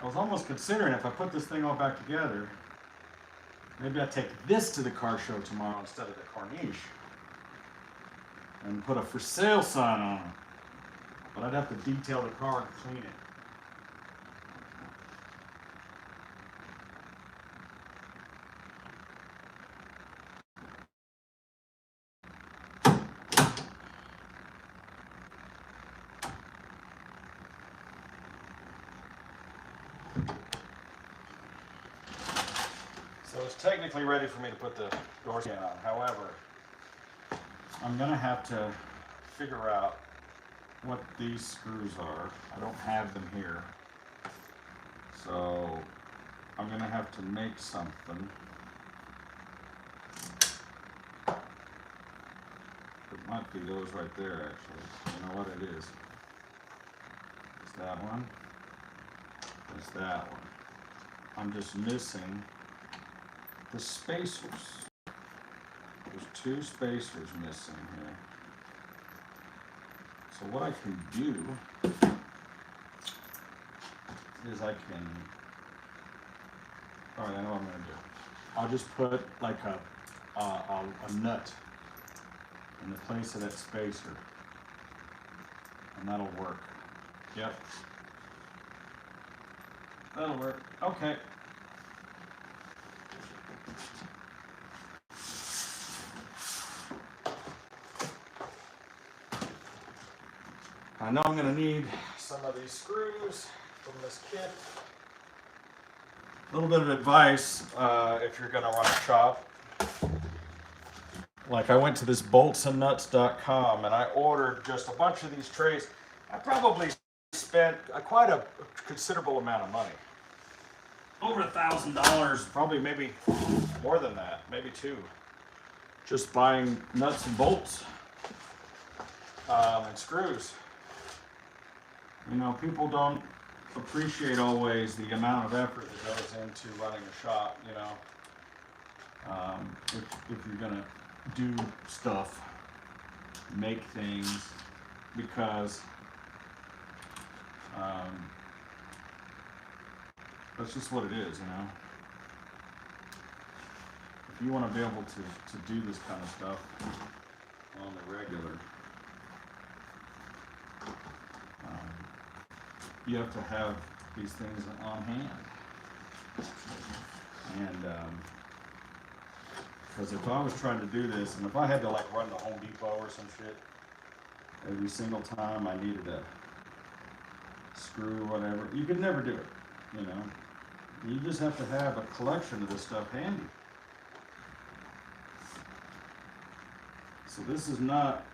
I was almost considering if I put this thing all back together, maybe I take this to the car show tomorrow instead of the Corniche and put a for sale sign on it. But I'd have to detail the car and clean it. So it's technically ready for me to put the door skin on. However, I'm gonna have to figure out what these screws are. I don't have them here. So I'm gonna have to make something. It might be those right there actually. You know what it is? It's that one. It's that one. I'm just missing the spacers. There's two spacers missing here. So what I can do is I can, all right, I know what I'm gonna do. I'll just put like a nut in the place of that spacer, and that'll work. Yep. That'll work. Okay. I know I'm going to need some of these screws from this kit. A little bit of advice if you're going to run a shop. Like I went to this boltsandnuts.com and I ordered just a bunch of these trays. I probably spent quite a considerable amount of money. Over $1,000, probably maybe more than that, maybe two. Just buying nuts and bolts and screws. You know, people don't appreciate always the amount of effort that goes into running a shop, you know. If you're gonna do stuff, make things, because that's just what it is, you know. If you want to be able to do this kind of stuff on the regular, you have to have these things on hand. And because if I was trying to do this, and if I had to like run to Home Depot or some shit every single time I needed a screw or whatever, you could never do it, you know. You just have to have a collection of this stuff handy. So this is not,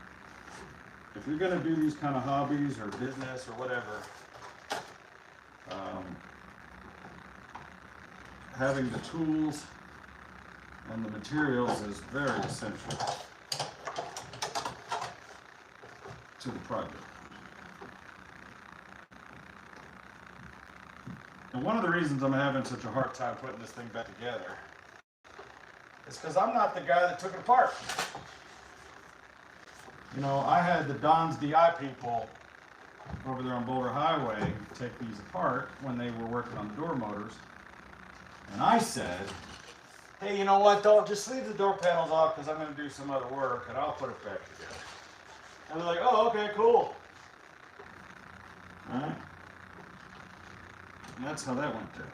if you're gonna do these kind of hobbies or business or whatever, having the tools and the materials is very essential to the project. And one of the reasons I'm having such a hard time putting this thing back together is because I'm not the guy that took it apart. You know, I had the Don's DI people over there on Boulder Highway take these apart when they were working on the door motors. And I said, hey, you know what, don't just leave the door panels off because I'm going to do some other work and I'll put it back together. And they're like, oh, okay, cool. Alright? And that's how that went down.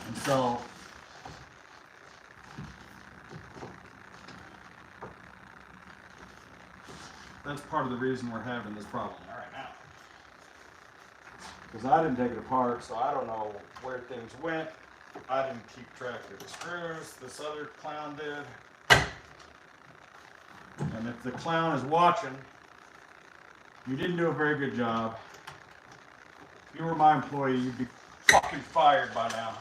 And so, that's part of the reason we're having this problem right now. Because I didn't take it apart, so I don't know where things went. I didn't keep track of the screws. This other clown did. And if the clown is watching, you didn't do a very good job. If you were my employee, you'd be fucking fired by now.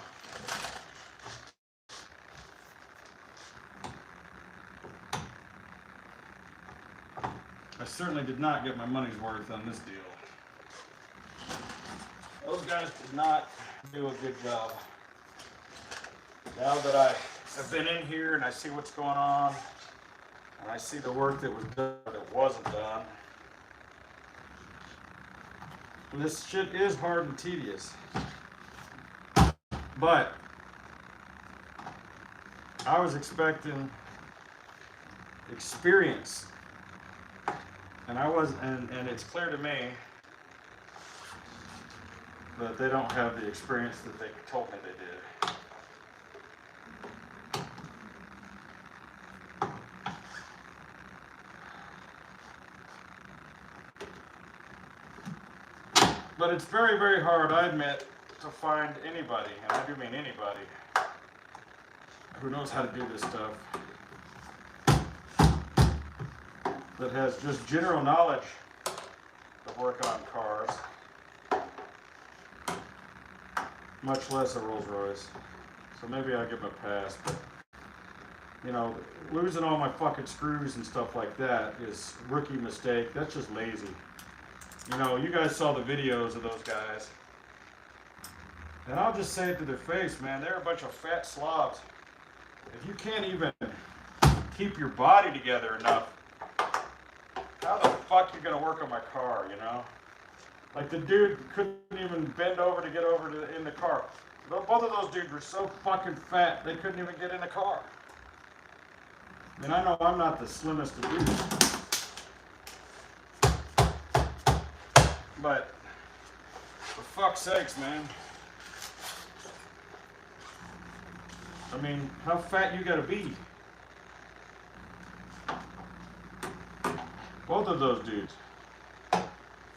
I certainly did not get my money's worth on this deal. Those guys did not do a good job. Now that I have been in here and I see what's going on, and I see the work that was done that wasn't done, this shit is hard and tedious. But I was expecting experience. And I was, and it's clear to me that they don't have the experience that they told me they did. But it's very, very hard, I admit, to find anybody, and I do mean anybody, who knows how to do this stuff, that has just general knowledge of working on cars, much less a Rolls Royce. So maybe I'll give them a pass, but you know, losing all my fucking screws and stuff like that is a rookie mistake. That's just lazy. You know, you guys saw the videos of those guys. And I'll just say it to their face, man, they're a bunch of fat slobs. If you can't even keep your body together enough, how the fuck you gonna work on my car, you know? Like the dude couldn't even bend over to get over to in the car. Both of those dudes were so fucking fat, they couldn't even get in the car. I mean, I know I'm not the slimmest of dudes. But, for fuck's sakes, man. I mean, how fat you gotta be? Both of those dudes.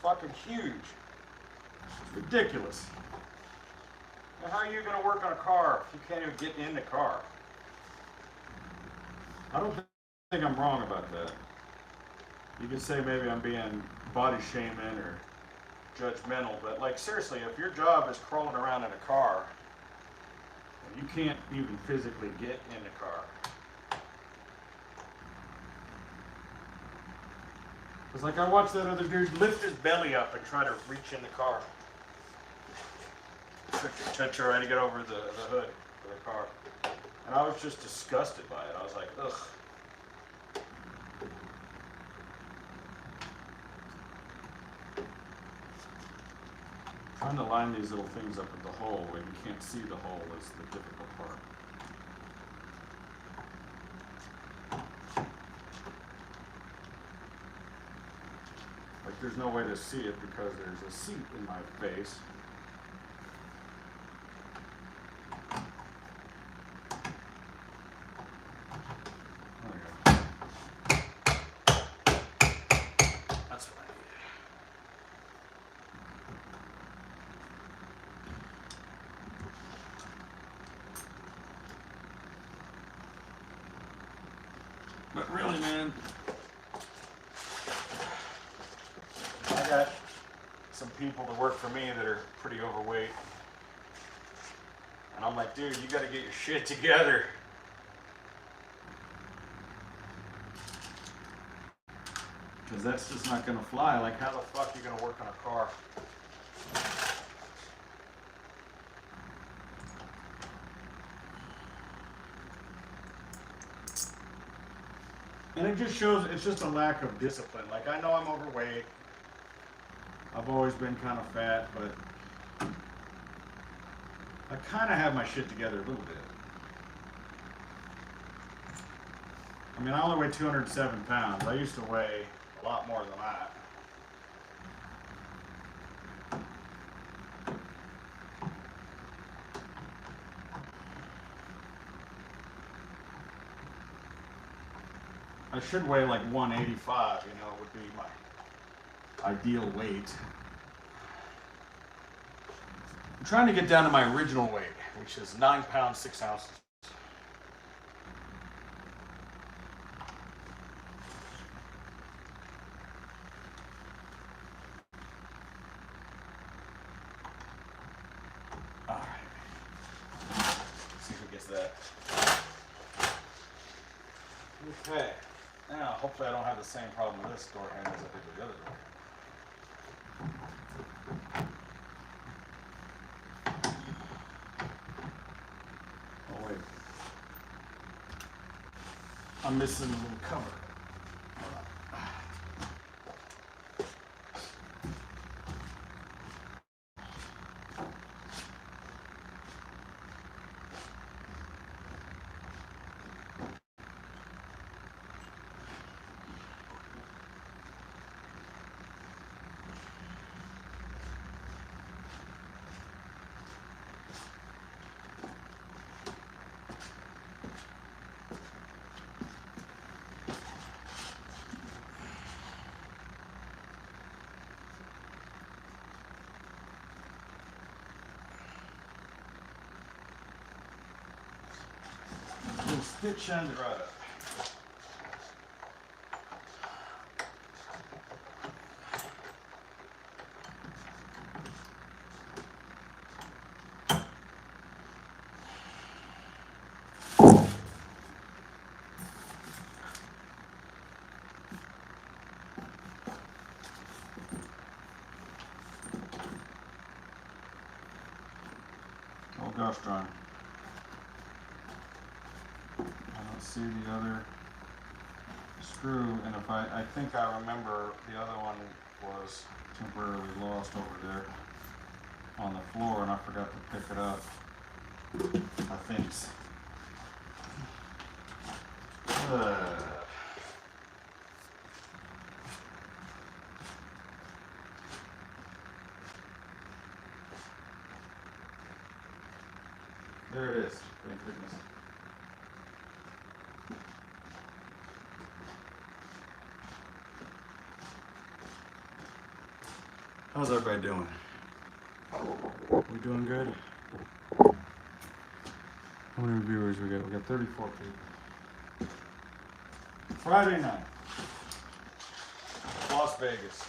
Fucking huge. It's ridiculous. Now, how are you gonna work on a car if you can't even get in the car? I don't think I'm wrong about that. You could say maybe I'm being body shaming or judgmental, but like seriously, if your job is crawling around in a car, and you can't even physically get in the car. It's like I watched that other dude lift his belly up and try to reach in the car. To try to get over the hood of the car. And I was just disgusted by it. I was like, ugh. Trying to line these little things up with the hole when you can't see the hole is the difficult part. Like there's no way to see it because there's a seat in my face. But really, man, I got some people that work for me that are pretty overweight. And I'm like, dude, you gotta get your shit together. Because that's just not gonna fly. Like, how the fuck are you gonna work on a car? And it just shows, it's just a lack of discipline. Like, I know I'm overweight. I've always been kind of fat, but I kind of have my shit together a little bit. I mean, I only weigh 207 pounds. I used to weigh a lot more than that. I should weigh like 185, you know, would be my ideal weight. I'm trying to get down to my original weight, which is 9 pounds, 6 ounces. All right. See who gets that. Okay. Now, hopefully I don't have the same problem with this door handle as I did with the other door. Oh wait. I'm missing a little cover. Little stitch shines it right up. Oh gosh darn. I don't see the other screw, and if I think I remember the other one was temporarily lost over there on the floor and I forgot to pick it up. I think. There it is. Thank goodness. How's everybody doing? We doing good? How many viewers we got? We got 34 people. Friday night. Las Vegas.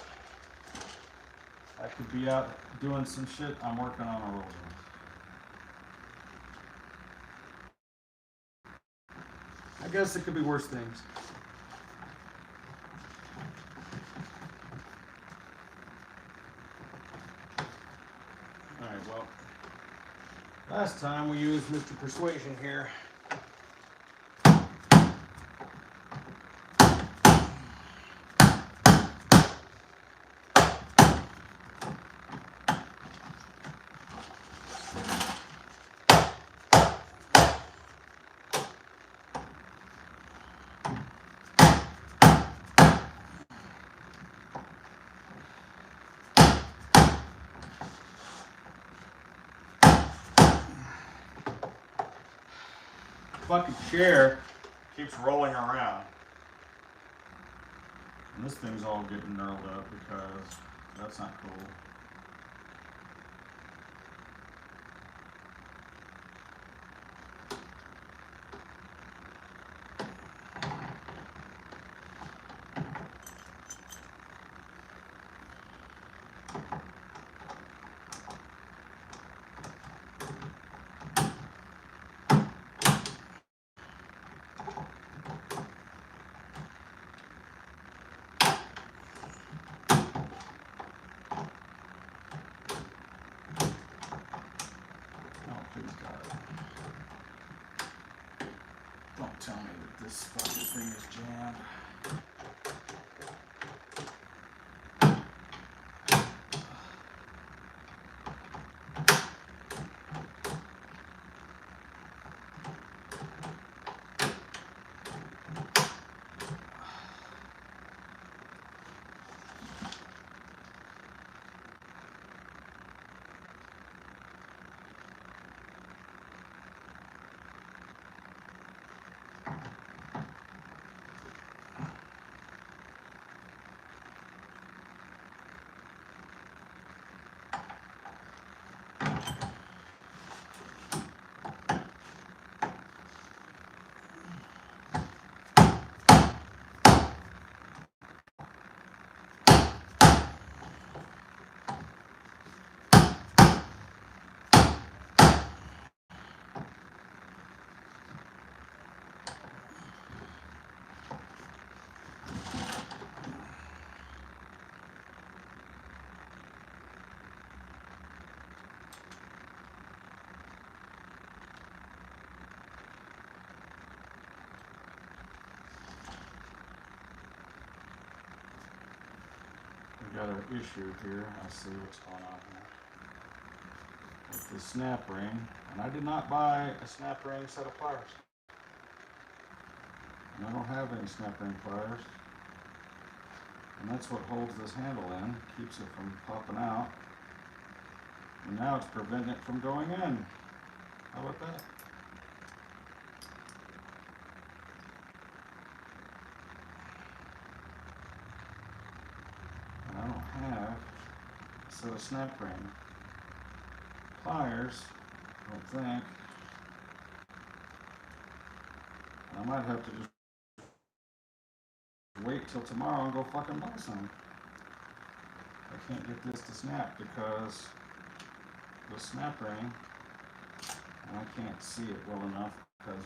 I could be out doing some shit. I'm working on a roll. I guess it could be worse things. Alright, well, last time we used Mr. Persuasion here. Fucking chair keeps rolling around. And this thing's all getting knurled up because that's not cool. Don't tell me that this fucking thing is jammed. got an issue here. I see what's going on here with the snap ring, and I did not buy a snap ring set of pliers, and I don't have any snap ring pliers, and that's what holds this handle in, keeps it from popping out, and now it's preventing it from going in. How about that? And I don't have a set of snap ring pliers, I don't think. And I might have to just wait till tomorrow and go fucking buy some. I can't get this to snap because the snap ring, and I can't see it well enough because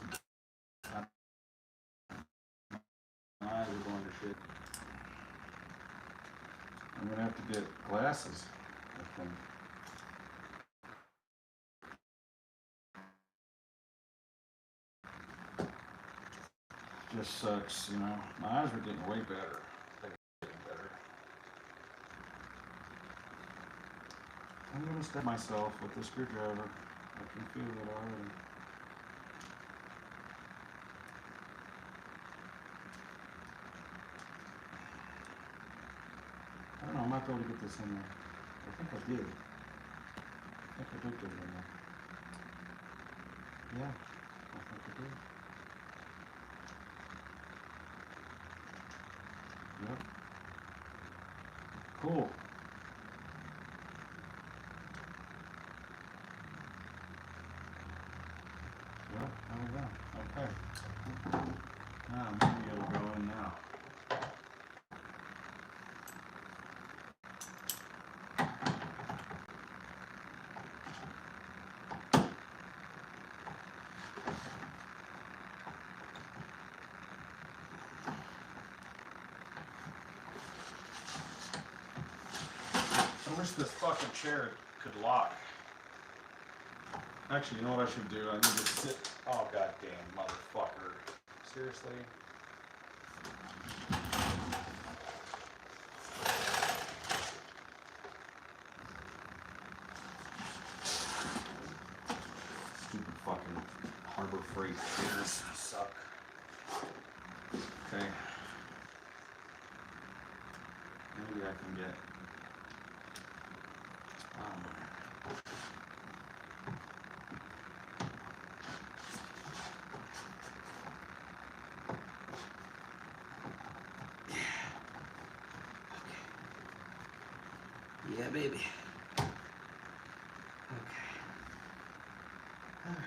my eyes are going to shit. I'm gonna have to get glasses, I think. Just sucks, you know. My eyes are getting way better. They're getting better. I'm gonna stab myself with the screwdriver. I can feel it already. I don't know, I might be able to get this in there. I think I did. I think I did get it in there. Yeah, I think I did. Yep. Cool. Yep, there we go. Okay. Now maybe it'll go in now. I wish this fucking chair could lock. Actually, you know what I should do? I need to sit. Oh, goddamn motherfucker. Seriously? Stupid fucking Harbor Freight chairs suck. Okay. Maybe I can get. Yeah, baby. Okay. All right.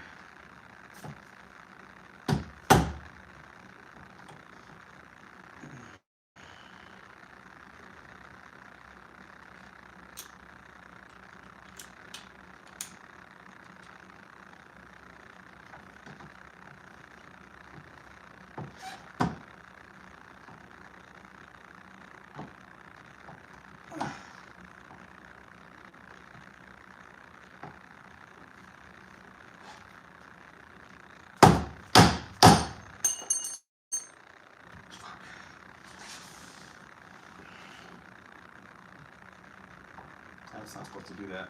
That's not supposed to do that.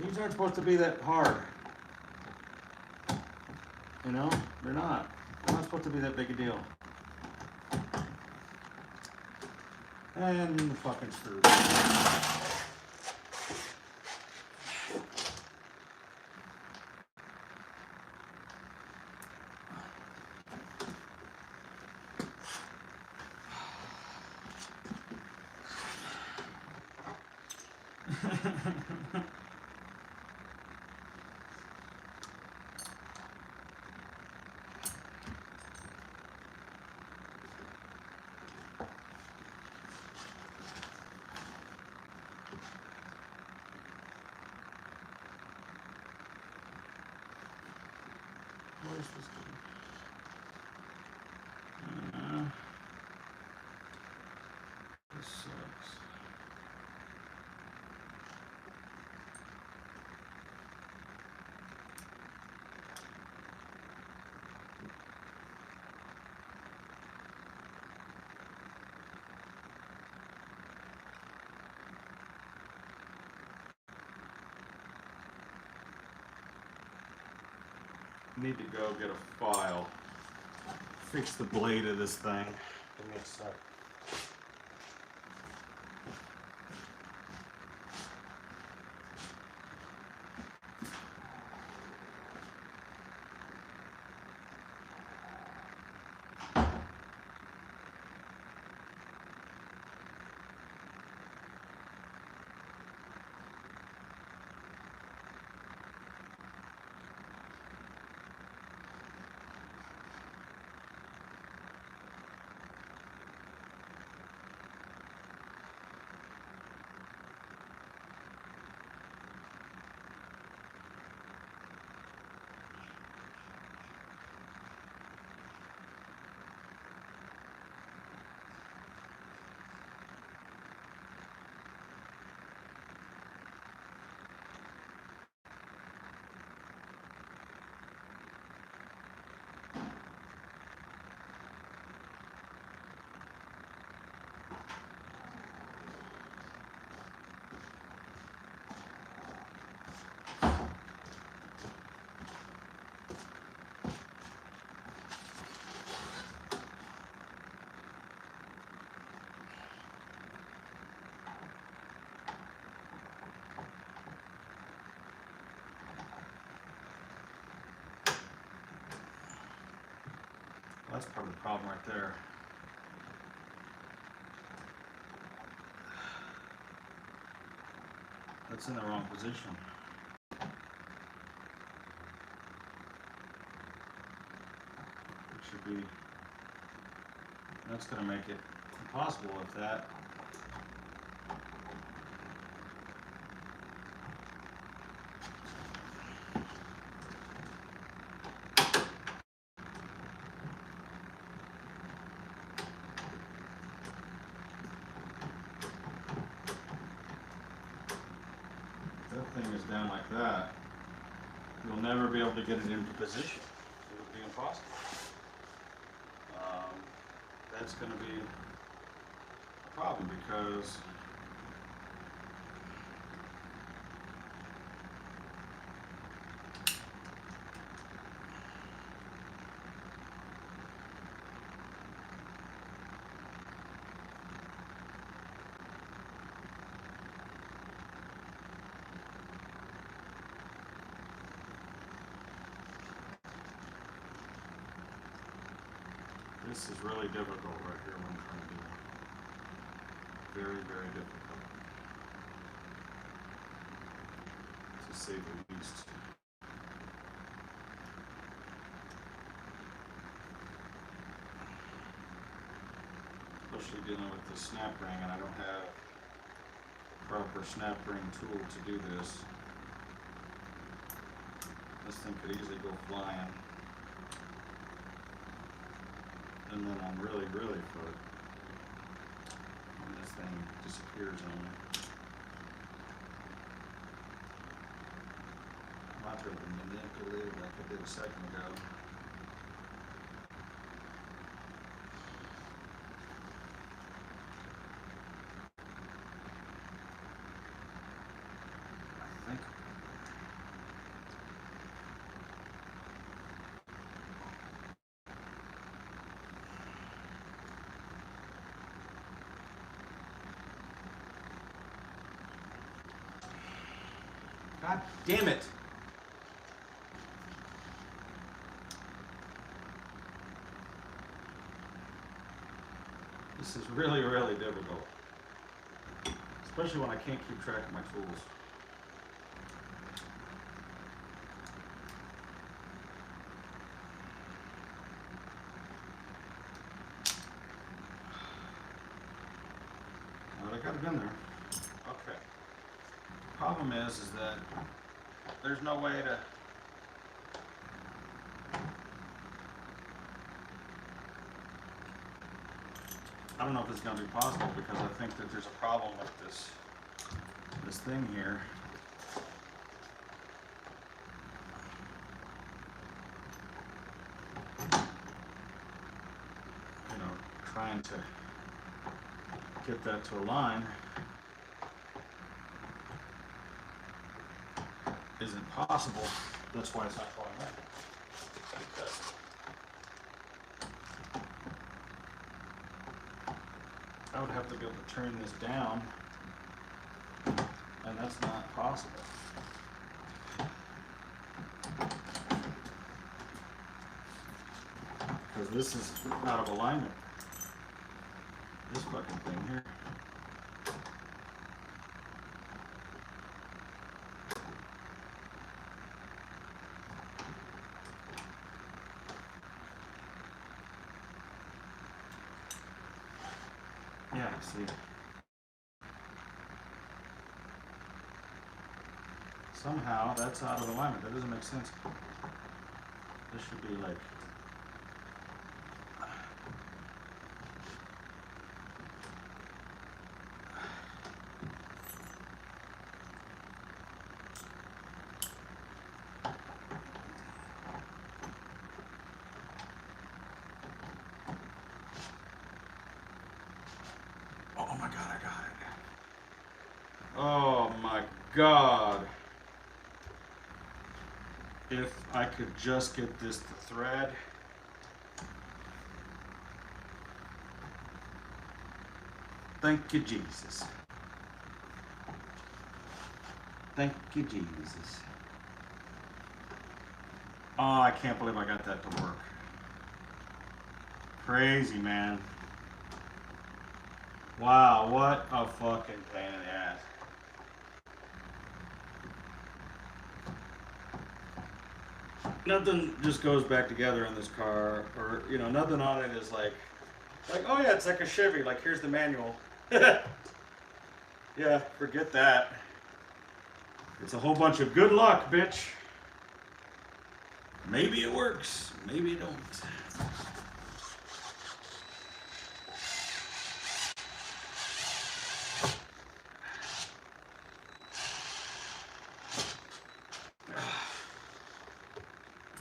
These aren't supposed to be that hard. You know, they're not. They're not supposed to be that big a deal. And the fucking screws. Where's this thing? This sucks. Need to go get a file. Fix the blade of this thing. Give me a sec. That's part of the problem right there. That's in the wrong position. It should be, that's going to make it impossible if that thing is down like that, you'll never be able to get it into position. It would be impossible. That's going to be a problem because this is really difficult right here what I'm trying to do. Very, very difficult. To say the least. Especially dealing with the snap ring, and I don't have proper snap ring tool to do this. This thing could easily go flying. And then I'm really, really fucked when this thing disappears on me. I'm not really manipulated like I did a second ago. I think. God damn it! This is really, really difficult. Especially when I can't keep track of my tools. But I got it in there. Okay. Problem is that there's no way to I don't know if it's going to be possible because I think that there's a problem with this thing here. You know, trying to get that to align isn't possible. That's why it's not going right. Because I would have to be able to turn this down, and that's not possible. Because this is out of alignment. This fucking thing here. Yeah, see. Somehow that's out of alignment. That doesn't make sense. This should be like. Oh my God, I got it. Oh my God. If I could just get this to thread. Thank you, Jesus. Thank you, Jesus. Oh, I can't believe I got that to work. Crazy, man. Wow, what a fucking pain in the ass. Nothing just goes back together in this car, or, you know, nothing on it is like, oh yeah, it's like a Chevy, like here's the manual. Yeah, forget that. It's a whole bunch of good luck, bitch. Maybe it works, maybe it don't.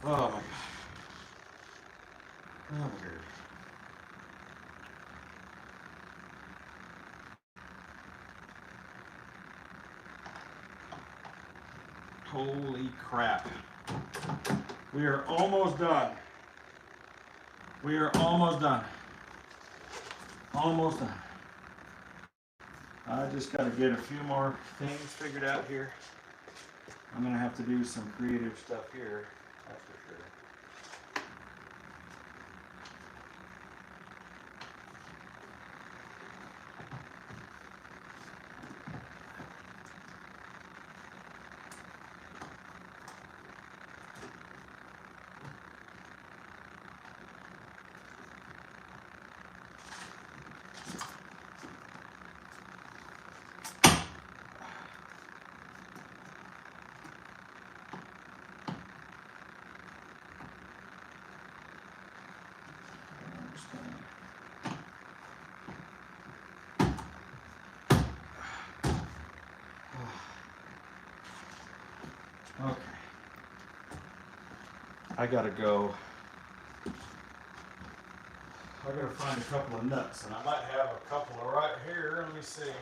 Oh my God. Oh my God. Holy crap. We are almost done. We are almost done. Almost done. I just got to get a few more things figured out here. I'm going to have to do some creative stuff here. That's for sure. Okay. I gotta go. I gotta find a couple of nuts, and I might have a couple of right here. Let me see.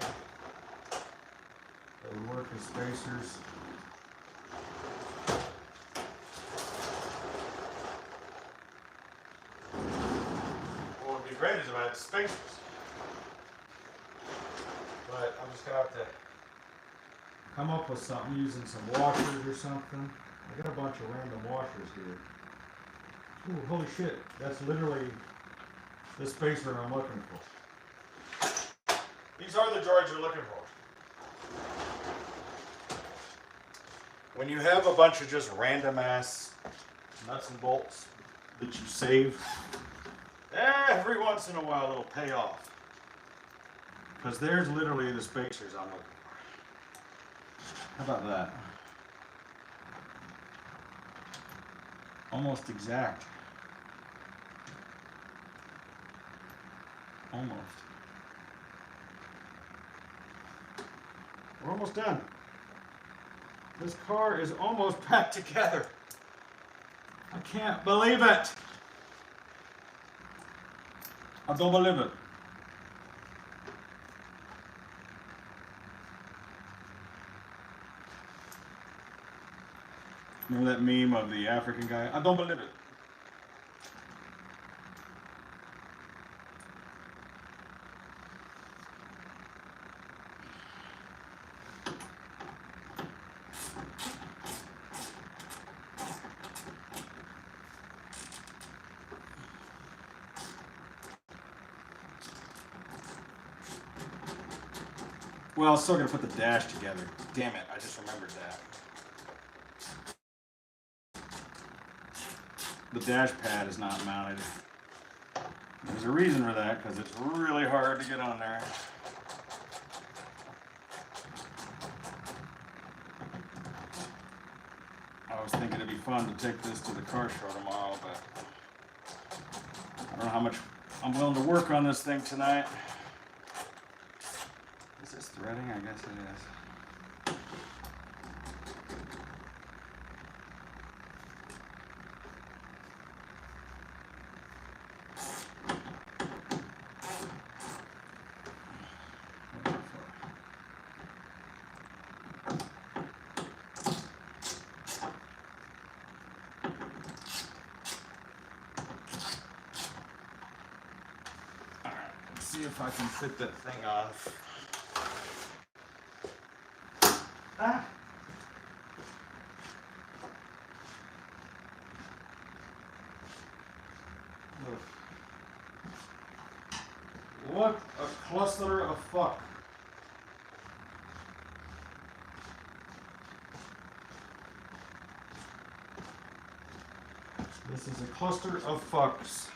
That would work as spacers. What would be great is if I had spacers. But I'm just gonna have to come up with something using some washers or something. I got a bunch of random washers here. Ooh, holy shit. That's literally the spacer I'm looking for. These are the droids you're looking for. When you have a bunch of just random ass nuts and bolts that you save, every once in a while it'll pay off. Because there's literally the spacers I'm looking for. How about that? Almost exact. Almost. We're almost done. This car is almost back together. I can't believe it. I don't believe it. Remember that meme of the African guy? I don't believe it. Well, I'm still gonna put the dash together. Damn it, I just remembered that. The dash pad is not mounted. There's a reason for that, because it's really hard to get on there. I was thinking it'd be fun to take this to the car show tomorrow, but I don't know how much I'm willing to work on this thing tonight. Is this threading? I guess it is. See if I can fit that thing off. Ah. What a cluster of fuck. This is a cluster of fucks.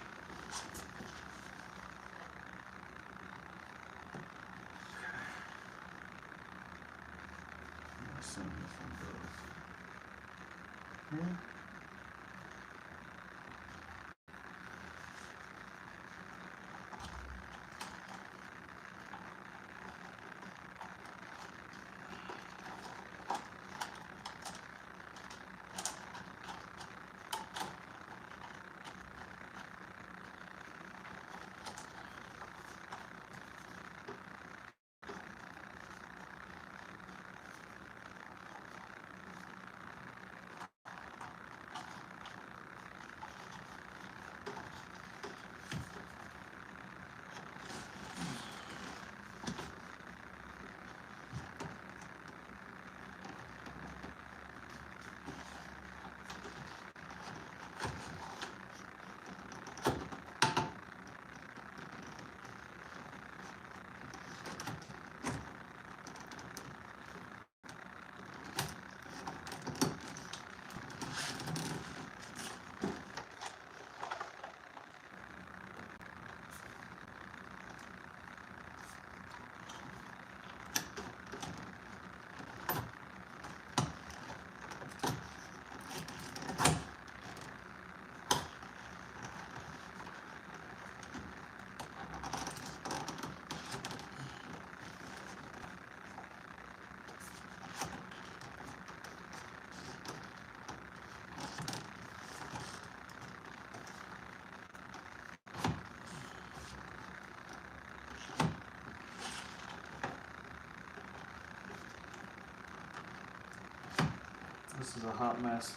This is a hot mess.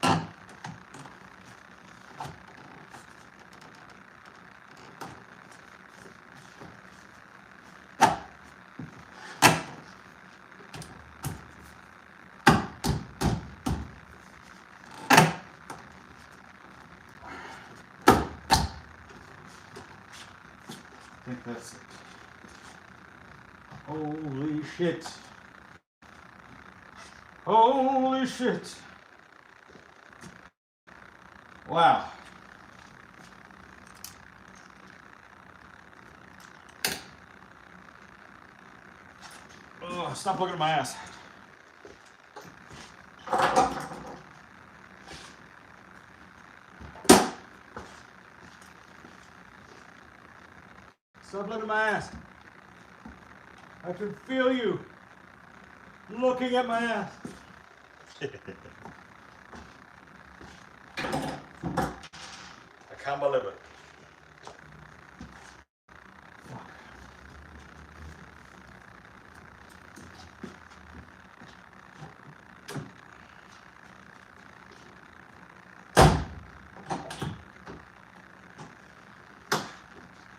I think that's it. Holy shit. Holy shit. Wow. Oh, stop looking at my ass. Stop looking at my ass. I can feel you looking at my ass. I can't believe it.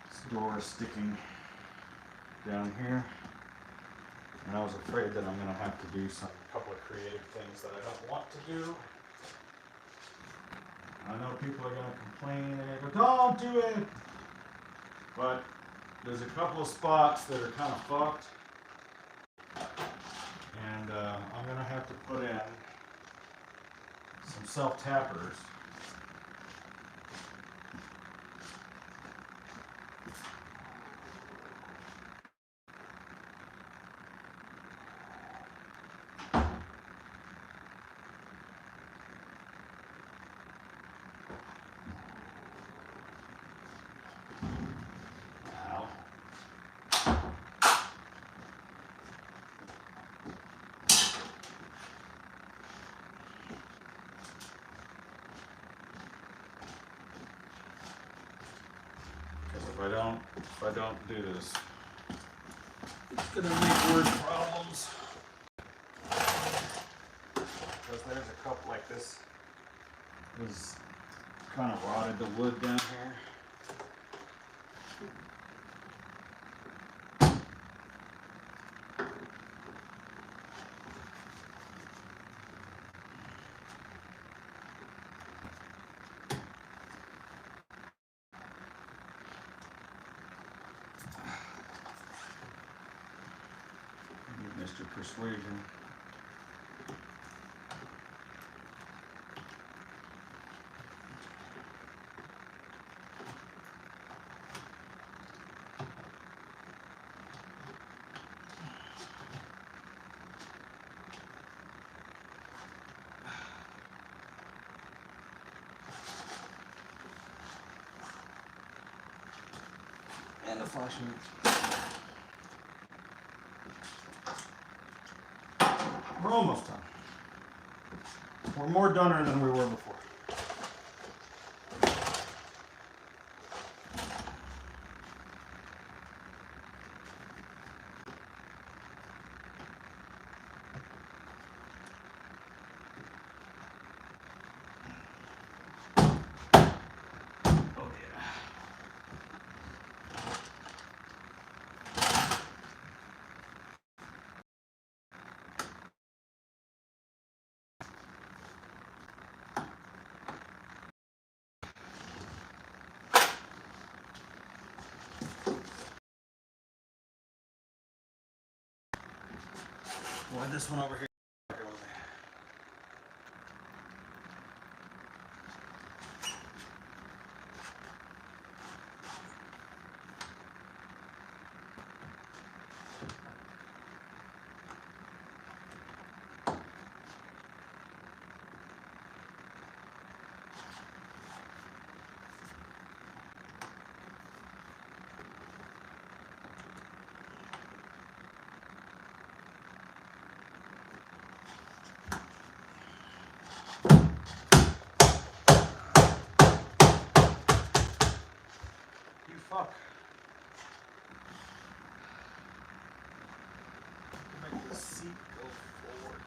This door is sticking down here, and I was afraid that I'm going to have to do some couple of creative things that I don't want to do. I know people are going to complain and they go, don't do it! But there's a couple of spots that are kind of fucked, and I'm going to have to put in some self-tappers. Ow. Because if I don't do this, it's gonna make word problems. Because there's a couple like this is kind of rotted the wood down here. Mr. Persuasion. And the flashing. We're almost done. We're more doner than we were before. Oh yeah. Why this one over here? You fuck. Make this seat go forward.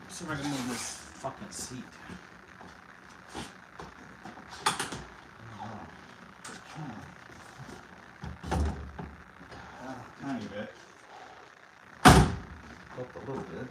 See if I can move this fucking seat. Tiny bit. Helped a little bit.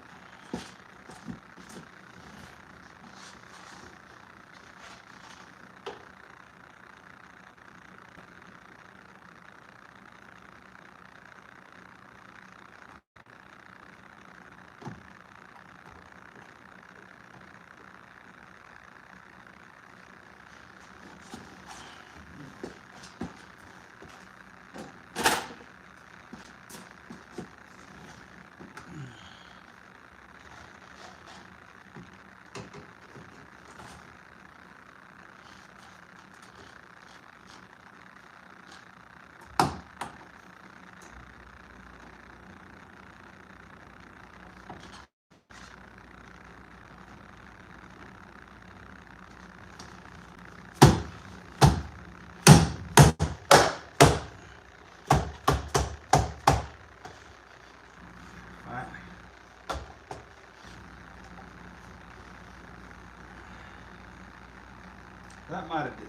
That might have did.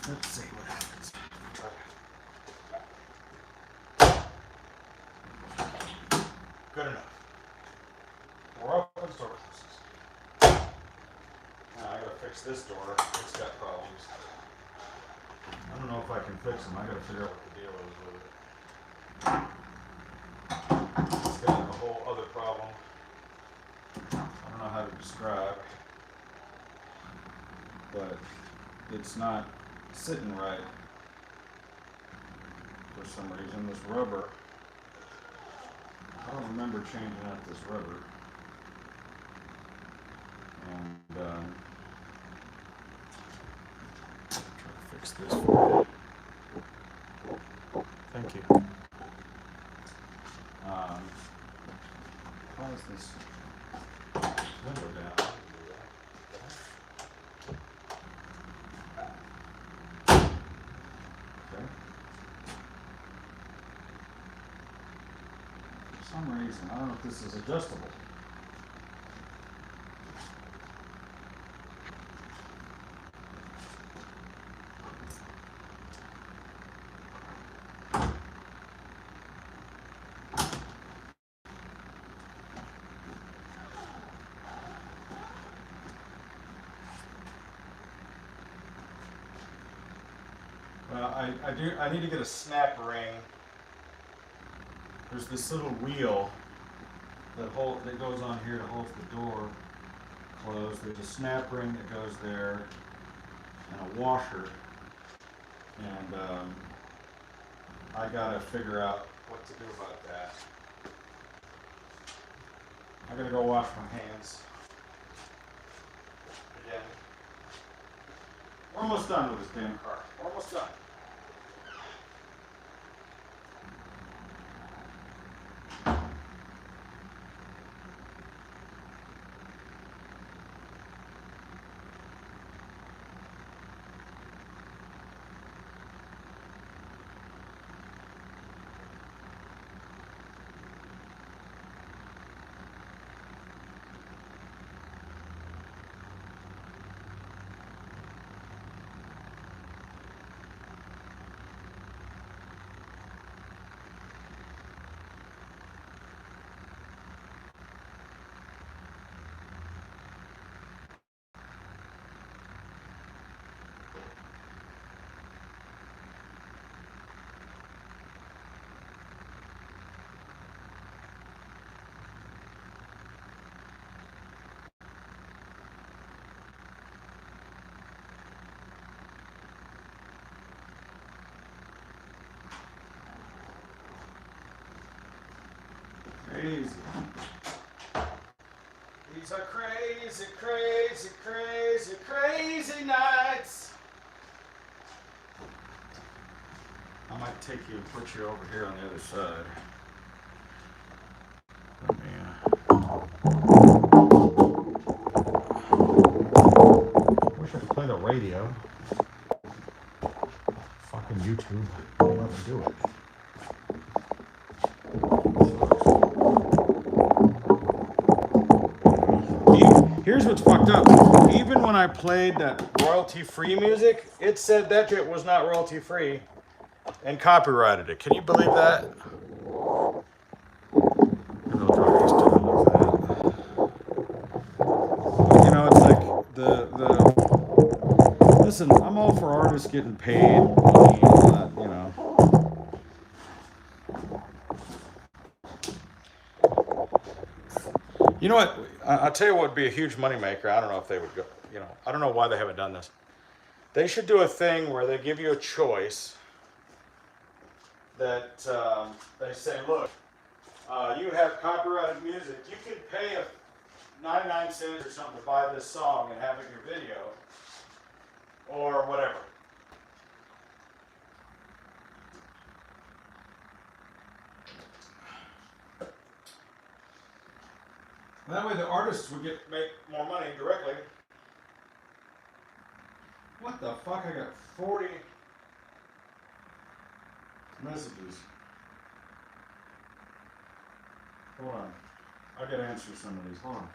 Let's see what happens. Good enough. Door opens, door closes. Now I gotta fix this door. It's got problems. I don't know if I can fix them. I gotta figure out what the deal is with it. It's got a whole other problem. I don't know how to describe, but it's not sitting right for some reason. This rubber, I don't remember changing out this rubber. And try to fix this for you. Thank you. How is this window down? Okay. For some reason, I don't know if this is adjustable. I need to get a snap ring. There's this little wheel that goes on here to hold the door closed. There's a snap ring that goes there and a washer. And I gotta figure out what to do about that. I gotta go wash my hands again. We're almost done with this damn car. We're almost done. Crazy. These are crazy, crazy, crazy, crazy nights. I might take you and put you over here on the other side. Let me, wish I could play the radio. Fucking YouTube won't let me do it. Here's what's fucked up. Even when I played that royalty-free music, it said that shit was not royalty-free and copyrighted it. Can you believe that? You know, it's like listen, I'm all for artists getting paid money and not, you know. You know what? I'll tell you what would be a huge moneymaker. I don't know if they would go, you know, I don't know why they haven't done this. They should do a thing where they give you a choice that they say, look, you have copyrighted music. You can pay 99 cents or something to buy this song and have it in your video or whatever. That way the artists would make more money directly. What the fuck? I got 40 messages. Hold on. I gotta answer some of these. Hold on.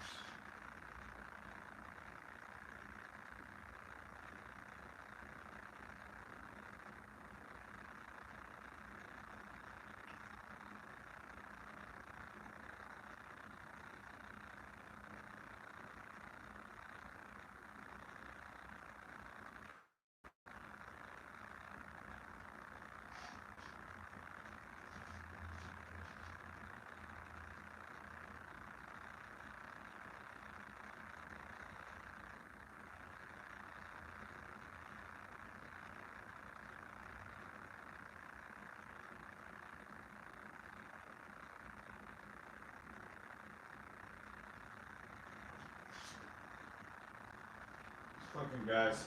Fucking guys,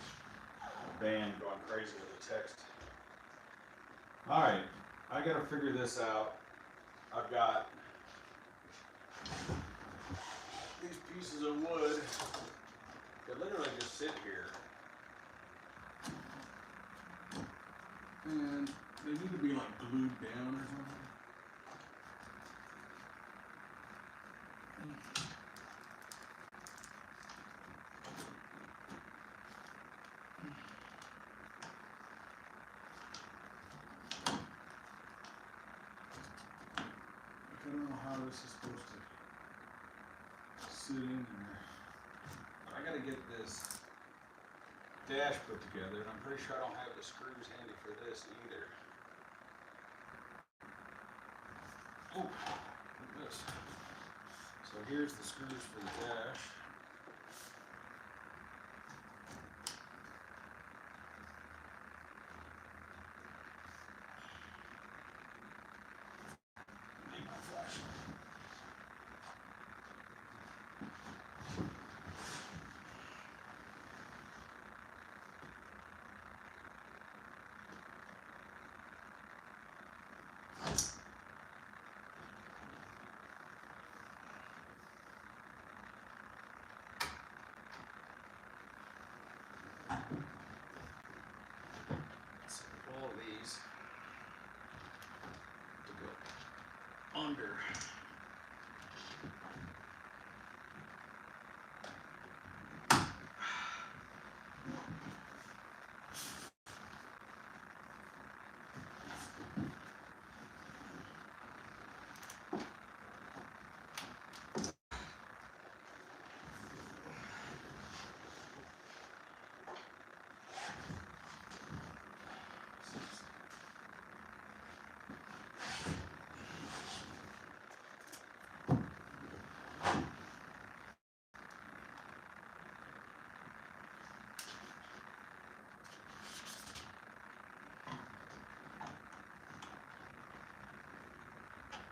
band going crazy with the text. Alright, I gotta figure this out. I've got these pieces of wood that literally just sit here. And they need to be like glued down or something. I don't know how this is supposed to sit in here. I gotta get this dash put together, and I'm pretty sure I don't have the screws handy for this either. Oh, look at this. So here's the screws for the dash. Need my flashlight. So all of these to go under.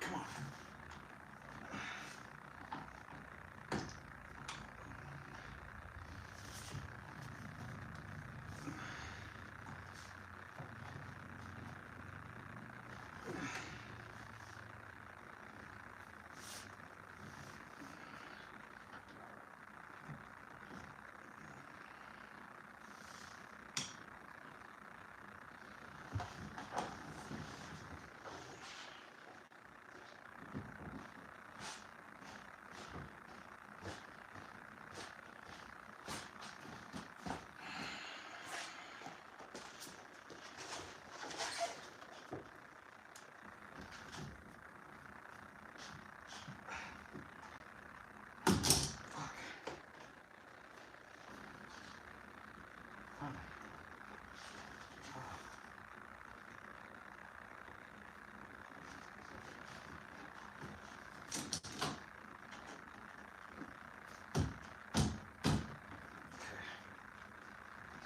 Come on.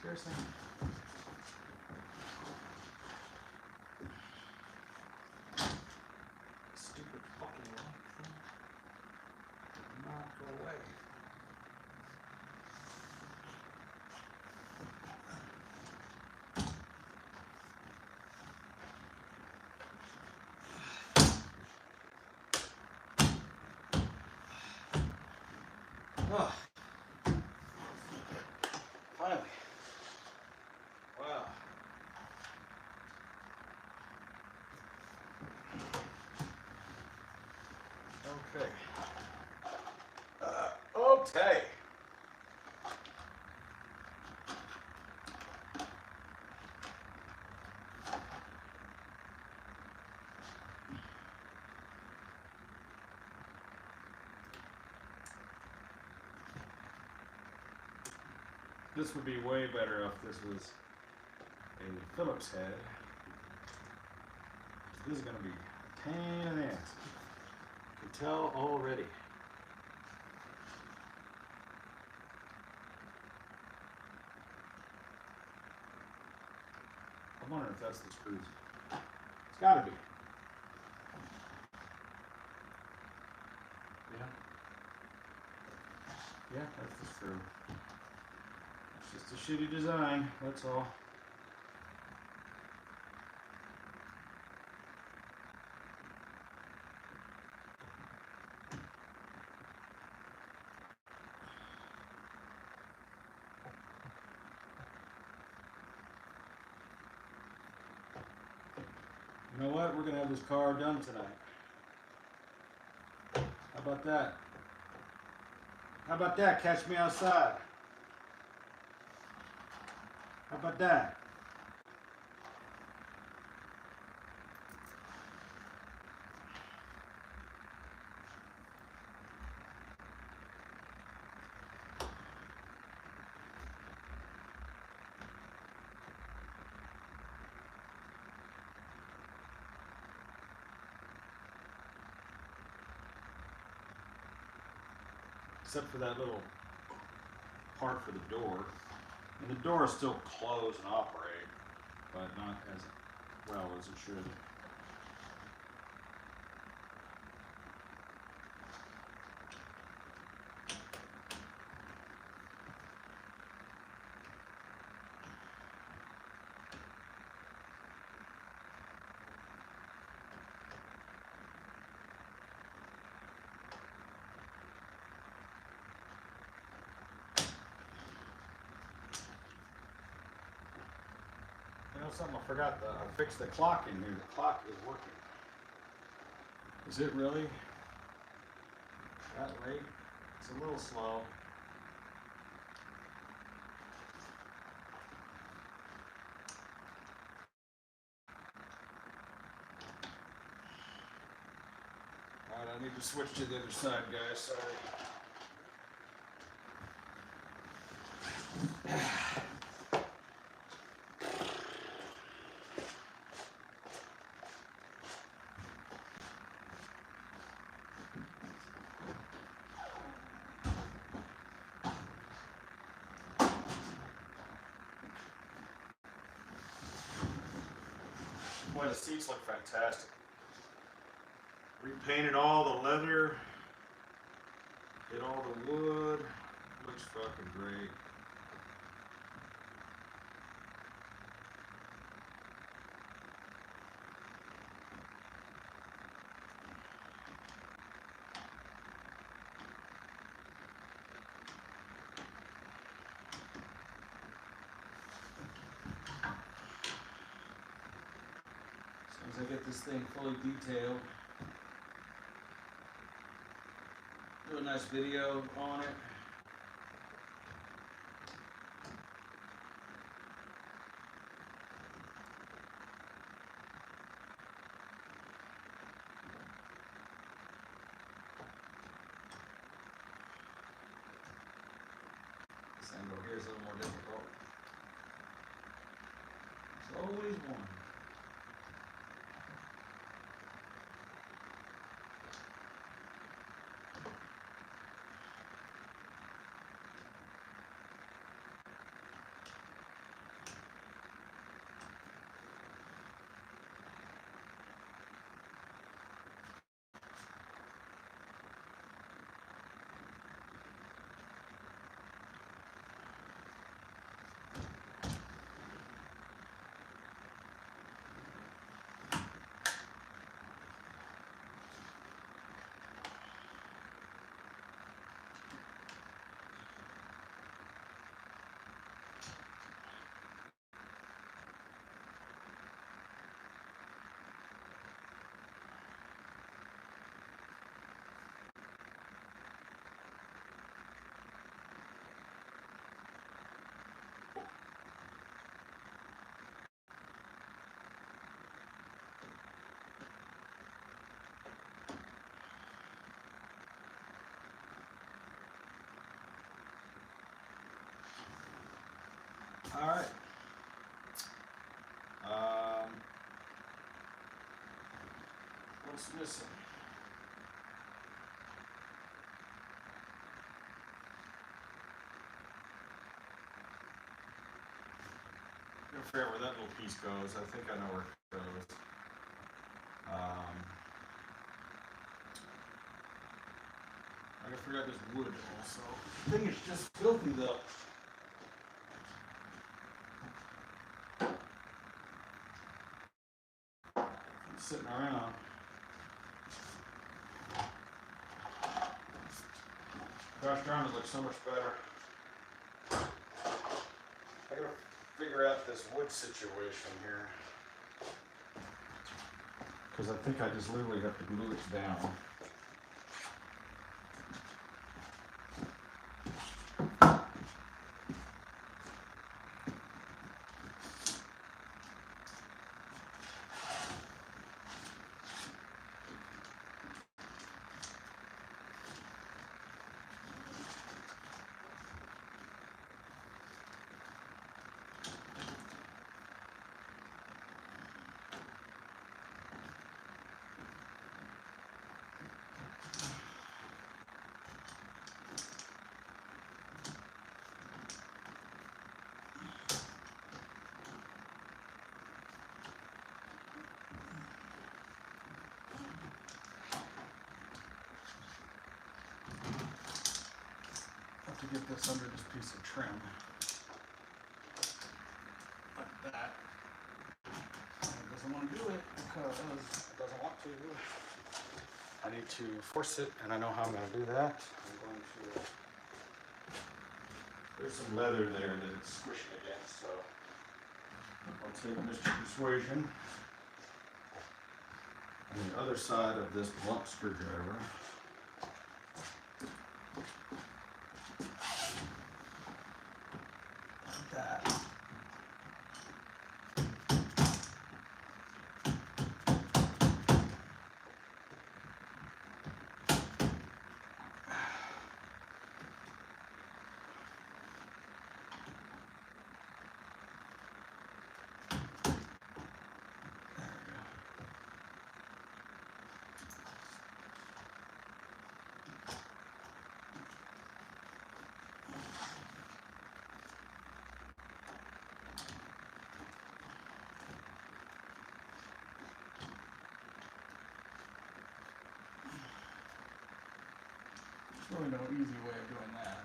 Seriously? Stupid fucking light thing. Did not go away. Oh. Finally. Wow. Okay. Okay. This would be way better if this was a Phillips head. This is going to be a pain in the ass. You can tell already. I'm wondering if that's the screws. It's got to be. Yeah. Yeah, that's the screw. Just a shitty design, that's all. You know what? We're gonna have this car done tonight. How about that? How about that? Catch me outside. How about that? Except for that little part for the door. And the door is still closed and operate, but not as well as it should. You know something, I forgot I fixed the clock in here. The clock is working. Is it really that late? It's a little slow. Alright, I need to switch to the other side, guys. Sorry. Boy, the seats look fantastic. Repainted all the leather, did all the wood. Looks fucking great. As soon as I get this thing fully detailed, do a nice video on it. This angle here is a little more difficult. There's always one. All right. What's missing? I forget where that little piece goes. I think I know where it goes. I forgot this wood also. The thing is just filthy though. sitting around. Gosh darn, it looks so much better. I gotta figure out this wood situation here. Because I think I just literally have to glue it down. To get this under this piece of trim. Like that. And it doesn't want to do it because it doesn't want to. I need to force it, and I know how I'm going to do that. I'm going to. There's some leather there that it's squishing against, so I'll take Mr. Persuasion on the other side of this blunt screwdriver. That. There's really no easy way of doing that.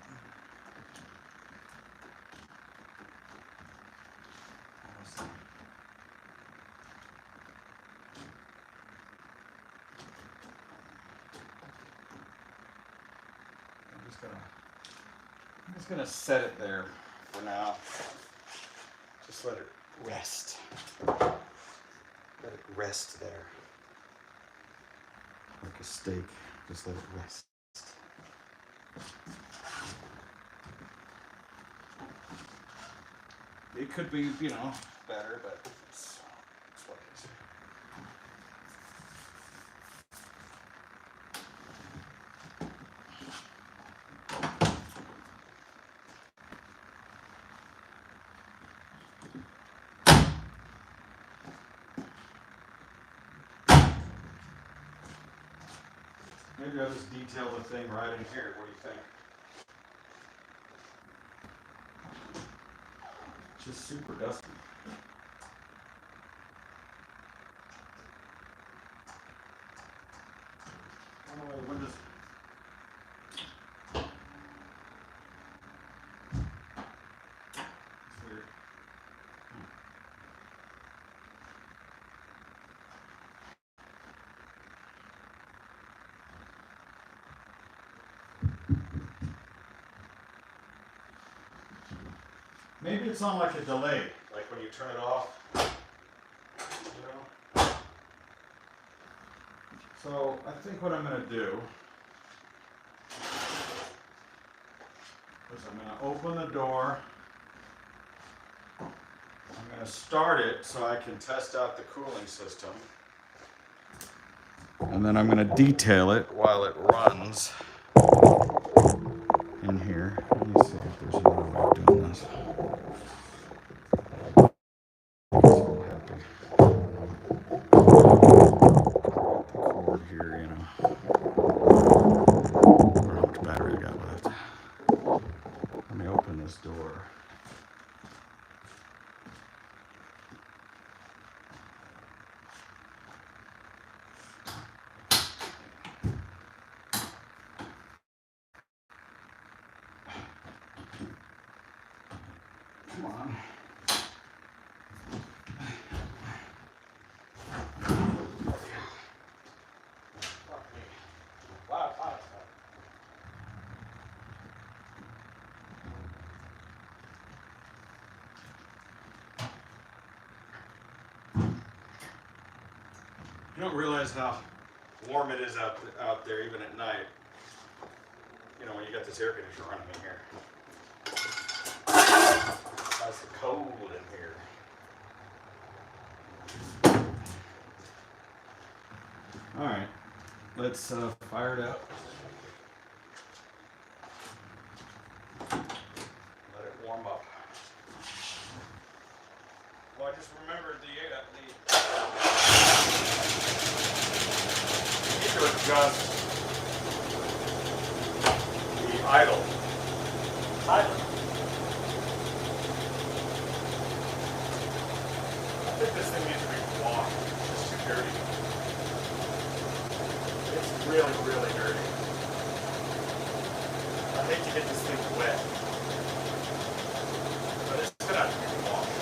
I'm just gonna set it there for now. Just let it rest. Let it rest there. Like a steak. Just let it rest. It could be, better, but it's what it is. Maybe I'll just detail the thing right in here. What do you think? Just super dusty. Oh, the windows. It's weird. Maybe it's on like a delay, like when you turn it off. So I think what I'm going to do is I'm going to open the door. I'm going to start it so I can test out the cooling system. And then I'm going to detail it while it runs in here. Let me see if there's another way of doing this. Here, or how much battery I got left. Let me open this door. Come on. You don't realize how warm it is out there, even at night. You know, when you got this air conditioner running in here. It's nice and cold in here. All right, let's fire it up. Let it warm up. Well, I just remembered the need to adjust the idle. I think this thing needs to be washed. It's too dirty. It's really, really dirty. I hate to get this thing wet, but it's gonna have to be washed.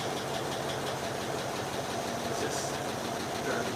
It's just dirty.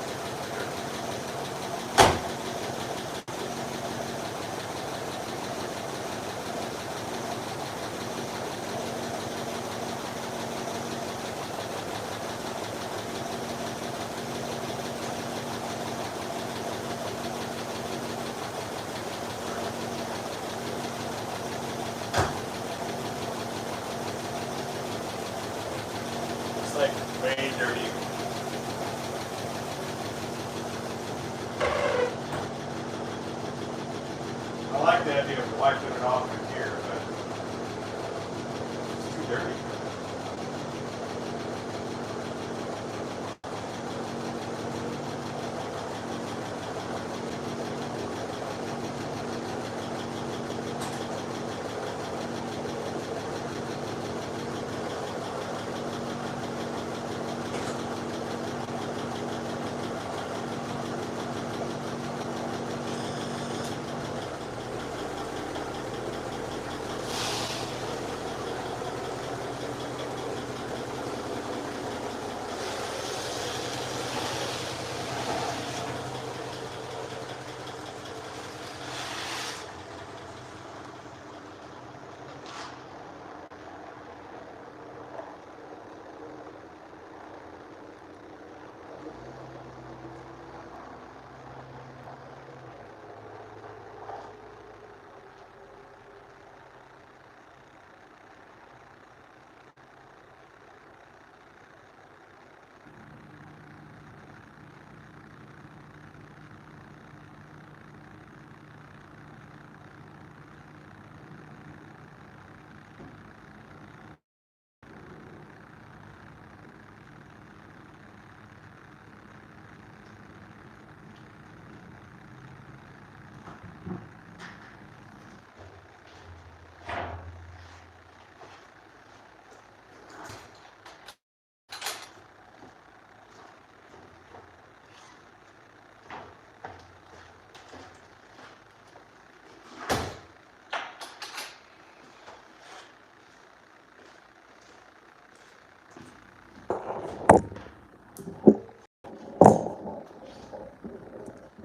It's like way dirty. I like the idea of wiping it off in here, but it's too dirty.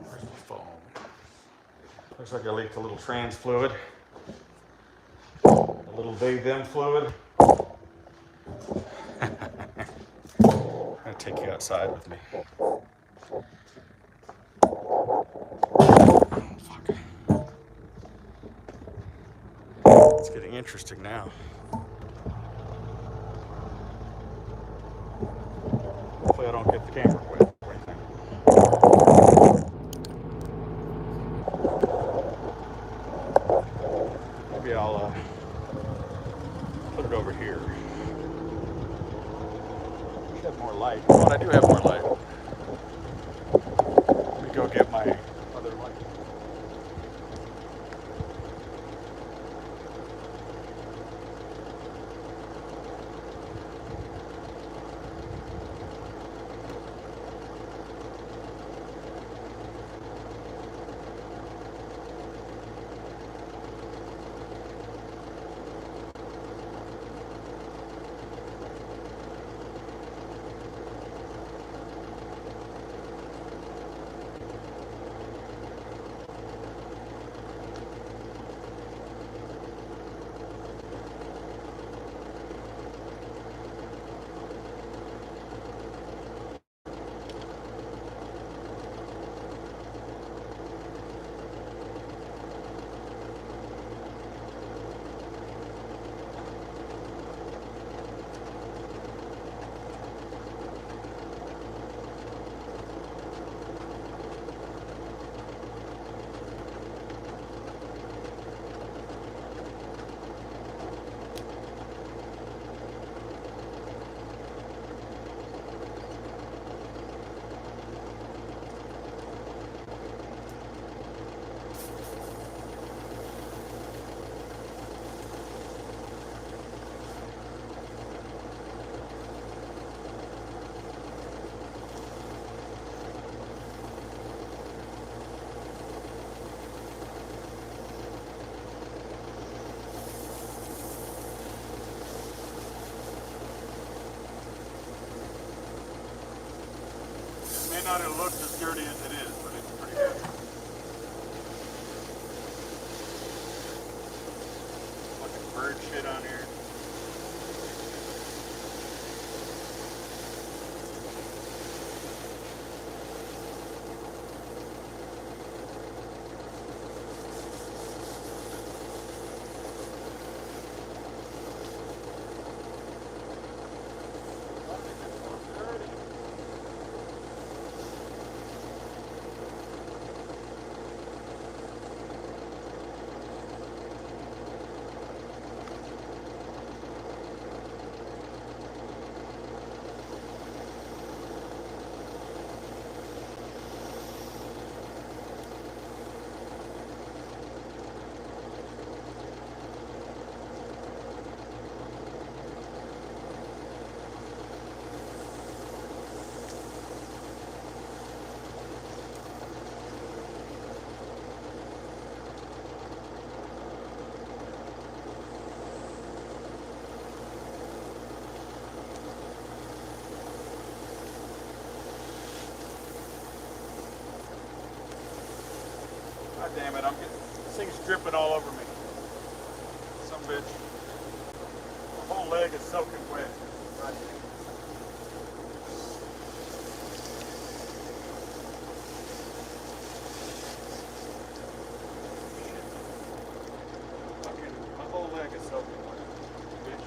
Where's my phone? Looks like I leaked a little trans fluid, a little they them fluid. I'm gonna take you outside with me. Fuck. It's getting interesting now. Hopefully I don't get the camera wet or anything. Maybe I'll put it over here. I should have more light. But I do have more light. Let me go get my other light. as dirty as it is, but it's pretty good. Fucking bird shit on here. God damn it, this thing's dripping all over me. Some bitch. My whole leg is soaking wet. God damn it. Fucking, my whole leg is soaking wet. Bitch.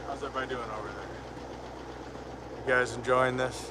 How's everybody doing over there? You guys enjoying this?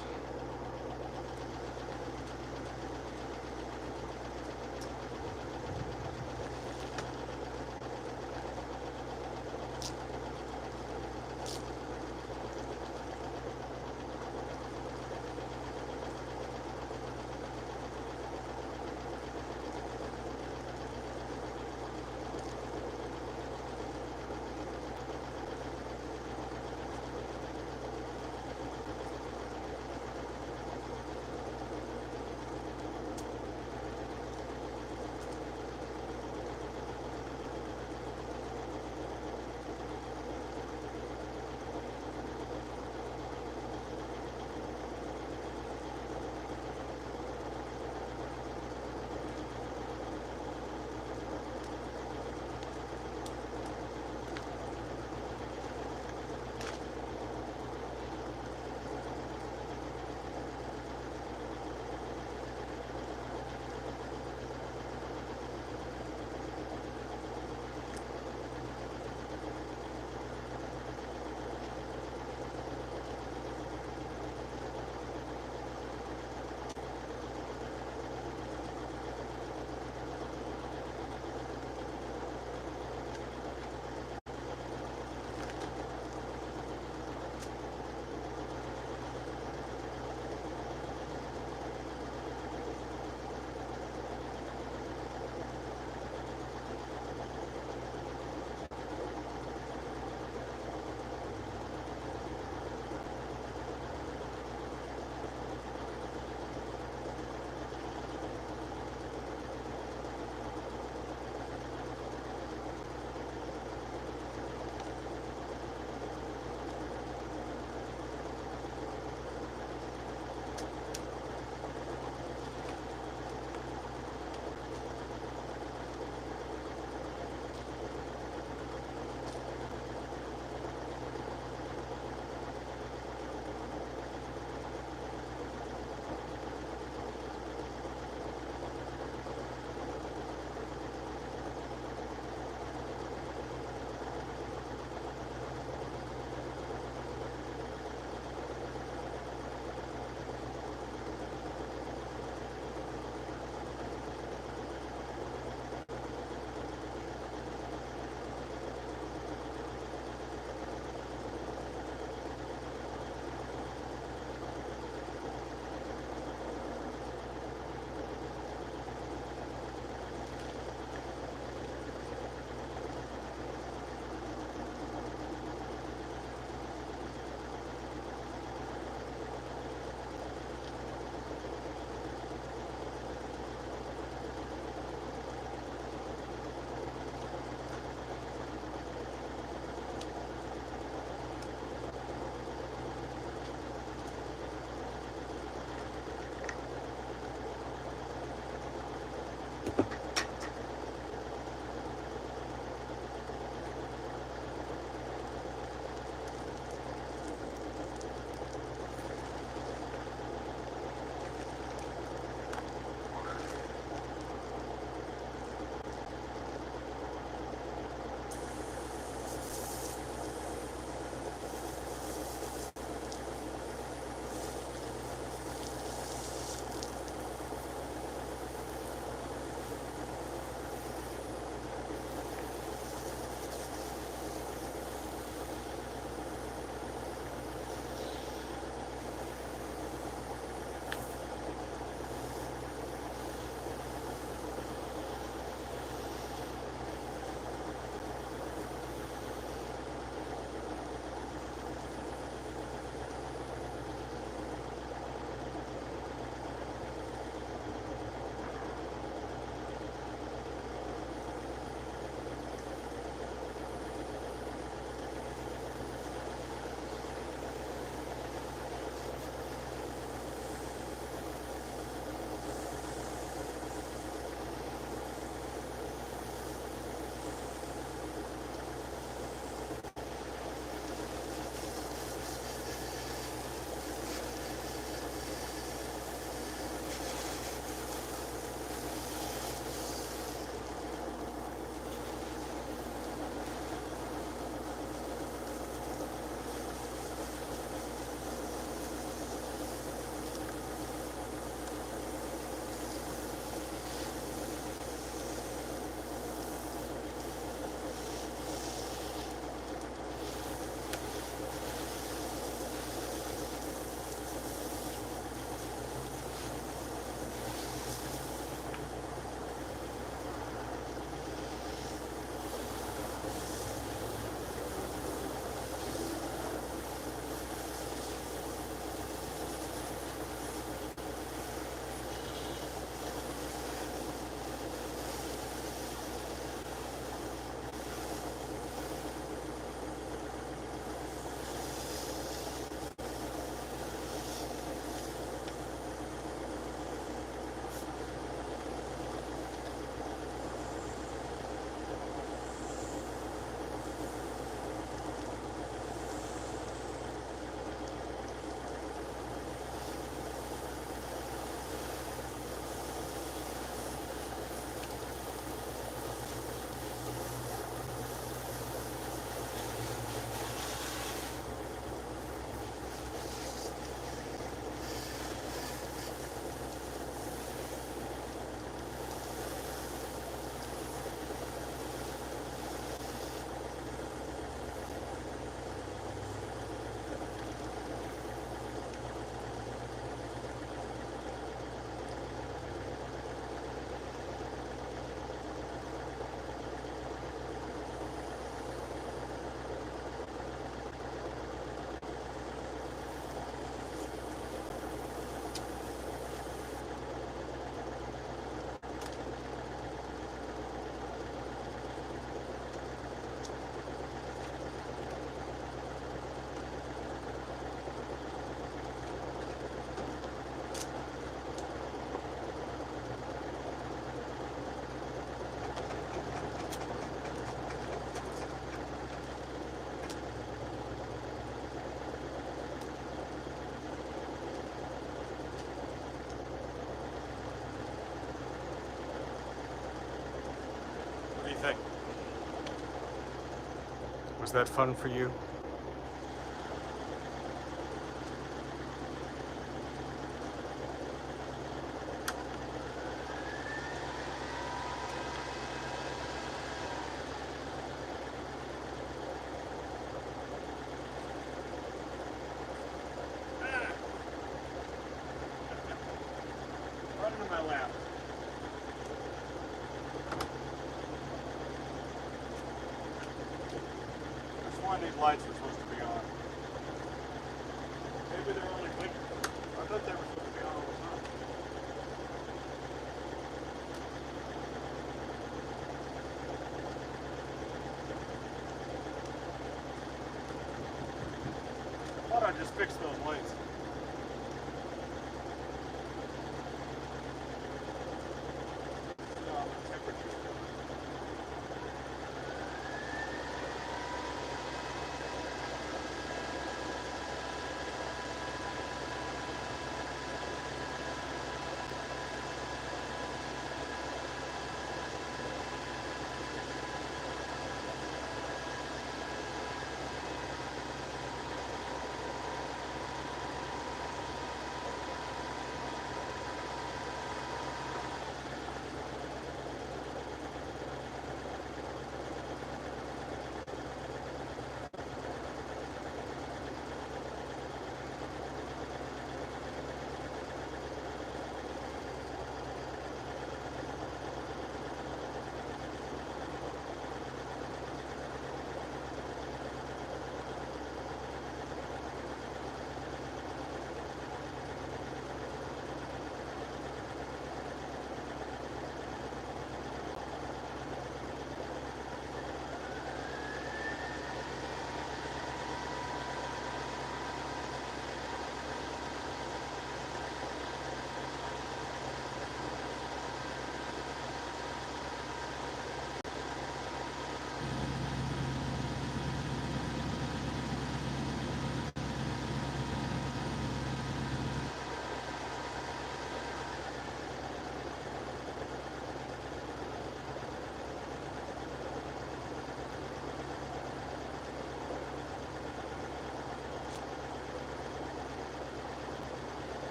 Was that fun for you? Right into my lap. Which one of these lights are supposed to be on? Maybe they're only blinking. I thought they were supposed to be on all the time. I thought I just fixed those lights.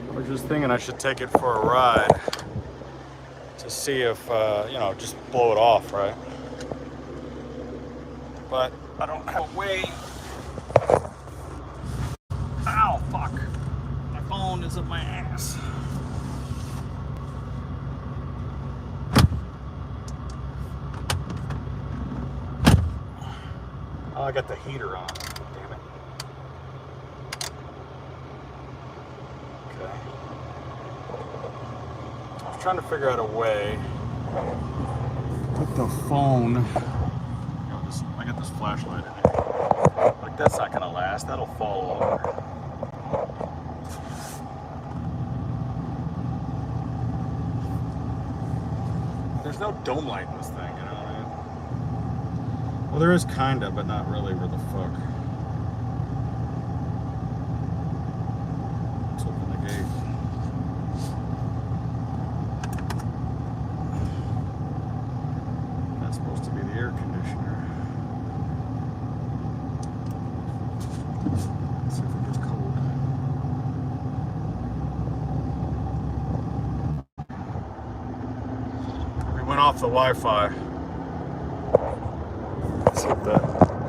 I was just thinking I should take it for a ride to see if, you know, just blow it off, right? But I don't have a way. Ow, fuck. My phone is up my ass. Oh, I got the heater on. Damn it. Okay. I was trying to figure out a way to put the phone. You know, I got this flashlight in here. Like, that's not gonna last. That'll fall over. There's no dome light in this thing, you know what I mean? Well, there is kinda, but not really. Where the fuck? Let's open the gate. That's supposed to be the air conditioner. Let's see if it gets cold. We went off the Wi-Fi. Let's see if that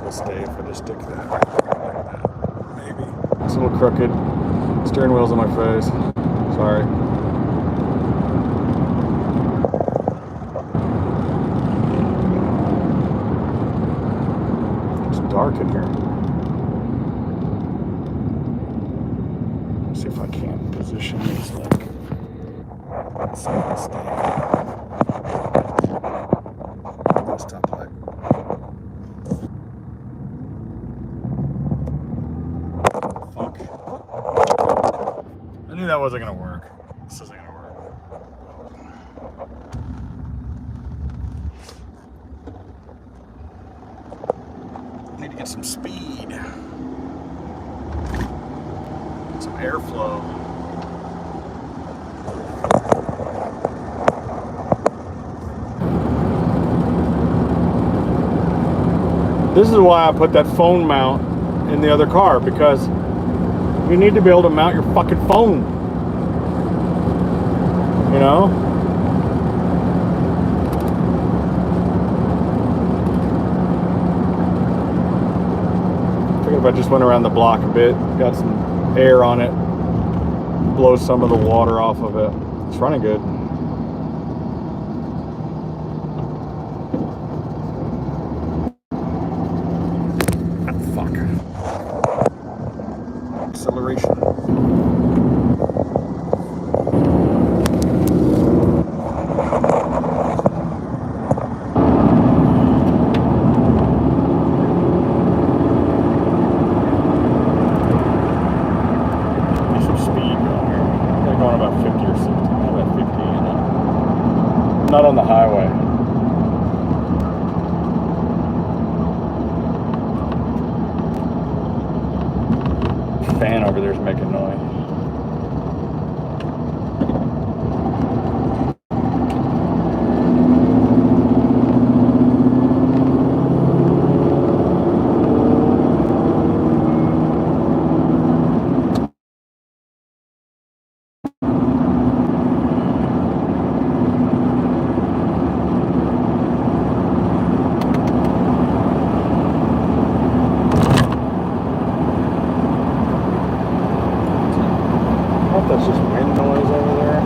will stay if I just stick that right there like that. Maybe. It's a little crooked. Steering wheel's on my face. Sorry. It's dark in here. Let's see if I can position these like. Let's see if I stay. Stop light. Fuck. I knew that wasn't gonna work. This isn't gonna work. to get some speed, some airflow. This is why I put that phone mount in the other car, because you need to be able to mount your fucking phone. You know? I figured if I just went around the block a bit, got some air on it, blow some of the water off of it. It's running good. Acceleration. There's some speed going here. They're going about 50 or 60. About 50, you know. Not on the highway. Fan over there is making noise. That's just wind noise over there.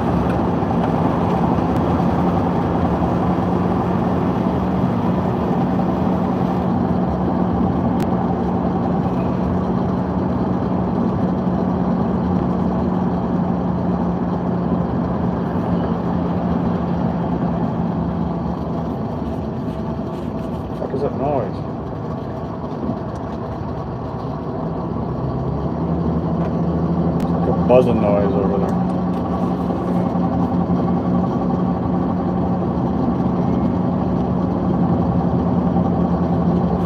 What the fuck is that noise? Buzzing noise over there. I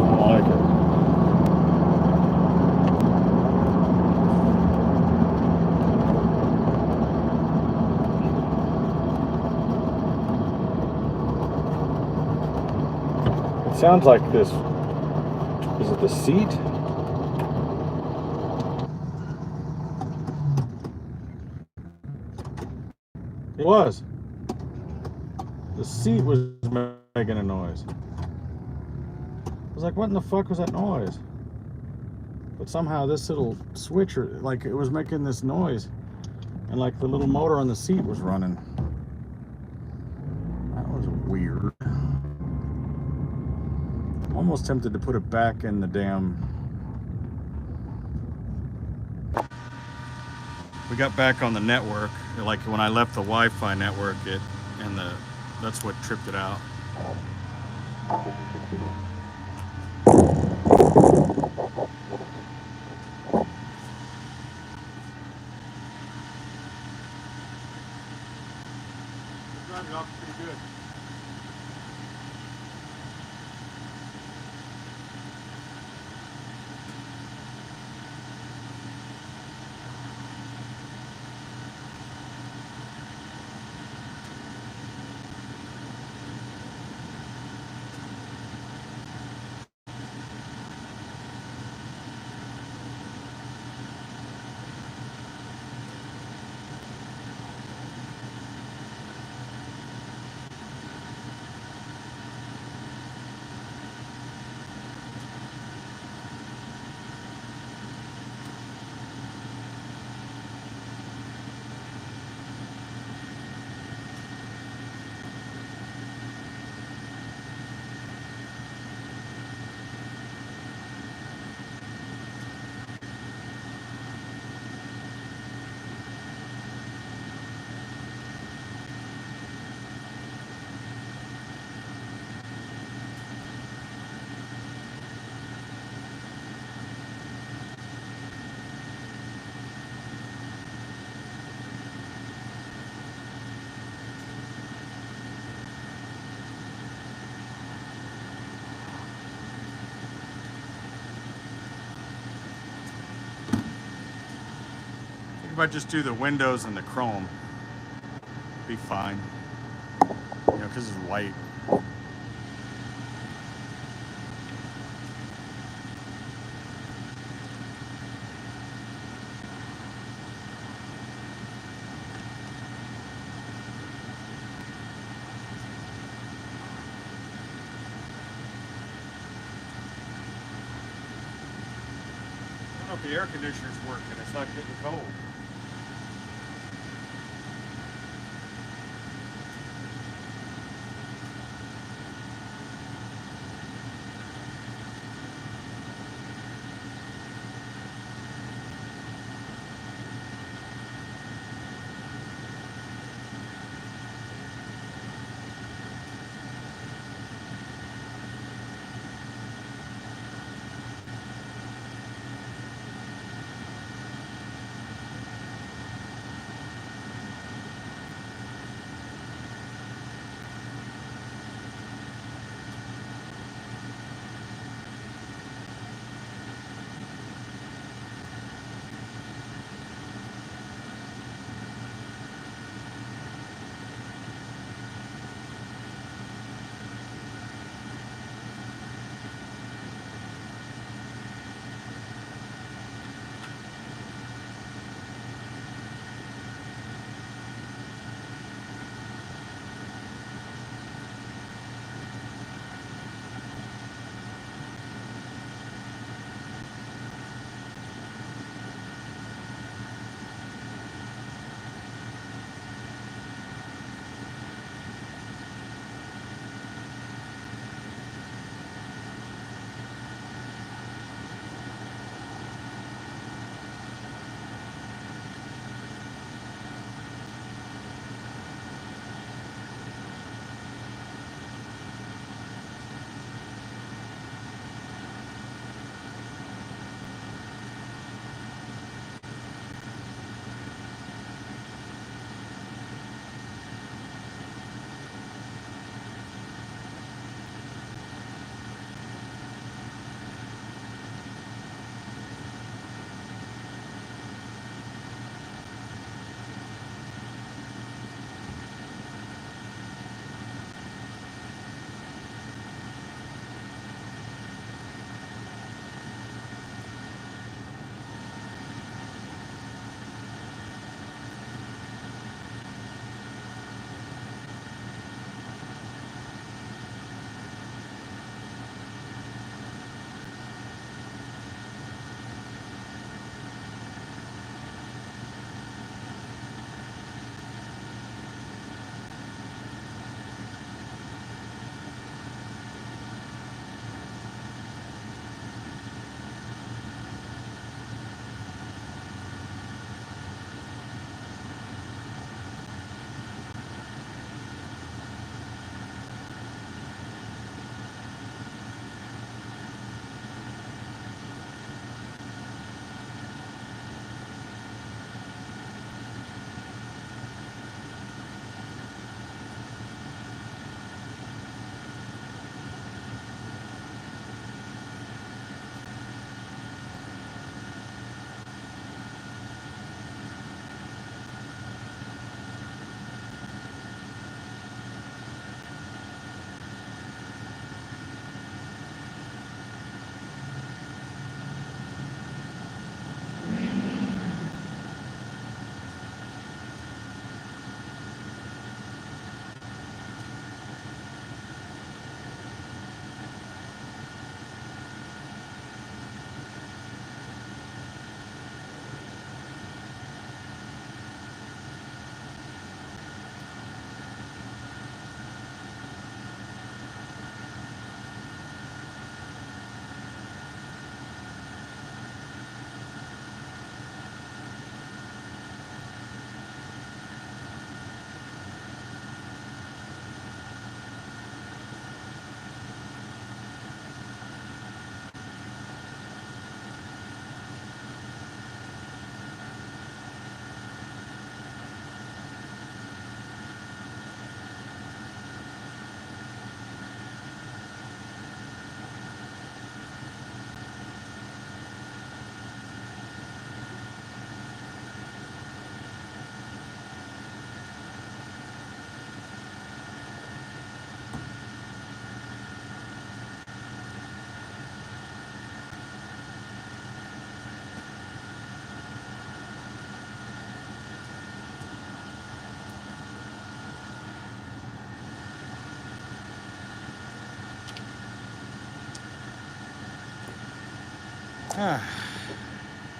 don't like it. It sounds like this. Is it the seat? It was. The seat was making a noise. I was like, what in the fuck was that noise? But somehow this little switcher, like it was making this noise. And like the little motor on the seat was running. That was weird. I'm almost tempted to put it back in the damn... We got back on the network. Like when I left the Wi-Fi network, that's what tripped it out. Driving off pretty good. if I just do the windows and the chrome, be fine. You know, because it's white. I don't know if the air conditioner's working. It's not getting cold.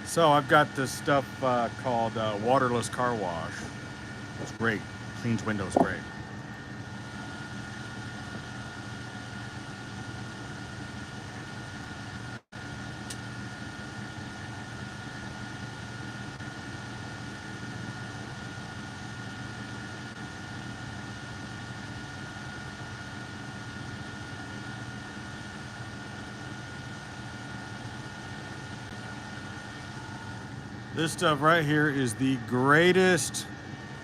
So I've got this stuff called waterless car wash. It's great. Cleans windows great. This stuff right here is the greatest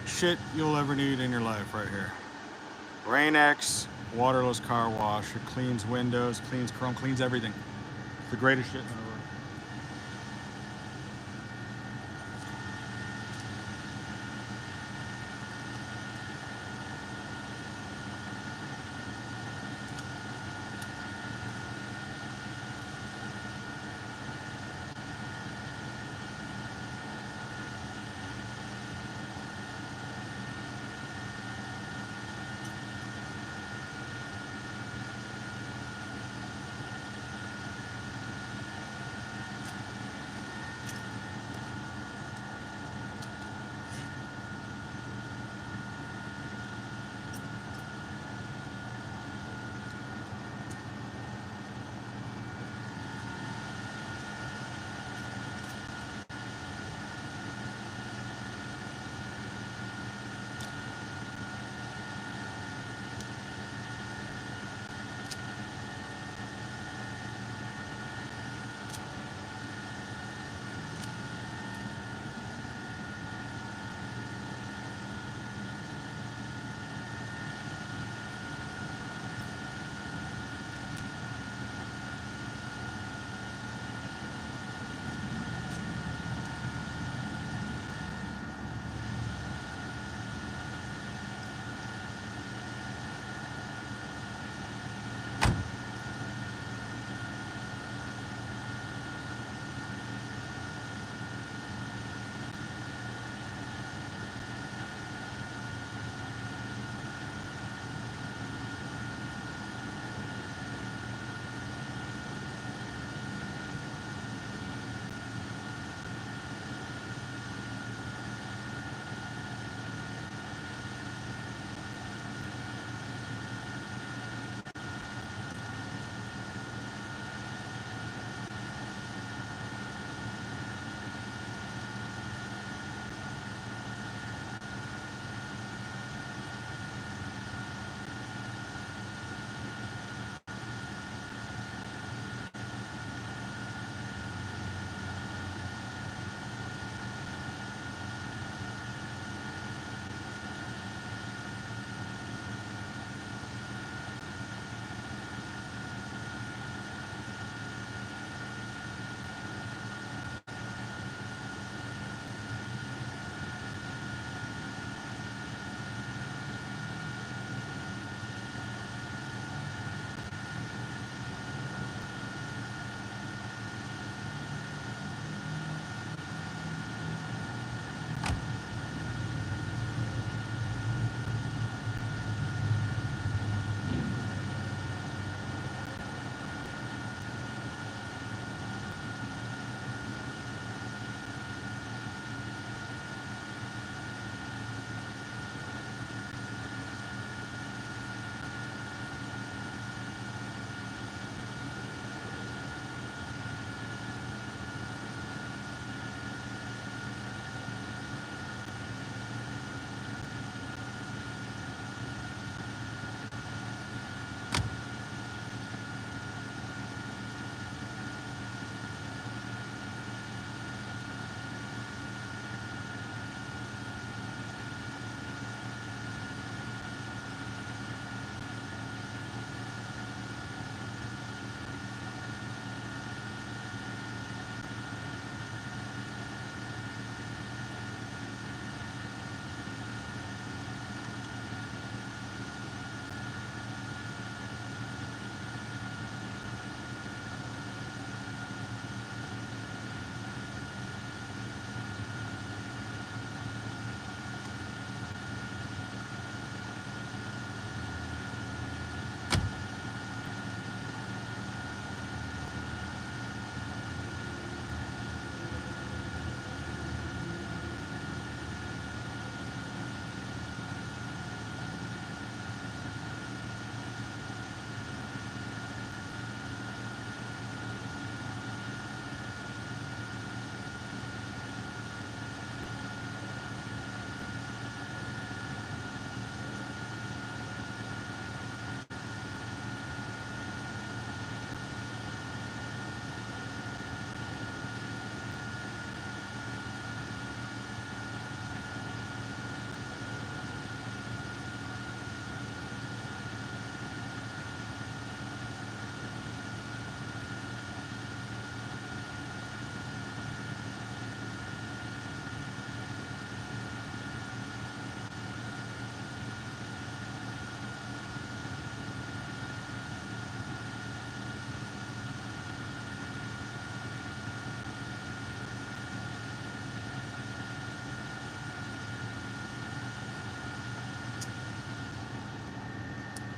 shit you'll ever need in your life right here. Rain-X waterless car wash. It cleans windows, cleans chrome, cleans everything. It's the greatest shit in the world.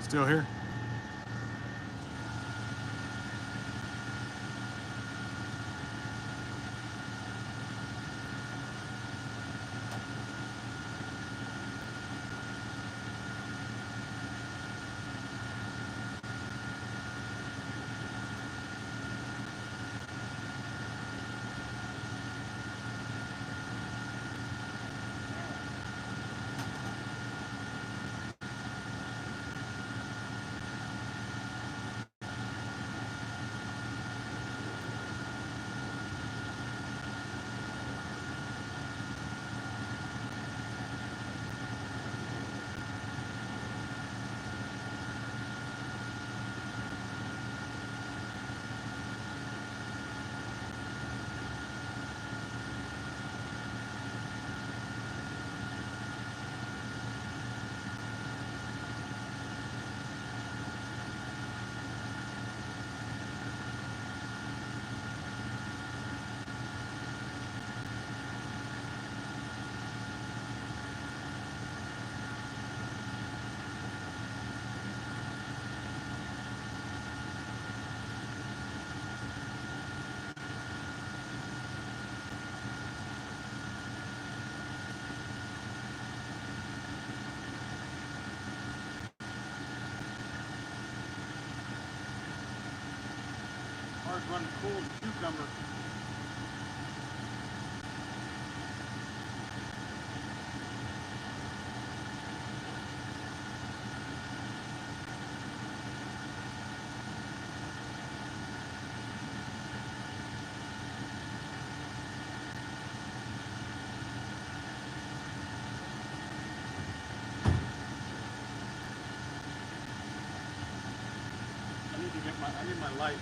Still here? Car's running cool as a cucumber. I need my light.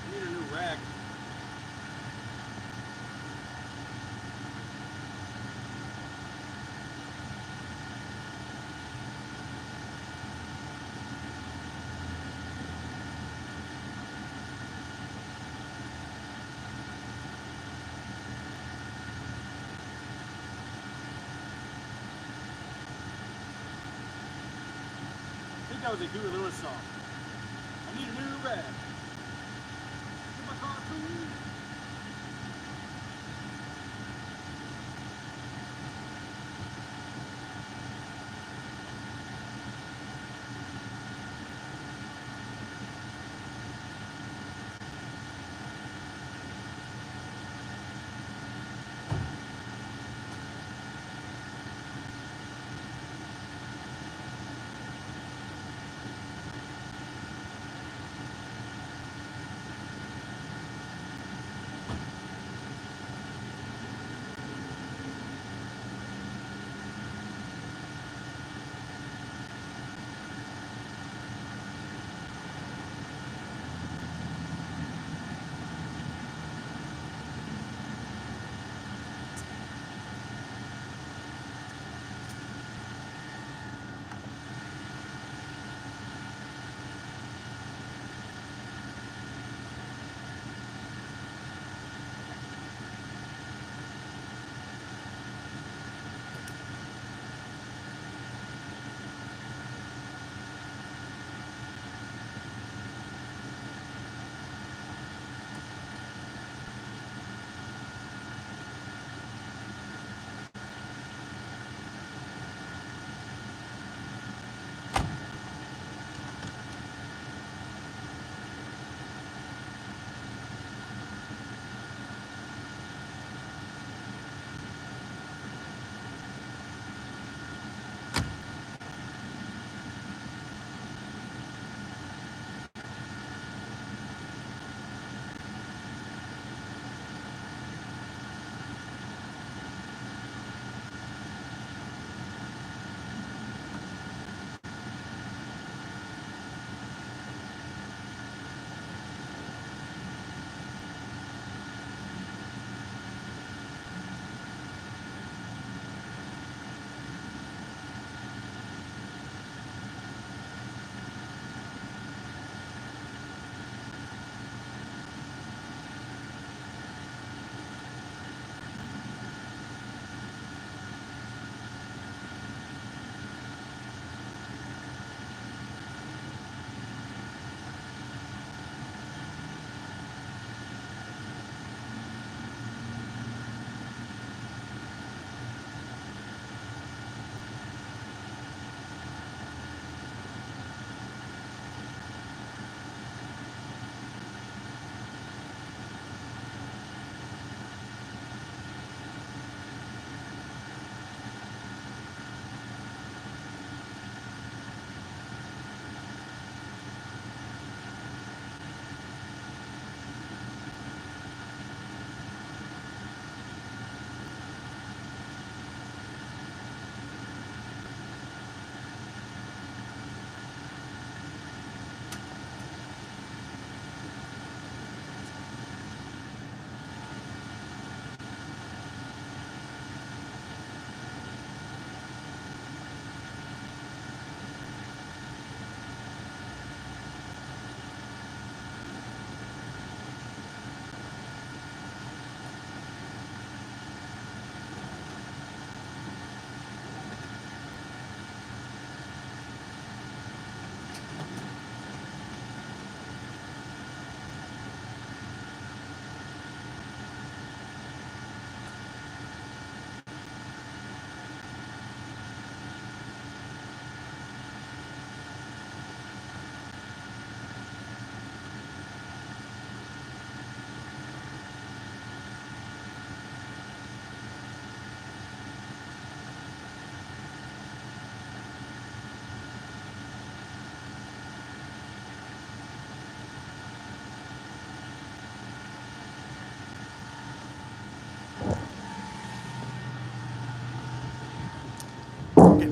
I need a new rag. I think that was a Huey Lewis song. I need a new rag. Get my car clean.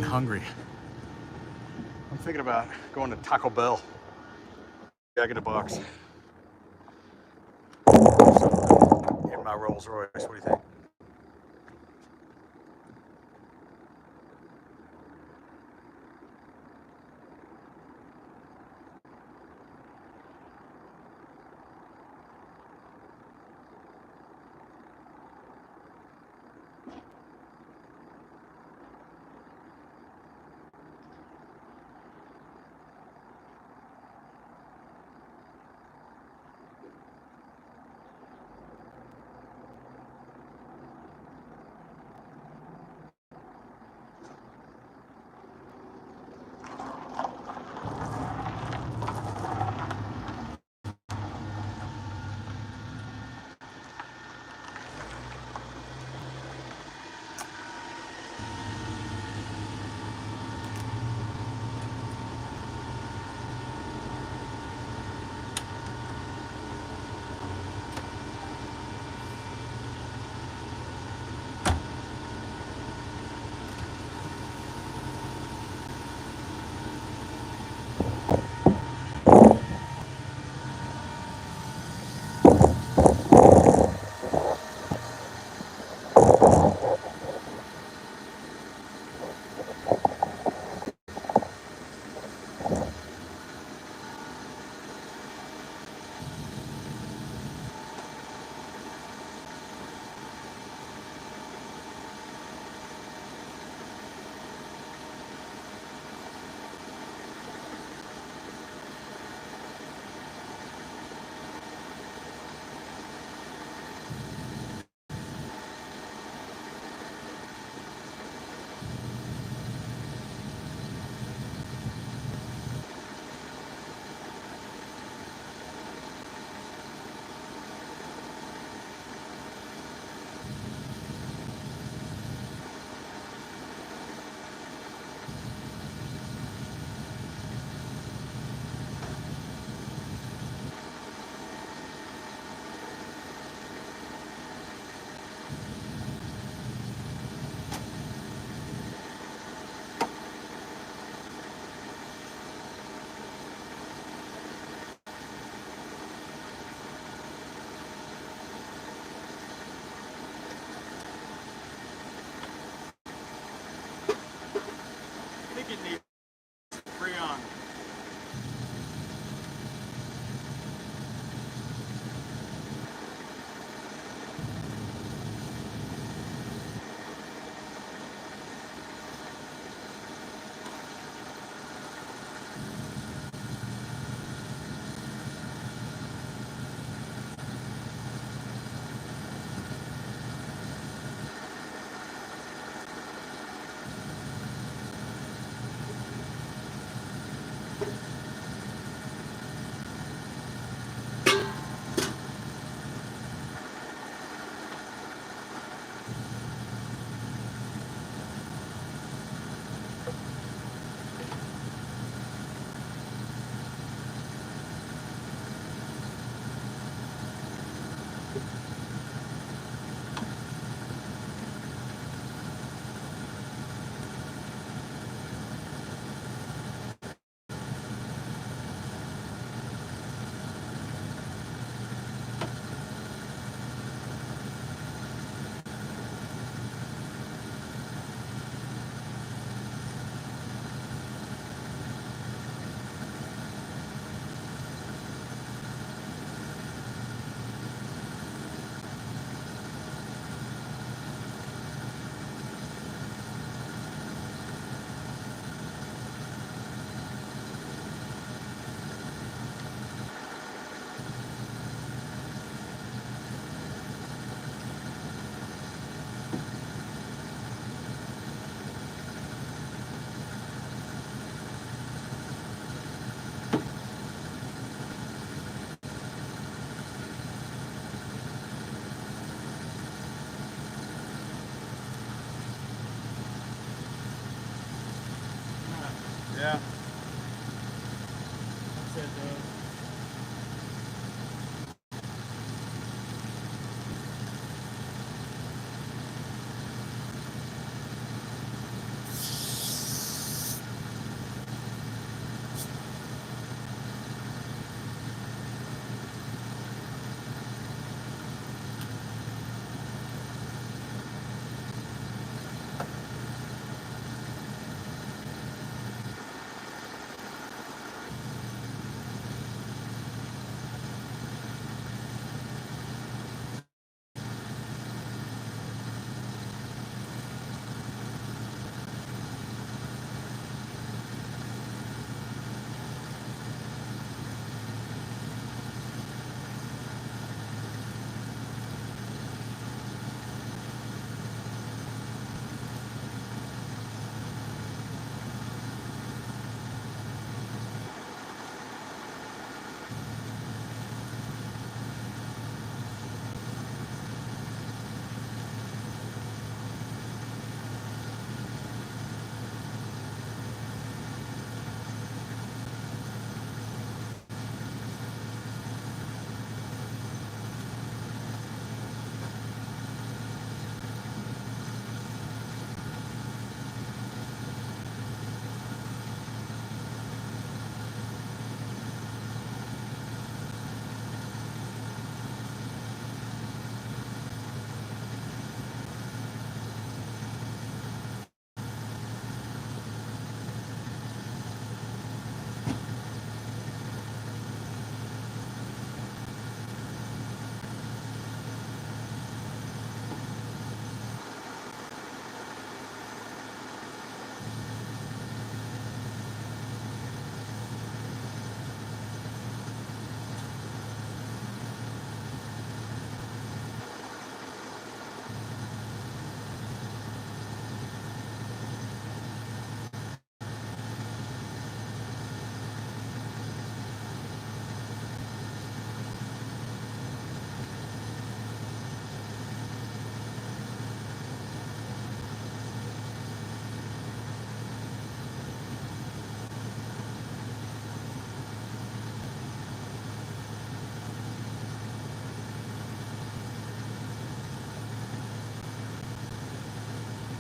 hungry. I'm thinking about going to Taco Bell. Jack in the Box. In my Rolls Royce. What do you think?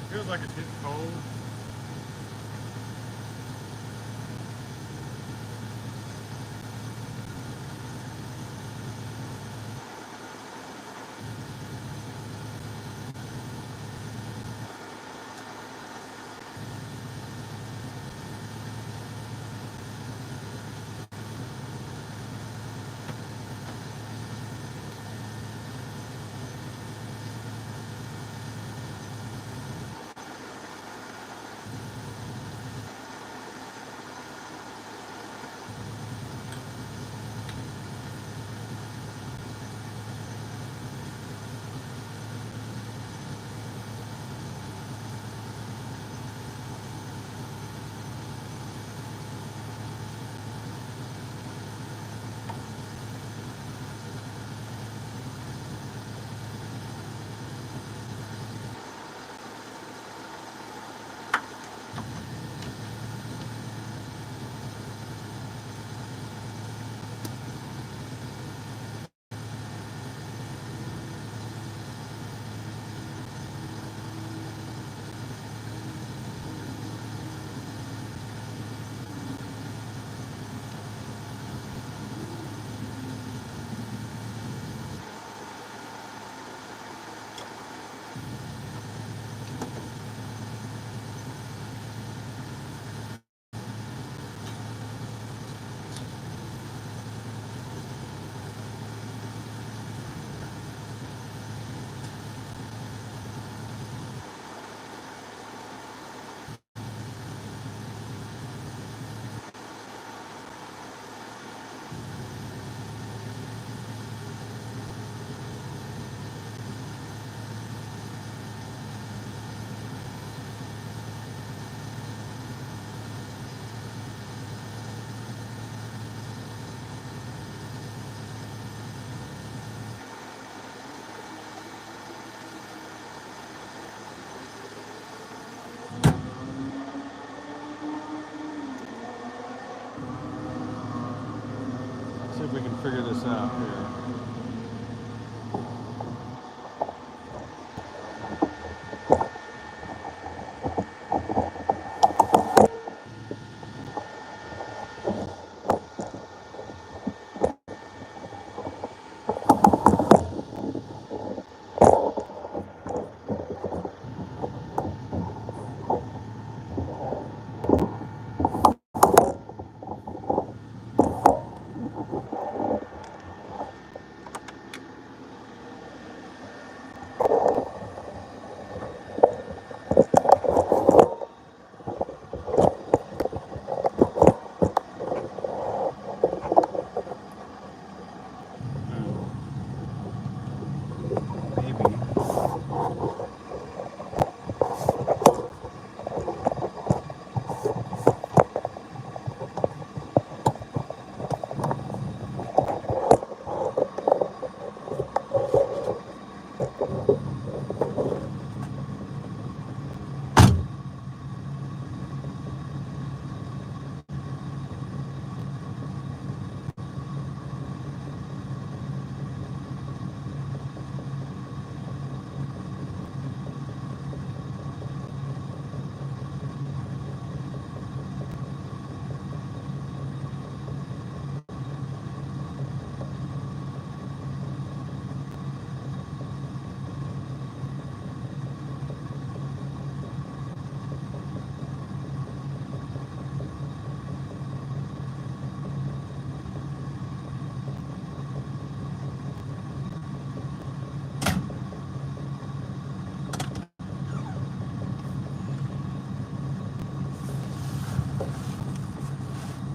Feels like it's getting cold. See if we can figure this out here. Maybe.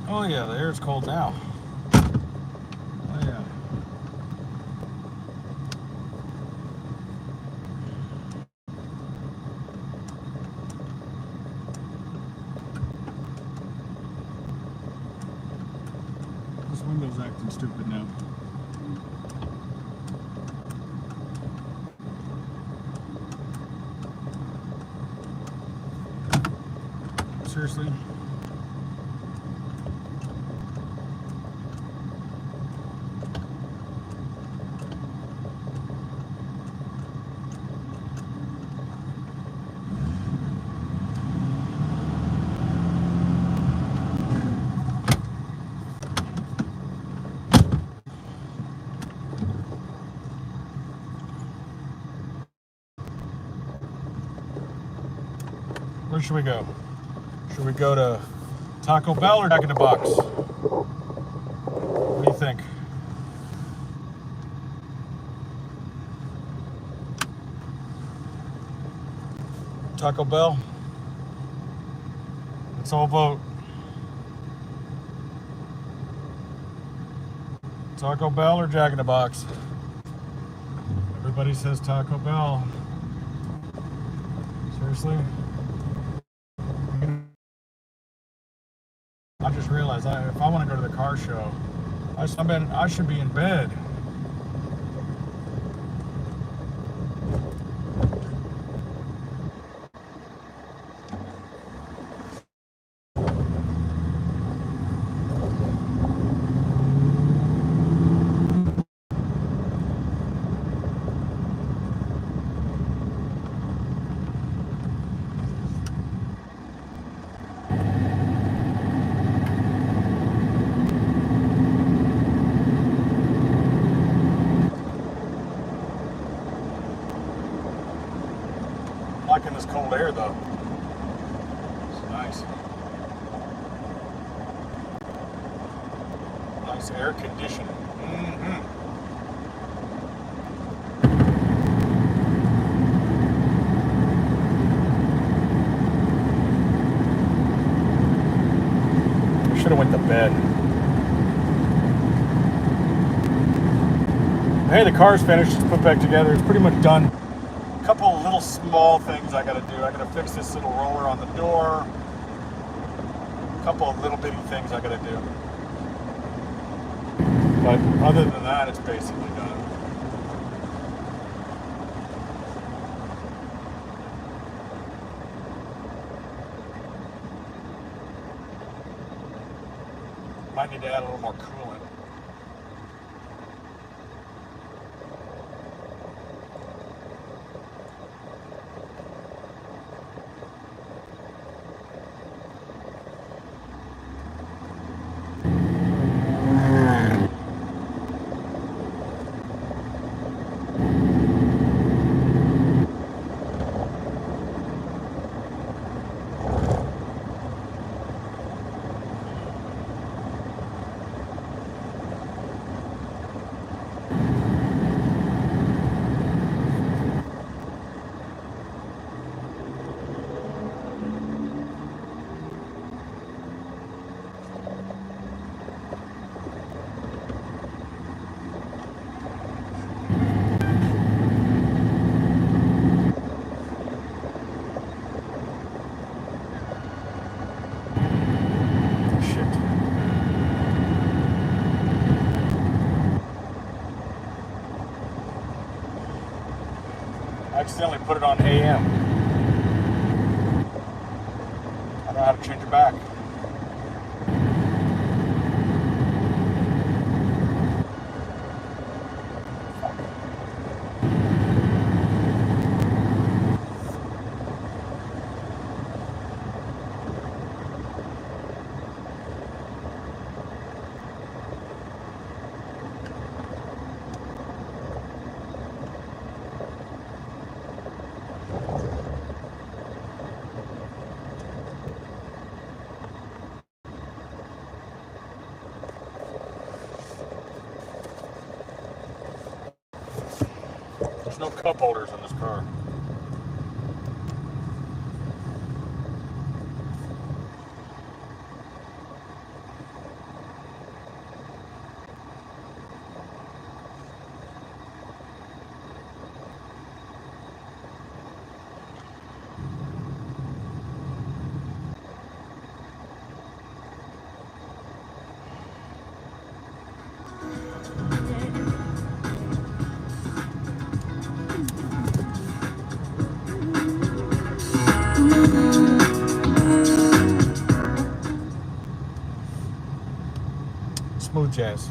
Oh yeah, the air's cold now. Oh yeah. This window's acting stupid now. Seriously? Where should we go? Should we go to Taco Bell or Jack in the Box? What do you think? Taco Bell? Let's all vote. Taco Bell or Jack in the Box? Everybody says Taco Bell. Seriously? I just realized if I want to go to the car show, I should be in bed. Liking this cold air though. It's nice. Nice air conditioning. I should have went to bed. Hey, the car's finished. It's put back together. It's pretty much done. Couple of little small things I gotta do. I gotta fix this little roller on the door. A couple of little bitty things I gotta do. But other than that, it's basically done. Might need to add a little more coolant. I accidentally put it on AM. I don't know how to change it back. There's no cup holders in this car. Smooth jazz.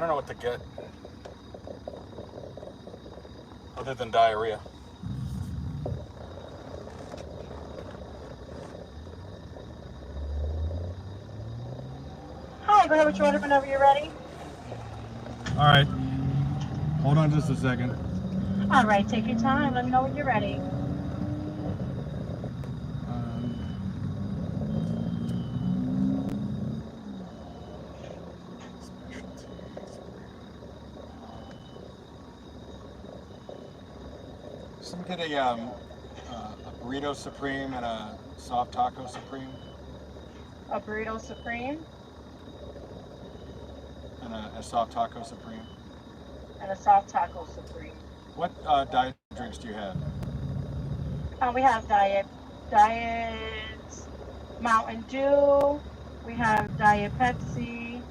don't know what to get. Other than diarrhea. Hi, go ahead with your order whenever you're ready. All right. Hold on just a second. All right, take your time. Let me know when you're ready. So get a burrito supreme and a soft taco supreme A burrito supreme and a soft taco supreme. and a soft taco supreme. What diet drinks do you have? We have diet Mountain Dew. We have diet Pepsi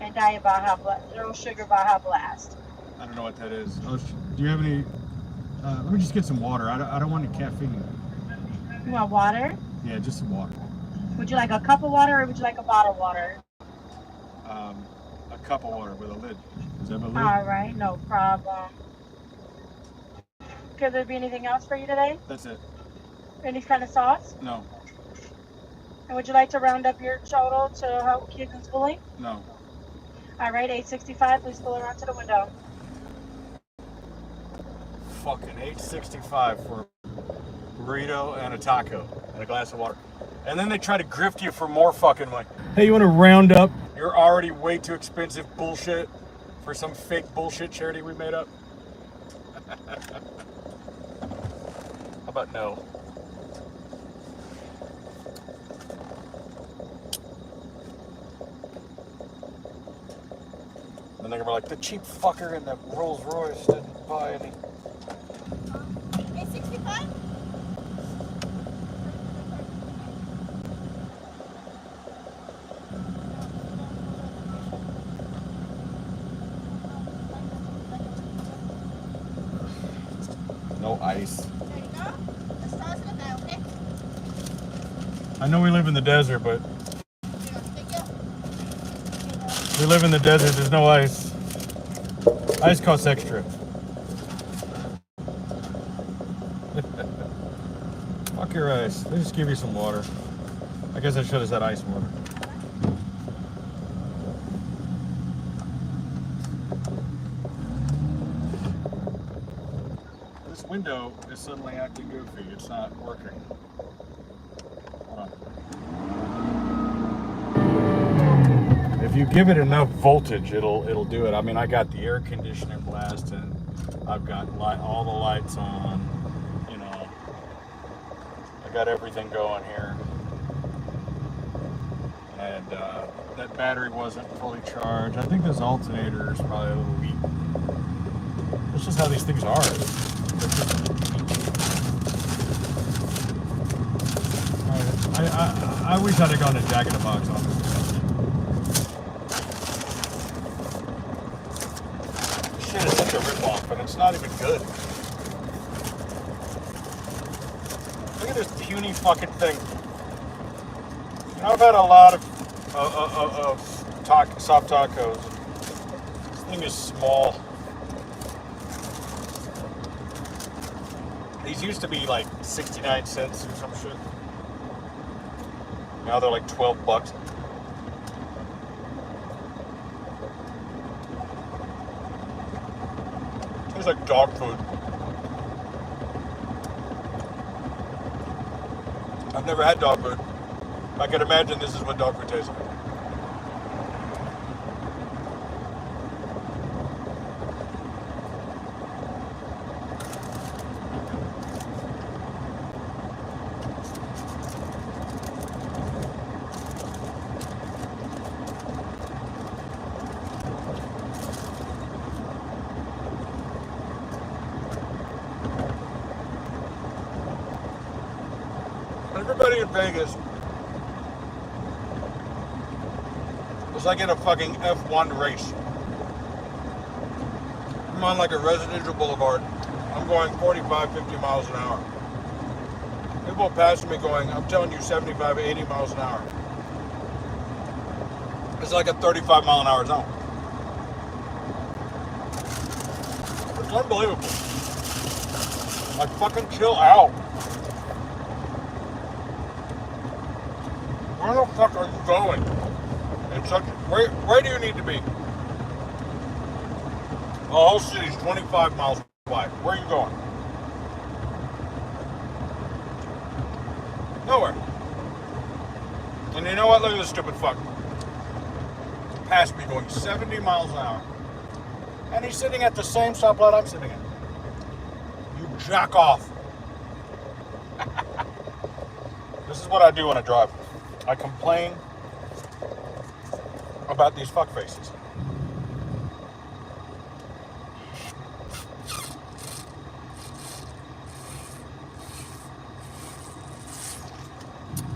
and diet Baja Blast, zero sugar Baja Blast. I don't know what that is. Do you have any? Let me just get some water. I don't want any caffeine. You want water? Yeah, just some water. Would you like a cup of water or would you like a bottle of water? A cup of water with a lid. Does that have a lid? All right, no problem. Could there be anything else for you today? That's it. Any kind of sauce? No, And would you like to round up your total to help kids in schooling? no. All right, 865. Please pull around to the window. Fucking $8.65 for a burrito and a taco and a glass of water. And then they try to grift you for more fucking money. Hey, you want to round up your already way too expensive bullshit for some fake bullshit charity we made up? How about no? And they're gonna be like, the cheap fucker in the Rolls Royce didn't buy any. 865? No ice. There you go. The stars in the bag, okay? I know we live in the desert, but Thank you. we live in the desert, there's no ice. Ice costs extra. Fuck your ice. They just give you some water. I guess I should have said ice water. This window is suddenly acting goofy. It's not working. Hold on. If you give it enough voltage, it'll do it. I mean, I got the air conditioner blasting. I've got all the lights on. You know, I got everything going here. And that battery wasn't fully charged. I think this alternator is probably a little weak. That's just how these things are. I wish I'd have gone to Jack in the Box on this. Shit is such a ripoff, and it's not even good. Look at this puny fucking thing. You know, I've had a lot of soft tacos. This thing is small. These used to be like 69 cents or some shit. Now they're like $12. Tastes like dog food. I've never had dog food. I can imagine this is what dog food tastes like. Everybody in Vegas is like in a fucking F1 race. I'm on like a residential boulevard. I'm going 45, 50 miles an hour. People passing me going, I'm telling you, 75, 80 miles an hour. It's like a 35 mile an hour zone. unbelievable. Like, fucking chill out. Where the fuck are you going? It's such. Where do you need to be? The whole city's 25 miles wide. Where are you going? Nowhere. And you know what? Look at this stupid fuck. Past me going 70 miles an hour. And he's sitting at the same stoplight I'm sitting at. You jack off. This is what I do when I drive. I complain about these fuck faces.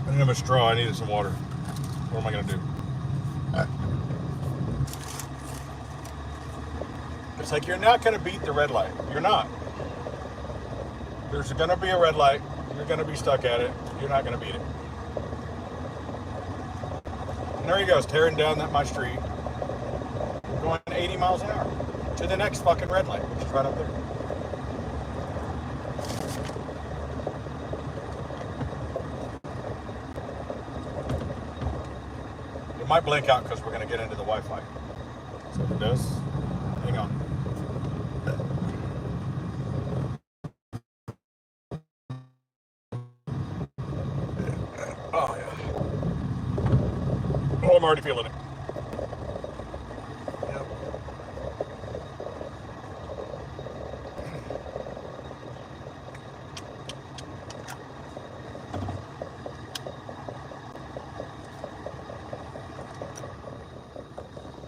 I didn't have a straw. I needed some water. What am I going to do? It's like, you're not going to beat the red light. You're not. There's going to be a red light. You're going to be stuck at it. You're not going to beat it. And there he goes, tearing down my street. Going 80 miles an hour to the next fucking red light, which is right up there. It might blink out because we're going to get into the Wi-Fi. So if it does, hang on. Oh, yeah. Oh, I'm already feeling it. Yep.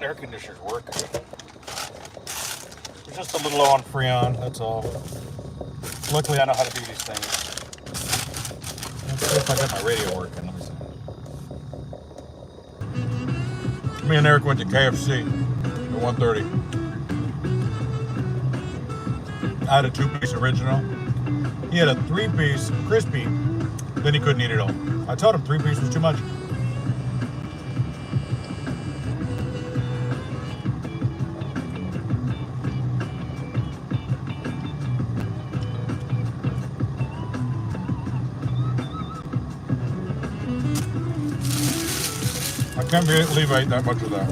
Air conditioners work. We're just a little low on Freon, that's all. Luckily, I know how to do these things. Let's see if I got my radio working. Let me see. Me and Eric went to KFC at 1:30. I had a 2-piece original. He had a 3-piece crispy. Then he couldn't eat it all. I told him 3-piece was too much. I can't believe I ate that much of that.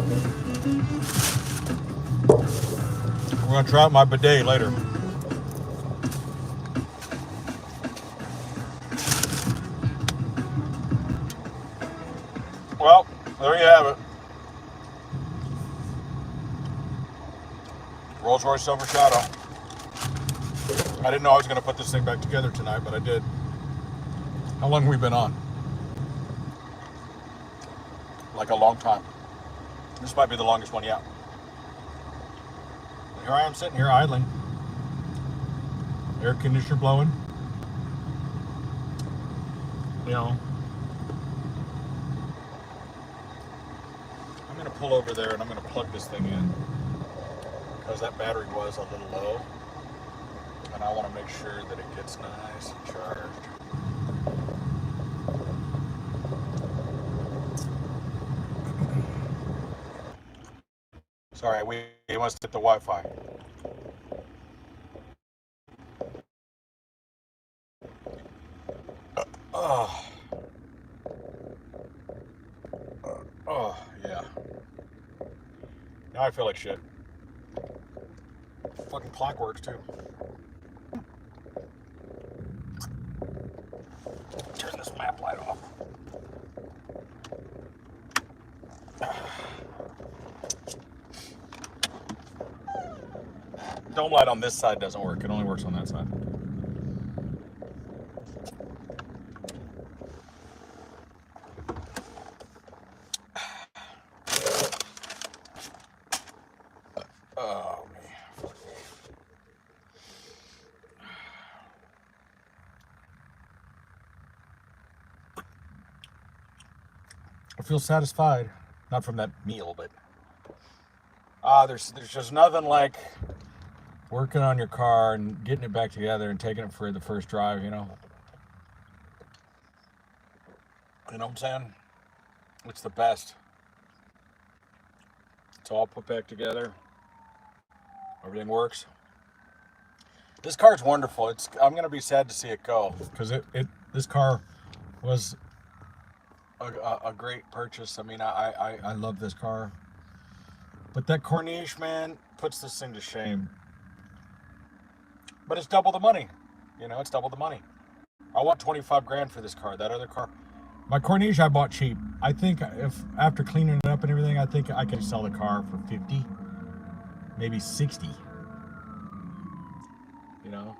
We're going to try out my bidet later. Well, there you have it. Rolls-Royce Silver Shadow. I didn't know I was going to put this thing back together tonight, but I did. How long have we been on? Like a long time. This might be the longest one yet. Here I am sitting here idling. Air conditioner blowing. You know. I'm going to pull over there and I'm going to plug this thing in. Because that battery was a little low. And I want to make sure that it gets nice and charged. Sorry, we must hit the Wi-Fi. Yeah. Now I feel like shit. Fucking clock works too. Turn this map light off. Dome light on this side doesn't work. It only works on that side. Oh, man. I feel satisfied. Not from that meal, but there's just nothing like working on your car and getting it back together and taking it for the first drive, you know? You know what I'm saying? It's the best. It's all put back together. Everything works. This car's wonderful. I'm gonna be sad to see it go because this car was a great purchase. I mean, I love this car, but that Corniche, man, puts this thing to shame. But it's double the money. You know, it's double the money. I want 25 grand for this car. That other car, my Corniche, I bought cheap. I think if after cleaning it up and everything, I think I can sell the car for 50, maybe 60. You know,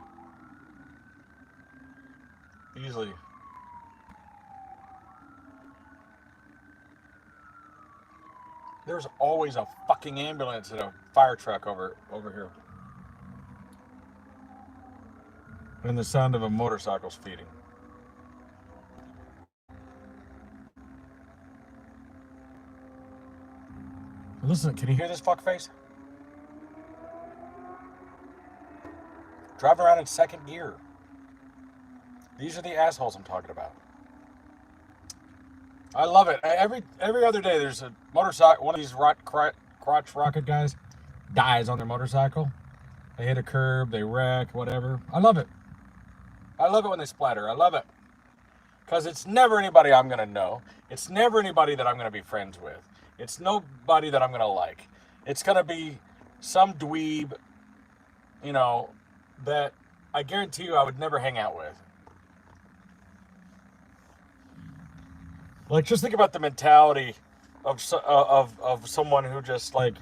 easily. There's always a fucking ambulance and a fire truck over here. And the sound of a motorcycle speeding. Listen, can you hear this fuckface? Driving around in second gear. These are the assholes I'm talking about. I love it. Every other day there's a motorcycle, one of these crotch rocket guys dies on their motorcycle. They hit a curb, they wreck, whatever. I love it. I love it when they splatter. I love it. Because it's never anybody I'm going to know. It's never anybody that I'm going to be friends with. It's nobody that I'm going to like. It's going to be some dweeb, you know, that I guarantee you I would never hang out with. Like, just think about the mentality of someone who just, like,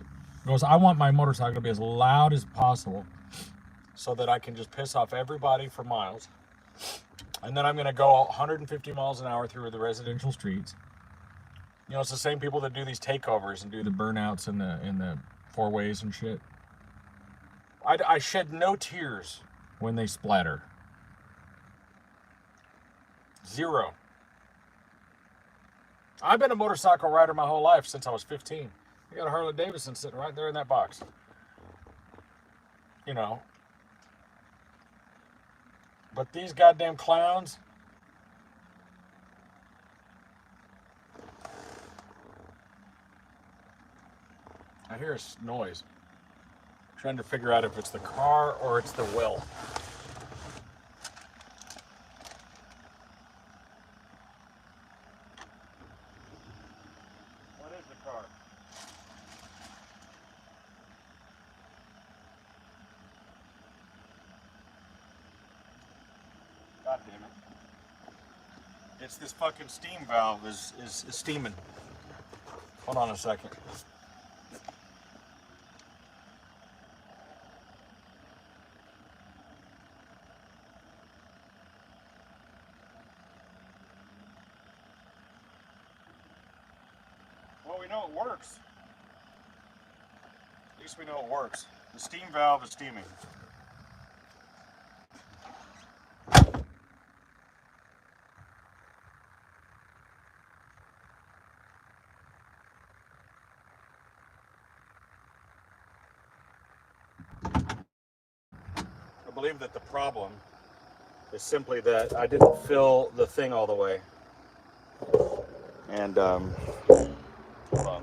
goes, I want my motorcycle to be as loud as possible so that I can just piss off everybody for miles. And then I'm going to go 150 miles an hour through the residential streets. You know, it's the same people that do these takeovers and do the burnouts in the four ways and shit. I shed no tears when they splatter. Zero. I've been a motorcycle rider my whole life since I was 15. I got a Harley Davidson sitting right there in that box. You know. But these goddamn clowns. I hear a noise. I'm trying to figure out if it's the car or it's the well. What is the car? God damn it. It's this fucking steam valve is steaming. Hold on a second. Well, we know it works. At least we know it works. The steam valve is steaming. I believe that the problem is simply that I didn't fill the thing all the way. And, hold on.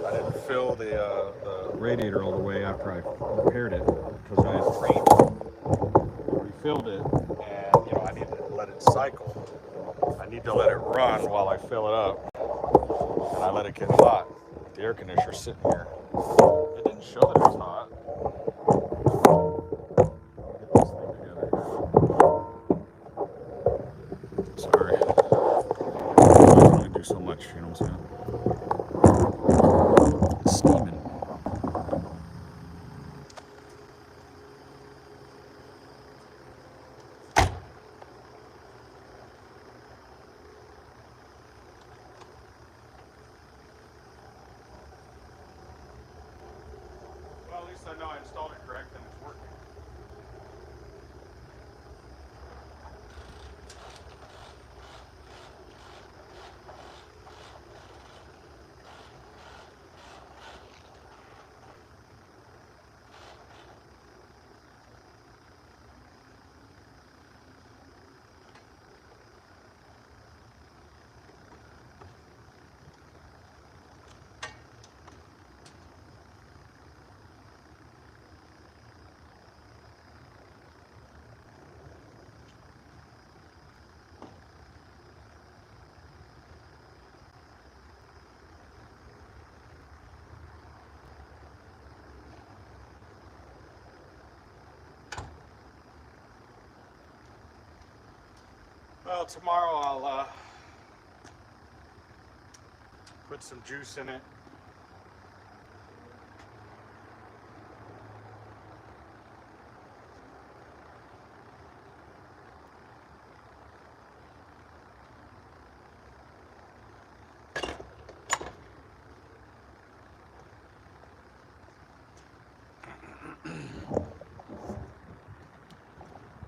I didn't fill the radiator all the way after I repaired it because I had refilled it, and, you know, I need to let it cycle. I need to let it run while I fill it up, and I let it get hot. The air conditioner's sitting here. It didn't show that it was hot. Get this thing together. Sorry. I don't really do so much, you know what I'm saying? It's steaming. Well, at least I know I installed it correct and it's working. Well, tomorrow I'll put some juice in it.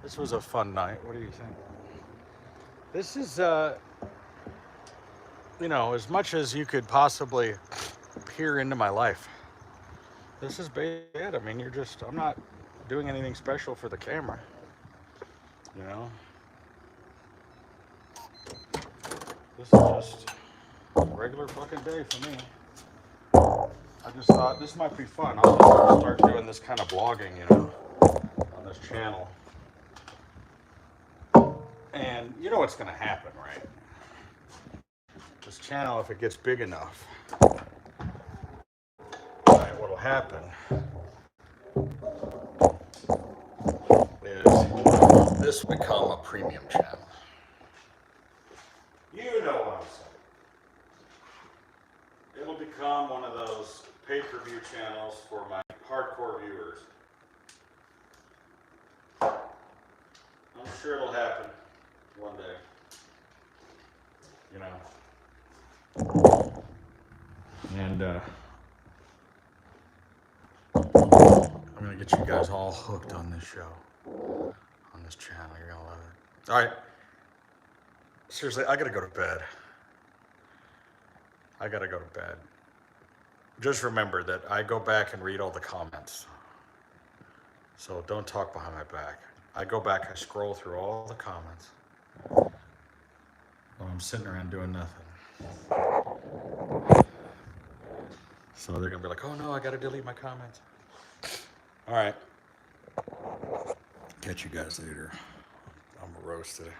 This was a fun night. What do you think? This is, you know, as much as you could possibly peer into my life. This is basically it. I mean, I'm not doing anything special for the camera, you know? This is just a regular fucking day for me. I just thought this might be fun. I'll just start doing this kind of vlogging, you know, on this channel. And you know what's going to happen, right? This channel, if it gets big enough, right, what'll happen is this will become a premium channel. You know what I'm saying. It'll become one of those pay-per-view channels for my hardcore viewers. I'm sure it'll happen one day. You know. And I'm gonna get you guys all hooked on this show, on this channel. You're gonna love it. All right. Seriously, I gotta go to bed. I gotta go to bed. Just remember that I go back and read all the comments. So don't talk behind my back. I go back, I scroll through all the comments while I'm sitting around doing nothing. So they're gonna be like, oh no, I gotta delete my comments. All right. Catch you guys later. I'm roasted.